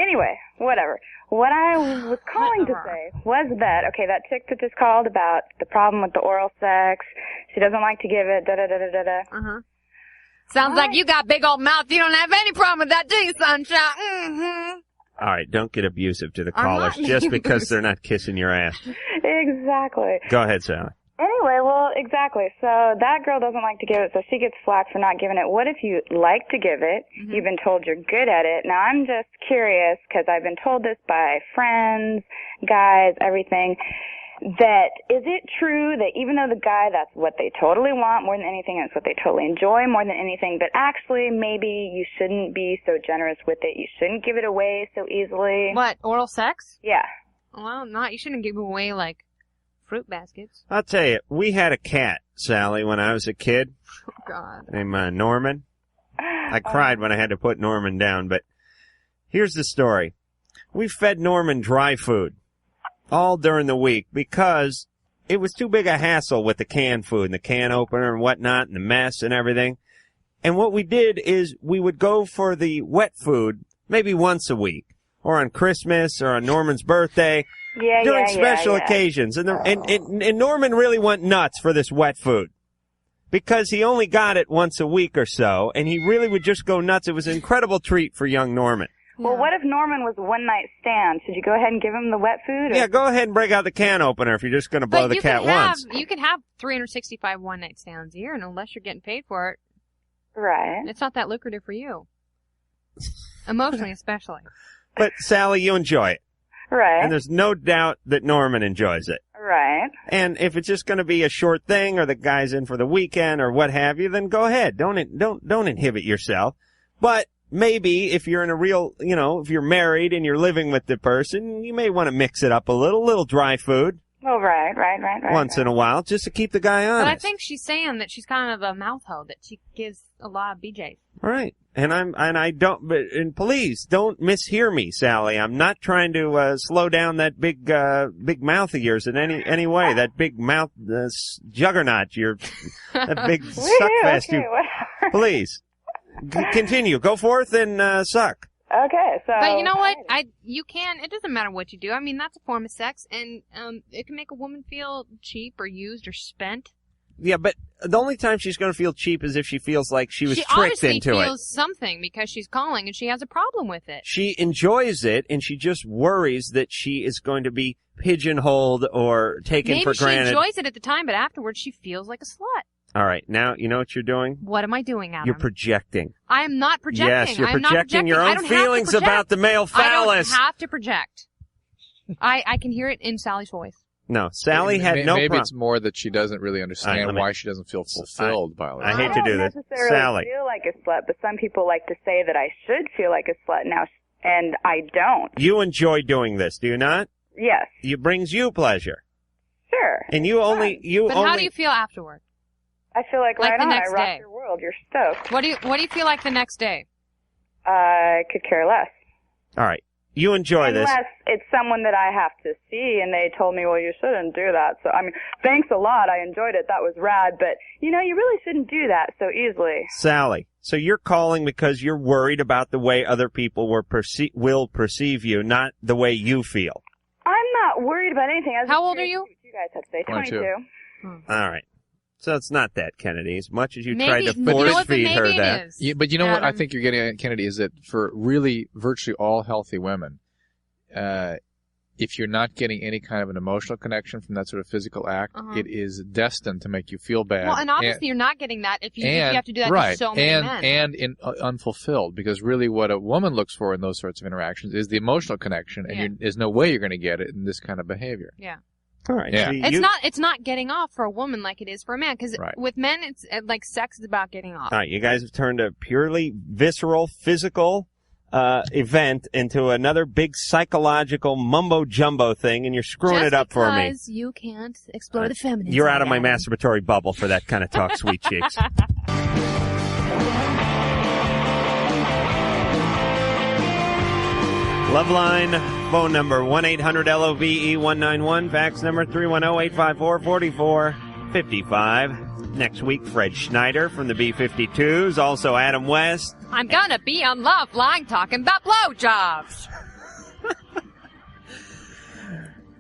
[SPEAKER 7] Anyway, whatever. What I was calling to say was that, okay, that chick that just called about the problem with the oral sex, she doesn't like to give it, da-da-da-da-da-da.
[SPEAKER 4] Uh-huh. Sounds like you got big old mouth. You don't have any problem with that, do you, sunshine? Mm-hmm.
[SPEAKER 2] All right, don't get abusive to the
[SPEAKER 7] I'm
[SPEAKER 2] callers
[SPEAKER 7] not
[SPEAKER 2] just
[SPEAKER 7] being
[SPEAKER 2] because they're not kissing your ass.
[SPEAKER 7] Exactly.
[SPEAKER 2] Go ahead, Sally.
[SPEAKER 7] Anyway, well, exactly. So that girl doesn't like to give it, so she gets flack for not giving it. What if you like to give it?
[SPEAKER 4] Mm-hmm.
[SPEAKER 7] You've been told you're good at it. Now, I'm just curious, because I've been told this by friends, guys, everything, that is it true that even though the guy, that's what they totally want more than anything, that's what they totally enjoy more than anything, but actually maybe you shouldn't be so generous with it. You shouldn't give it away so easily.
[SPEAKER 4] What, oral sex?
[SPEAKER 7] Yeah.
[SPEAKER 4] Well, not. You shouldn't give away, like, fruit baskets.
[SPEAKER 2] I'll tell you, we had a cat, Sally, when I was a kid.
[SPEAKER 4] Oh, God.
[SPEAKER 2] Named Norman. I cried when I had to put Norman down, but here's the story. We fed Norman dry food all during the week because it was too big a hassle with the canned food and the can opener and whatnot and the mess and everything. And what we did is we would go for the wet food maybe once a week or on Christmas or on Norman's birthday. During special occasions. And Norman really went nuts for this wet food because he only got it once a week or so, and he really would just go nuts. It was an incredible treat for young Norman.
[SPEAKER 7] Well, what if Norman was one night stand? Should you go ahead and give him the wet food? Or?
[SPEAKER 2] Yeah, go ahead and break out the can opener if you're just going to blow the cat once.
[SPEAKER 4] You can have 365 one-night stands a year, and unless you're getting paid for it,
[SPEAKER 7] right?
[SPEAKER 4] It's not that lucrative for you. Emotionally, especially.
[SPEAKER 2] But, Sally, you enjoy it.
[SPEAKER 7] Right.
[SPEAKER 2] And there's no doubt that Norman enjoys it.
[SPEAKER 7] Right.
[SPEAKER 2] And if it's just going to be a short thing or the guy's in for the weekend or what have you, then go ahead. Don't inhibit yourself. But maybe if you're in a real, if you're married and you're living with the person, you may want to mix it up a little dry food.
[SPEAKER 7] Oh, right.
[SPEAKER 2] Once in a while, just to keep the guy honest.
[SPEAKER 4] But I think she's saying that she's kind of a mouth hoe, that she gives a lot of BJs.
[SPEAKER 2] Right. And please don't mishear me, Sally. I'm not trying to slow down that big mouth of yours in any way. That big mouth juggernaut, that big suckfest.
[SPEAKER 7] Okay,
[SPEAKER 2] please continue. Go forth and suck.
[SPEAKER 7] Okay, so.
[SPEAKER 4] But you know what? It doesn't matter what you do. I mean, that's a form of sex, and it can make a woman feel cheap or used or spent.
[SPEAKER 2] Yeah, but the only time she's going to feel cheap is if she feels like she was tricked into it.
[SPEAKER 4] She obviously feels something because she's calling and she has a problem with it.
[SPEAKER 2] She enjoys it, and she just worries that she is going to be pigeonholed or taken for granted.
[SPEAKER 4] Maybe she enjoys it at the time, but afterwards she feels like a slut.
[SPEAKER 2] All right, now you know what you're doing?
[SPEAKER 4] What am I doing, Adam?
[SPEAKER 2] You're projecting.
[SPEAKER 4] I am not projecting.
[SPEAKER 2] Yes, you're
[SPEAKER 4] I'm
[SPEAKER 2] projecting your own feelings about the male phallus.
[SPEAKER 4] I don't have to project. I can hear it in Sally's voice.
[SPEAKER 2] No, Sally had no problem.
[SPEAKER 3] Maybe it's more that she doesn't really understand why she doesn't feel fulfilled by it.
[SPEAKER 2] I hate to do this.
[SPEAKER 7] I don't necessarily feel like a slut, but some people like to say that I should feel like a slut now, and I don't.
[SPEAKER 2] You enjoy doing this, do you not?
[SPEAKER 7] Yes.
[SPEAKER 2] It brings you pleasure.
[SPEAKER 7] Sure.
[SPEAKER 2] And But
[SPEAKER 4] how do you feel afterward?
[SPEAKER 7] I feel like right
[SPEAKER 4] the
[SPEAKER 7] on.
[SPEAKER 4] next
[SPEAKER 7] I rock
[SPEAKER 4] day.
[SPEAKER 7] your world. You're stoked.
[SPEAKER 4] What do you feel like the next day?
[SPEAKER 7] I could care less.
[SPEAKER 2] All right. You enjoy this.
[SPEAKER 7] Unless it's someone that I have to see and they told me, well, you shouldn't do that. So, I mean, thanks a lot. I enjoyed it. That was rad. But, you really shouldn't do that so easily.
[SPEAKER 2] Sally, so you're calling because you're worried about the way other people will perceive you, not the way you feel.
[SPEAKER 7] I'm not worried about anything.
[SPEAKER 4] How old are you?
[SPEAKER 7] You guys have to say 22.
[SPEAKER 2] All right. So it's not that, Kennedy. As much as you
[SPEAKER 4] Maybe,
[SPEAKER 2] tried to force feed her that.
[SPEAKER 3] Yeah, but you know what I think you're getting at, Kennedy, is that for really virtually all healthy women, if you're not getting any kind of an emotional connection from that sort of physical act, it is destined to make you feel bad.
[SPEAKER 4] Well, and obviously you're not getting that if you have to do that to so many men.
[SPEAKER 3] And unfulfilled, because really what a woman looks for in those sorts of interactions is the emotional connection, and there's no way you're going to get it in this kind of behavior.
[SPEAKER 4] Yeah.
[SPEAKER 2] All right.
[SPEAKER 3] Yeah.
[SPEAKER 2] See,
[SPEAKER 4] It's not getting off for a woman like it is for a man. Because with men, it's like sex is about getting off.
[SPEAKER 2] All right, you guys have turned a purely visceral, physical event into another big psychological mumbo-jumbo thing, and you're screwing it up for me.
[SPEAKER 4] Just because you can't explore the feminine
[SPEAKER 2] You're
[SPEAKER 4] side,
[SPEAKER 2] out of my
[SPEAKER 4] Adam.
[SPEAKER 2] masturbatory bubble for that kind of talk, sweet cheeks. Loveline, phone number 1-800-LOVE-191, fax number 310-854-4455. Next week, Fred Schneider from the B-52s, also Adam West.
[SPEAKER 4] I'm gonna be on Loveline talking about blowjobs.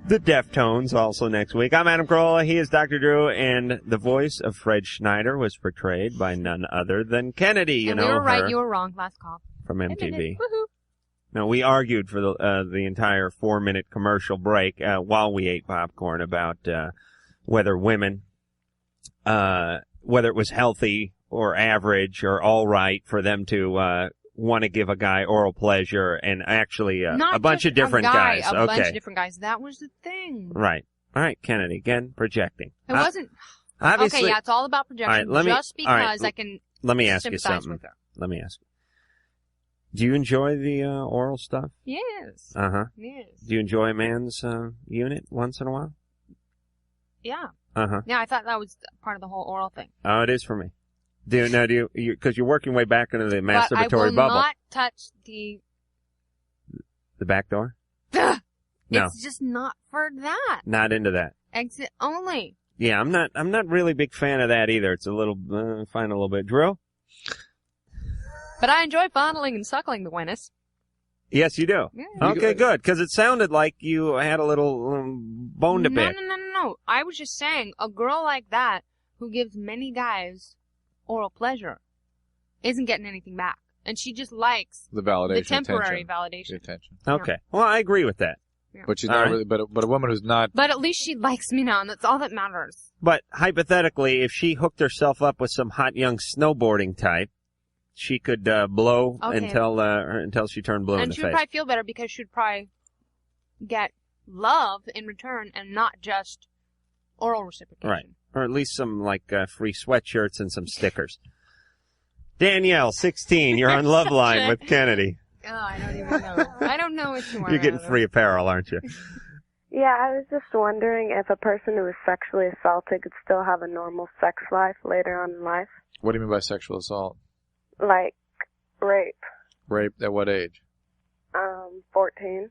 [SPEAKER 2] The Deftones also next week. I'm Adam Carolla. He is Dr. Drew, and the voice of Fred Schneider was portrayed by none other than Kennedy. You
[SPEAKER 4] And
[SPEAKER 2] know
[SPEAKER 4] we were right,
[SPEAKER 2] her
[SPEAKER 4] you were wrong. Last call.
[SPEAKER 2] from MTV.
[SPEAKER 4] Woohoo.
[SPEAKER 2] No, we argued for the entire 4-minute commercial break while we ate popcorn about whether women, whether it was healthy or average or all right for them to want to give a guy oral pleasure, and actually
[SPEAKER 4] Not
[SPEAKER 2] a bunch
[SPEAKER 4] just
[SPEAKER 2] of different
[SPEAKER 4] a guy,
[SPEAKER 2] guys.
[SPEAKER 4] A
[SPEAKER 2] Okay,
[SPEAKER 4] bunch of different guys. That was the thing.
[SPEAKER 2] right. All right, Kennedy, again, projecting.
[SPEAKER 4] It wasn't.
[SPEAKER 2] Obviously,
[SPEAKER 4] Okay, yeah, it's all about projection.
[SPEAKER 2] All right, let me-
[SPEAKER 4] just
[SPEAKER 2] all right,
[SPEAKER 4] because I can.
[SPEAKER 2] Let me ask you
[SPEAKER 4] sympathize
[SPEAKER 2] something.
[SPEAKER 4] with her.
[SPEAKER 2] Let me ask you. Do you enjoy the oral stuff?
[SPEAKER 4] Yes.
[SPEAKER 2] Uh-huh.
[SPEAKER 4] Yes.
[SPEAKER 2] Do you enjoy a man's unit once in a while?
[SPEAKER 4] Yeah.
[SPEAKER 2] Uh-huh.
[SPEAKER 4] Yeah, I thought that was part of the whole oral thing.
[SPEAKER 2] Oh, it is for me. Because you're working way back into the
[SPEAKER 4] But I
[SPEAKER 2] masturbatory
[SPEAKER 4] will
[SPEAKER 2] bubble.
[SPEAKER 4] not touch the.
[SPEAKER 2] The back door?
[SPEAKER 4] Ugh,
[SPEAKER 2] No.
[SPEAKER 4] It's just not for that.
[SPEAKER 2] Not into that.
[SPEAKER 4] Exit only.
[SPEAKER 2] Yeah, I'm not really a big fan of that either. It's a little, find a little bit. Drew?
[SPEAKER 4] But I enjoy fondling and suckling the Wennis.
[SPEAKER 2] Yes, you do.
[SPEAKER 4] Yeah.
[SPEAKER 2] Okay, good. Because it sounded like you had a little bone to pick.
[SPEAKER 4] No. I was just saying, a girl like that who gives many guys oral pleasure isn't getting anything back. And she just likes
[SPEAKER 3] The validation,
[SPEAKER 4] the temporary
[SPEAKER 3] attention.
[SPEAKER 4] validation.
[SPEAKER 3] The attention.
[SPEAKER 2] Okay. Well, I agree with that.
[SPEAKER 3] But she's
[SPEAKER 2] All
[SPEAKER 3] not
[SPEAKER 2] right.
[SPEAKER 3] really. But a woman who's not.
[SPEAKER 4] But at least she likes me now, and that's all that matters.
[SPEAKER 2] But hypothetically, if she hooked herself up with some hot young snowboarding type, she could blow
[SPEAKER 4] Okay.
[SPEAKER 2] until she turned blue in
[SPEAKER 4] And
[SPEAKER 2] the
[SPEAKER 4] she would
[SPEAKER 2] face.
[SPEAKER 4] probably feel better because she would probably get love in return and not just oral reciprocation.
[SPEAKER 2] Right. Or at least some free sweatshirts and some stickers. Danielle, 16, you're on Loveline with Kennedy.
[SPEAKER 4] Oh, I don't even know. I don't know what you want.
[SPEAKER 2] You're getting free apparel, aren't you?
[SPEAKER 18] Yeah, I was just wondering if a person who was sexually assaulted could still have a normal sex life later on in life.
[SPEAKER 3] What do you mean by sexual assault?
[SPEAKER 18] Like rape.
[SPEAKER 3] Rape at what age?
[SPEAKER 18] 14.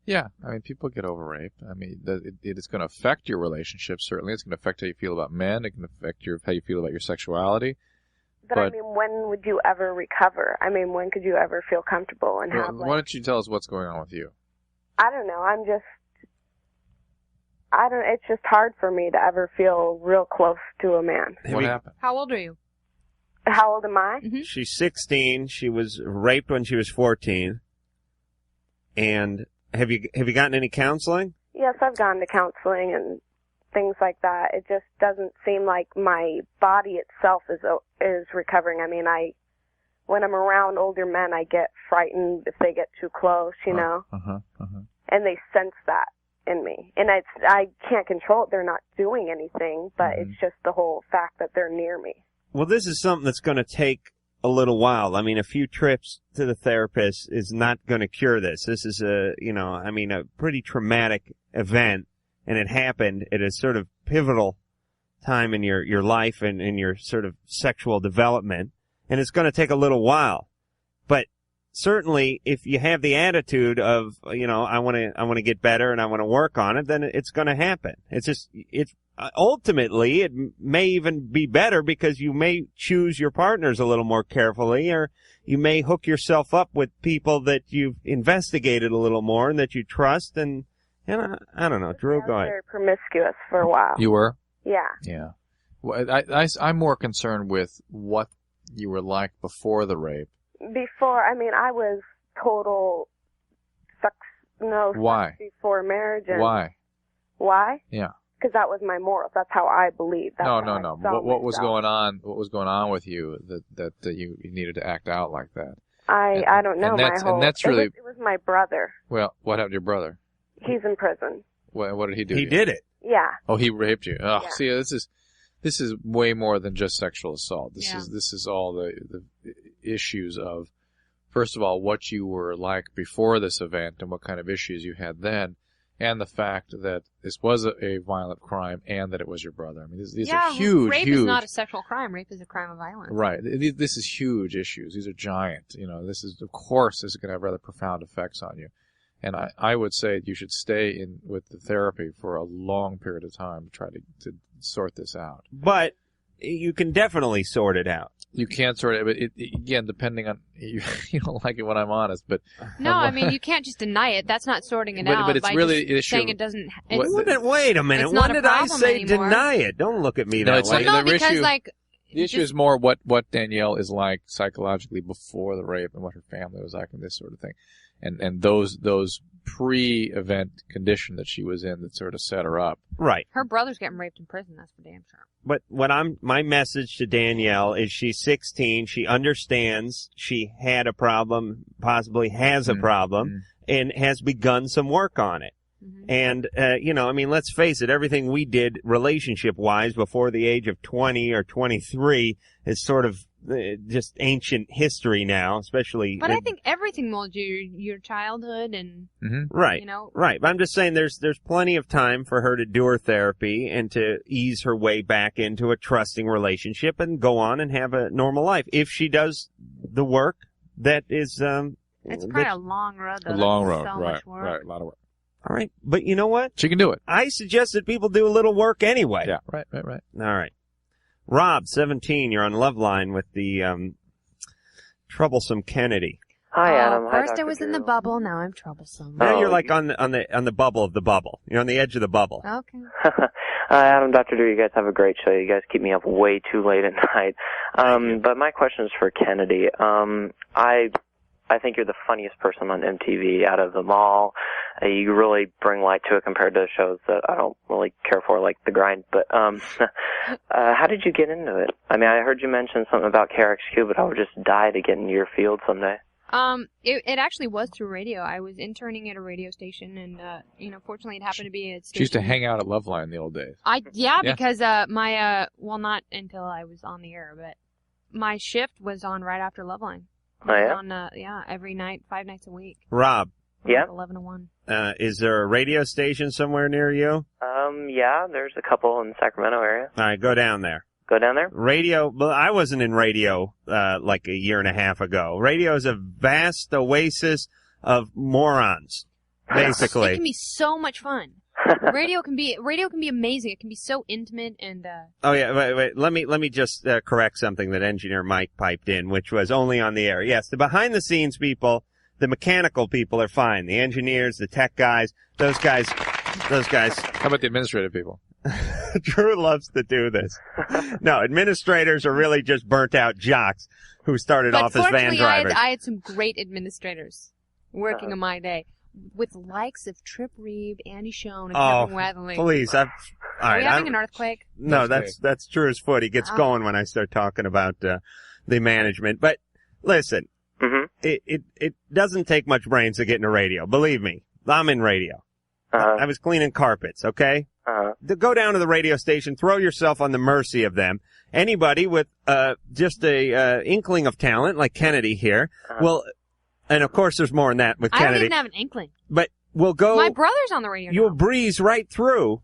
[SPEAKER 3] Yeah, I mean, people get over rape. I mean, it is going to affect your relationship, certainly. It's going to affect how you feel about men. It can affect how you feel about your sexuality.
[SPEAKER 18] But I mean, when would you ever recover? I mean, when could you ever feel comfortable and have,
[SPEAKER 3] why don't you tell us what's going on with you?
[SPEAKER 18] I don't know, it's just hard for me to ever feel real close to a man.
[SPEAKER 3] What happened?
[SPEAKER 4] How old are you?
[SPEAKER 18] How old am I?
[SPEAKER 4] Mm-hmm.
[SPEAKER 2] She's 16. She was raped when she was 14. And have you gotten any counseling?
[SPEAKER 18] Yes, I've gone to counseling and things like that. It just doesn't seem like my body itself is recovering. I mean, when I'm around older men, I get frightened if they get too close, you know? And they sense that in me. And I can't control it. They're not doing anything, but it's just the whole fact that they're near me.
[SPEAKER 2] Well, this is something that's going to take a little while. I mean, a few trips to the therapist is not going to cure this. This is a pretty traumatic event, and it happened at a sort of pivotal time in your life and in your sort of sexual development, and it's going to take a little while. But certainly, if you have the attitude of, I want to get better and I want to work on it, then it's going to happen. Ultimately, it may even be better because you may choose your partners a little more carefully, or you may hook yourself up with people that you've investigated a little more and that you trust. And I don't know, Drew, go ahead.
[SPEAKER 18] Very promiscuous for a while.
[SPEAKER 3] You were?
[SPEAKER 18] Yeah.
[SPEAKER 3] Yeah. Well, I'm more concerned with what you were like before the rape.
[SPEAKER 18] Before, I mean, I was total sex
[SPEAKER 3] Why?
[SPEAKER 18] before marriage. And
[SPEAKER 3] Why?
[SPEAKER 18] Why?
[SPEAKER 3] Yeah.
[SPEAKER 18] Because that was my morals. That's how I believed. That's
[SPEAKER 3] No.
[SPEAKER 18] how I saw
[SPEAKER 3] What was
[SPEAKER 18] myself.
[SPEAKER 3] going on? What was going on with you that you needed to act out like that?
[SPEAKER 18] I don't know.
[SPEAKER 3] And that's really.
[SPEAKER 18] It was my brother.
[SPEAKER 3] Well, what happened to your brother?
[SPEAKER 18] He's in prison.
[SPEAKER 3] What did he do?
[SPEAKER 2] He did it.
[SPEAKER 18] Yeah.
[SPEAKER 3] Oh, he raped you. Oh,
[SPEAKER 18] Yeah.
[SPEAKER 3] see, this is way more than just sexual assault. This
[SPEAKER 4] Yeah.
[SPEAKER 3] is all the issues of, first of all, what you were like before this event and what kind of issues you had then, and the fact that this was a violent crime and that it was your brother. I mean, these are huge,
[SPEAKER 4] rape
[SPEAKER 3] huge.
[SPEAKER 4] is not a sexual crime. Rape is a crime of violence.
[SPEAKER 3] Right. This is huge issues. These are giant. This is, of course, this is going to have rather profound effects on you. And I would say you should stay with the therapy for a long period of time to try to sort this out.
[SPEAKER 2] But you can definitely sort it out.
[SPEAKER 3] You can sort it, but again, depending on, you don't like it when I'm honest, but...
[SPEAKER 4] No, I mean, you can't just deny it. That's not sorting it out.
[SPEAKER 3] But it's
[SPEAKER 4] by
[SPEAKER 3] really
[SPEAKER 4] just saying it doesn't...
[SPEAKER 2] Wait a minute.
[SPEAKER 4] It's not
[SPEAKER 2] When
[SPEAKER 4] a
[SPEAKER 2] did I
[SPEAKER 4] problem
[SPEAKER 2] say
[SPEAKER 4] anymore.
[SPEAKER 2] deny it? Don't look at me
[SPEAKER 3] No,
[SPEAKER 2] that
[SPEAKER 3] it's
[SPEAKER 2] way.
[SPEAKER 3] not,
[SPEAKER 4] No, because,
[SPEAKER 3] the issue is more what Danielle is like psychologically before the rape and what her family was like and this sort of thing. And those pre-event condition that she was in that sort of set her up.
[SPEAKER 2] Right.
[SPEAKER 4] Her brother's getting raped in prison. That's for damn sure.
[SPEAKER 2] But my message to Danielle is she's 16. She understands she had a problem, possibly has a problem, and has begun some work on it. And, I mean, let's face it, everything we did relationship-wise before the age of 20 or 23 is sort of just ancient history now, especially...
[SPEAKER 4] But I think everything molds your childhood and,
[SPEAKER 2] Right.
[SPEAKER 4] you know...
[SPEAKER 2] Right. But I'm just saying there's plenty of time for her to do her therapy and to ease her way back into a trusting relationship and go on and have a normal life. If she does the work that is...
[SPEAKER 4] it's probably a long road, though.
[SPEAKER 3] A long road,
[SPEAKER 4] so
[SPEAKER 3] right,
[SPEAKER 4] much work.
[SPEAKER 3] right, a lot of work.
[SPEAKER 2] All right. But you know what?
[SPEAKER 3] She can do it.
[SPEAKER 2] I suggest that people do a little work anyway.
[SPEAKER 3] Yeah, right.
[SPEAKER 2] All right. Rob, 17, you're on Loveline with the troublesome Kennedy.
[SPEAKER 19] Hi, Adam. Hi,
[SPEAKER 4] First
[SPEAKER 19] Dr.
[SPEAKER 4] I was in
[SPEAKER 19] Drew.
[SPEAKER 4] the bubble, now I'm troublesome.
[SPEAKER 2] Now you're like on the bubble of the bubble. You're on the edge of the bubble.
[SPEAKER 4] Okay.
[SPEAKER 19] Adam, Dr. Drew, you guys have a great show. You guys keep me up way too late at night. But my question is for Kennedy. I think you're the funniest person on MTV out of them all. You really bring light to it compared to shows that I don't really care for, like The Grind. But how did you get into it? I mean, I heard you mention something about KRXQ, but I would just die to get into your field someday.
[SPEAKER 4] It actually was through radio. I was interning at a radio station, and fortunately, it happened to be a station.
[SPEAKER 3] She used to hang out at Loveline in the old days.
[SPEAKER 4] Because my not until I was on the air, but my shift was on right after Loveline.
[SPEAKER 19] Oh, yeah?
[SPEAKER 4] On, every night, 5 nights a week.
[SPEAKER 2] Rob.
[SPEAKER 19] Yeah?
[SPEAKER 4] 11 to 1.
[SPEAKER 2] Is there a radio station somewhere near you?
[SPEAKER 19] Yeah, there's a couple in the Sacramento area.
[SPEAKER 2] All right, go down there.
[SPEAKER 19] Go down there?
[SPEAKER 2] Radio, well, I wasn't in radio, like a year and a half ago. Radio is a vast oasis of morons, basically.
[SPEAKER 4] It can be so much fun. Radio can be amazing. It can be so intimate and,
[SPEAKER 2] Oh yeah, wait. Let me just correct something that engineer Mike piped in, which was only on the air. Yes, the behind the scenes people, the mechanical people are fine. The engineers, the tech guys, those guys.
[SPEAKER 3] How about the administrative people?
[SPEAKER 2] Drew loves to do this. No, administrators are really just burnt out jocks who started off as van drivers.
[SPEAKER 4] I had some great administrators working in my day. With the likes of Trip Reeve, Andy Schoen, and Kevin Weatherly.
[SPEAKER 2] Please. All
[SPEAKER 4] Are we
[SPEAKER 2] right,
[SPEAKER 4] having an earthquake?
[SPEAKER 2] No, that's Drew's foot. He gets going when I start talking about the management. But listen, it doesn't take much brains to get into radio. Believe me, I'm in radio. I was cleaning carpets, okay? Go down to the radio station, throw yourself on the mercy of them. Anybody with just a inkling of talent, like Kennedy here, will... And of course, there's more than that with Kennedy.
[SPEAKER 4] I don't even have an inkling.
[SPEAKER 2] But we'll go.
[SPEAKER 4] My brother's on the radio.
[SPEAKER 2] You'll breeze right through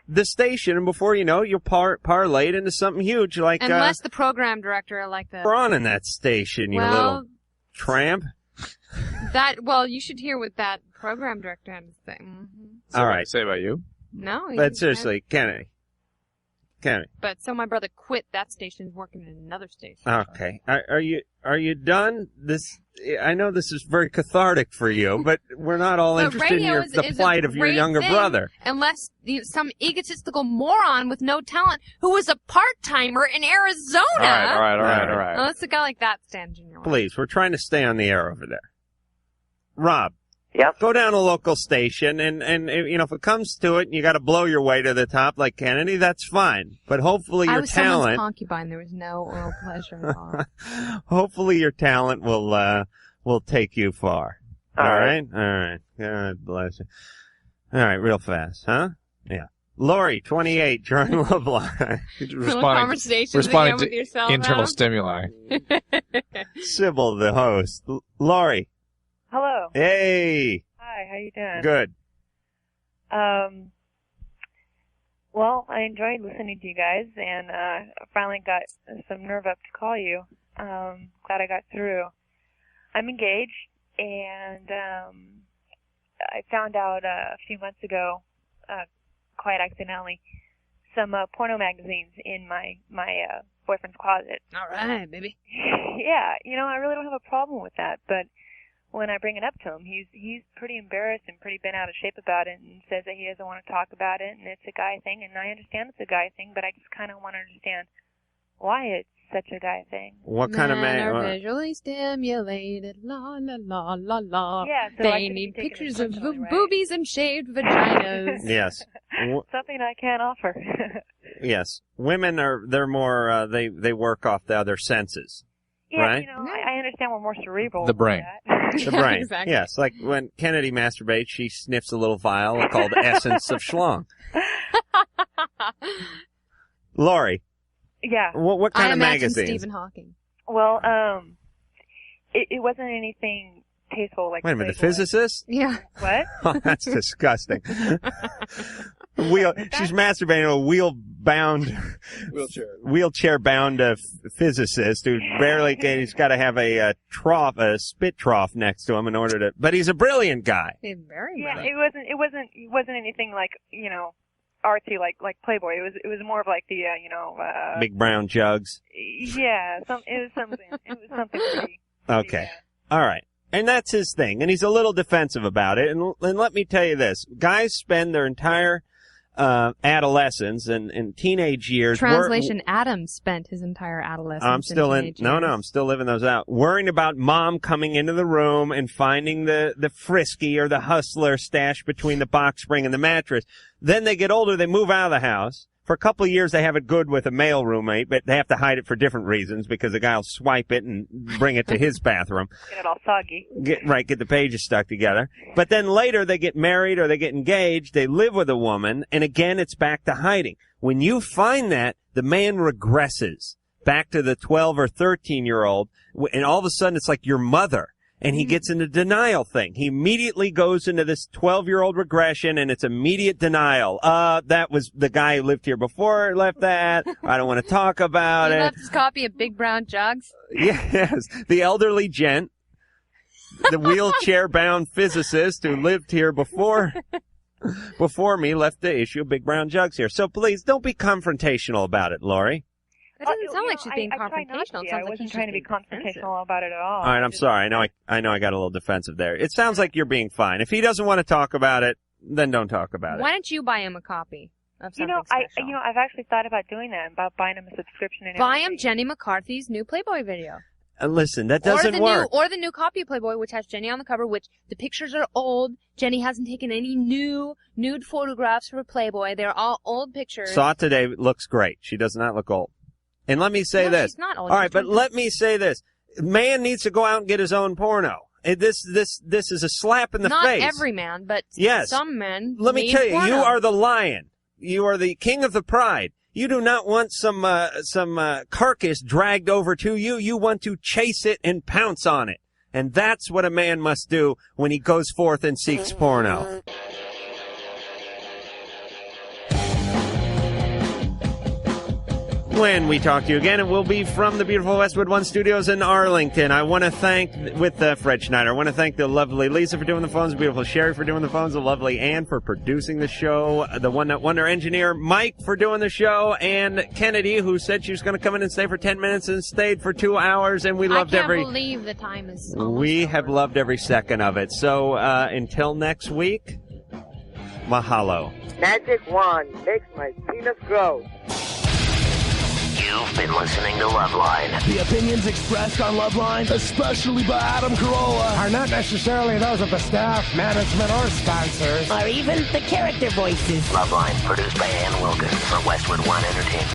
[SPEAKER 2] the station, and before you know it, you'll parlay it into something huge, like
[SPEAKER 4] unless the program director, like the.
[SPEAKER 2] We're on in that station, you little tramp.
[SPEAKER 4] You should hear what that program director had to say.
[SPEAKER 2] All right,
[SPEAKER 3] say about you.
[SPEAKER 4] No,
[SPEAKER 2] but seriously, Kennedy.
[SPEAKER 4] But so my brother quit that station, working in another station.
[SPEAKER 2] Okay, are you done? I know this is very cathartic for you, but we're not all interested in the plight of your younger brother.
[SPEAKER 4] Unless some egotistical moron with no talent who was a part-timer in Arizona.
[SPEAKER 2] All right.
[SPEAKER 4] Unless a guy like that stands in your way.
[SPEAKER 2] Please, we're trying to stay on the air over there. Rob.
[SPEAKER 19] Yep.
[SPEAKER 2] Go down a local station, and if it comes to it, and you got to blow your way to the top like Kennedy, that's fine. But hopefully your
[SPEAKER 4] I was
[SPEAKER 2] talent.
[SPEAKER 4] someone's concubine. There was no oral pleasure involved.
[SPEAKER 2] Hopefully your talent will take you far.
[SPEAKER 19] All right.
[SPEAKER 2] All right. God bless you. All right, real fast, huh? Yeah. Lori, 28, join Loveline.
[SPEAKER 4] Conversations
[SPEAKER 3] responding
[SPEAKER 4] with
[SPEAKER 3] to
[SPEAKER 4] yourself,
[SPEAKER 3] internal
[SPEAKER 4] Adam.
[SPEAKER 3] stimuli.
[SPEAKER 2] Sybil, the host. Lori.
[SPEAKER 20] Hello.
[SPEAKER 2] Hey.
[SPEAKER 20] Hi, how you doing?
[SPEAKER 2] Good.
[SPEAKER 20] Well, I enjoyed listening to you guys, and I finally got some nerve up to call you. Glad I got through. I'm engaged, and I found out a few months ago, quite accidentally, some porno magazines in my boyfriend's closet.
[SPEAKER 4] All right, baby.
[SPEAKER 20] Yeah, I really don't have a problem with that, but when I bring it up to him, he's pretty embarrassed and pretty bent out of shape about it, and says that he doesn't want to talk about it, and it's a guy thing, and I understand it's a guy thing, but I just kind of want to understand why it's such a guy thing.
[SPEAKER 2] What kind of
[SPEAKER 4] Men
[SPEAKER 2] man?
[SPEAKER 4] are visually stimulated, la la la la la.
[SPEAKER 20] Yeah, so I
[SPEAKER 4] they
[SPEAKER 20] shouldn't
[SPEAKER 4] need
[SPEAKER 20] be taking
[SPEAKER 4] pictures
[SPEAKER 20] it
[SPEAKER 4] of
[SPEAKER 20] personally, right?
[SPEAKER 4] boobies and shaved vaginas.
[SPEAKER 2] Yes.
[SPEAKER 20] Something I can't offer.
[SPEAKER 2] Yes. Women they're more, they work off the other senses.
[SPEAKER 20] Yeah,
[SPEAKER 2] right?
[SPEAKER 20] I understand we're more cerebral.
[SPEAKER 2] The brain.
[SPEAKER 20] That.
[SPEAKER 2] The brain.
[SPEAKER 4] Exactly.
[SPEAKER 2] Yes. Like when Kennedy masturbates, she sniffs a little vial called Essence of Schlong. Lori.
[SPEAKER 20] Yeah.
[SPEAKER 2] What kind
[SPEAKER 4] I
[SPEAKER 2] of
[SPEAKER 4] imagine
[SPEAKER 2] magazines?
[SPEAKER 4] Stephen Hawking.
[SPEAKER 20] Well, it wasn't anything tasteful like.
[SPEAKER 2] Wait a minute, the
[SPEAKER 20] Playboy.
[SPEAKER 2] physicist?
[SPEAKER 4] Yeah.
[SPEAKER 20] What?
[SPEAKER 2] Oh, that's disgusting. She's masturbating to a wheelchair-bound physicist who barely can. He's got to have a spit trough next to him in order to. But he's a brilliant guy.
[SPEAKER 4] He's very
[SPEAKER 20] Yeah,
[SPEAKER 4] brilliant.
[SPEAKER 20] it wasn't anything like artsy like Playboy. It was more of like the
[SPEAKER 2] Big brown jugs.
[SPEAKER 20] Yeah, it was something pretty.
[SPEAKER 2] Okay. All right. And that's his thing. And he's a little defensive about it. And let me tell you this. Guys spend their entire adolescence and teenage years.
[SPEAKER 4] Translation, Adam spent his entire adolescence
[SPEAKER 2] I'm still
[SPEAKER 4] in teenage
[SPEAKER 2] no,
[SPEAKER 4] years.
[SPEAKER 2] I'm still living those out. Worrying about mom coming into the room and finding the frisky or the hustler stashed between the box spring and the mattress. Then they get older, they move out of the house. For a couple of years, they have it good with a male roommate, but they have to hide it for different reasons because the guy will swipe it and bring it to his bathroom.
[SPEAKER 20] Get it all soggy.
[SPEAKER 2] Get the pages stuck together. But then later they get married or they get engaged, they live with a woman, and again it's back to hiding. When you find that, the man regresses back to the 12 or 13-year-old, and all of a sudden it's like your mother. And he gets into denial thing. He immediately goes into this 12-year-old regression, and it's immediate denial. That was the guy who lived here before left that. I don't want to talk about
[SPEAKER 4] He
[SPEAKER 2] it.
[SPEAKER 4] left his copy of Big Brown Jugs.
[SPEAKER 2] Yes, the elderly gent, the wheelchair-bound physicist who lived here before me left the issue of Big Brown Jugs here. So please, don't be confrontational about it, Lori.
[SPEAKER 4] That doesn't sound like she's being
[SPEAKER 20] I try not
[SPEAKER 4] confrontational.
[SPEAKER 20] to.
[SPEAKER 4] It sounds
[SPEAKER 20] I
[SPEAKER 4] like
[SPEAKER 20] wasn't
[SPEAKER 4] he's
[SPEAKER 20] trying to be
[SPEAKER 4] just being
[SPEAKER 20] confrontational about it at all.
[SPEAKER 2] All right, I'm sorry. I know I got a little defensive there. It sounds like you're being fine. If he doesn't want to talk about it, then don't talk about it.
[SPEAKER 4] Why don't you buy him a copy of something special?
[SPEAKER 20] I've actually thought about doing that, about buying him a subscription and
[SPEAKER 4] Buy
[SPEAKER 20] everything.
[SPEAKER 4] him Jenny McCarthy's new Playboy video.
[SPEAKER 2] Listen, that doesn't work.
[SPEAKER 4] Or the new copy of Playboy, which has Jenny on the cover, which the pictures are old. Jenny hasn't taken any new nude photographs for Playboy. They're all old pictures.
[SPEAKER 2] Saw it today. Looks great. She does not look old. And let me say
[SPEAKER 4] No,
[SPEAKER 2] this.
[SPEAKER 4] she's not old.
[SPEAKER 2] All right,
[SPEAKER 4] She's
[SPEAKER 2] but
[SPEAKER 4] 20.
[SPEAKER 2] let me say this. Man needs to go out and get his own porno. This is a slap in the
[SPEAKER 4] Not
[SPEAKER 2] face.
[SPEAKER 4] every man, but
[SPEAKER 2] Yes.
[SPEAKER 4] some men.
[SPEAKER 2] Let me
[SPEAKER 4] need
[SPEAKER 2] tell you,
[SPEAKER 4] porno.
[SPEAKER 2] you are the lion. You are the king of the pride. You do not want some carcass dragged over to you. You want to chase it and pounce on it. And that's what a man must do when he goes forth and seeks porno. When we talk to you again, it will be from the beautiful Westwood One Studios in Arlington. I want to thank, with Fred Schneider, I want to thank the lovely Lisa for doing the phones, the beautiful Sherry for doing the phones, the lovely Ann for producing the show, the One Nut Wonder engineer Mike for doing the show, and Kennedy, who said she was going to come in and stay for 10 minutes and stayed for 2 hours, and we loved
[SPEAKER 4] I can't believe the time is almost
[SPEAKER 2] we
[SPEAKER 4] over.
[SPEAKER 2] have loved every second of it. So until next week, mahalo.
[SPEAKER 21] Magic wand makes my penis grow.
[SPEAKER 1] You've been listening to Loveline.
[SPEAKER 22] The opinions expressed on Loveline, especially by Adam Carolla, are not necessarily those of the staff, management, or sponsors.
[SPEAKER 1] Or even the character voices. Loveline, produced by Ann Wilkins for Westwood One Entertainment.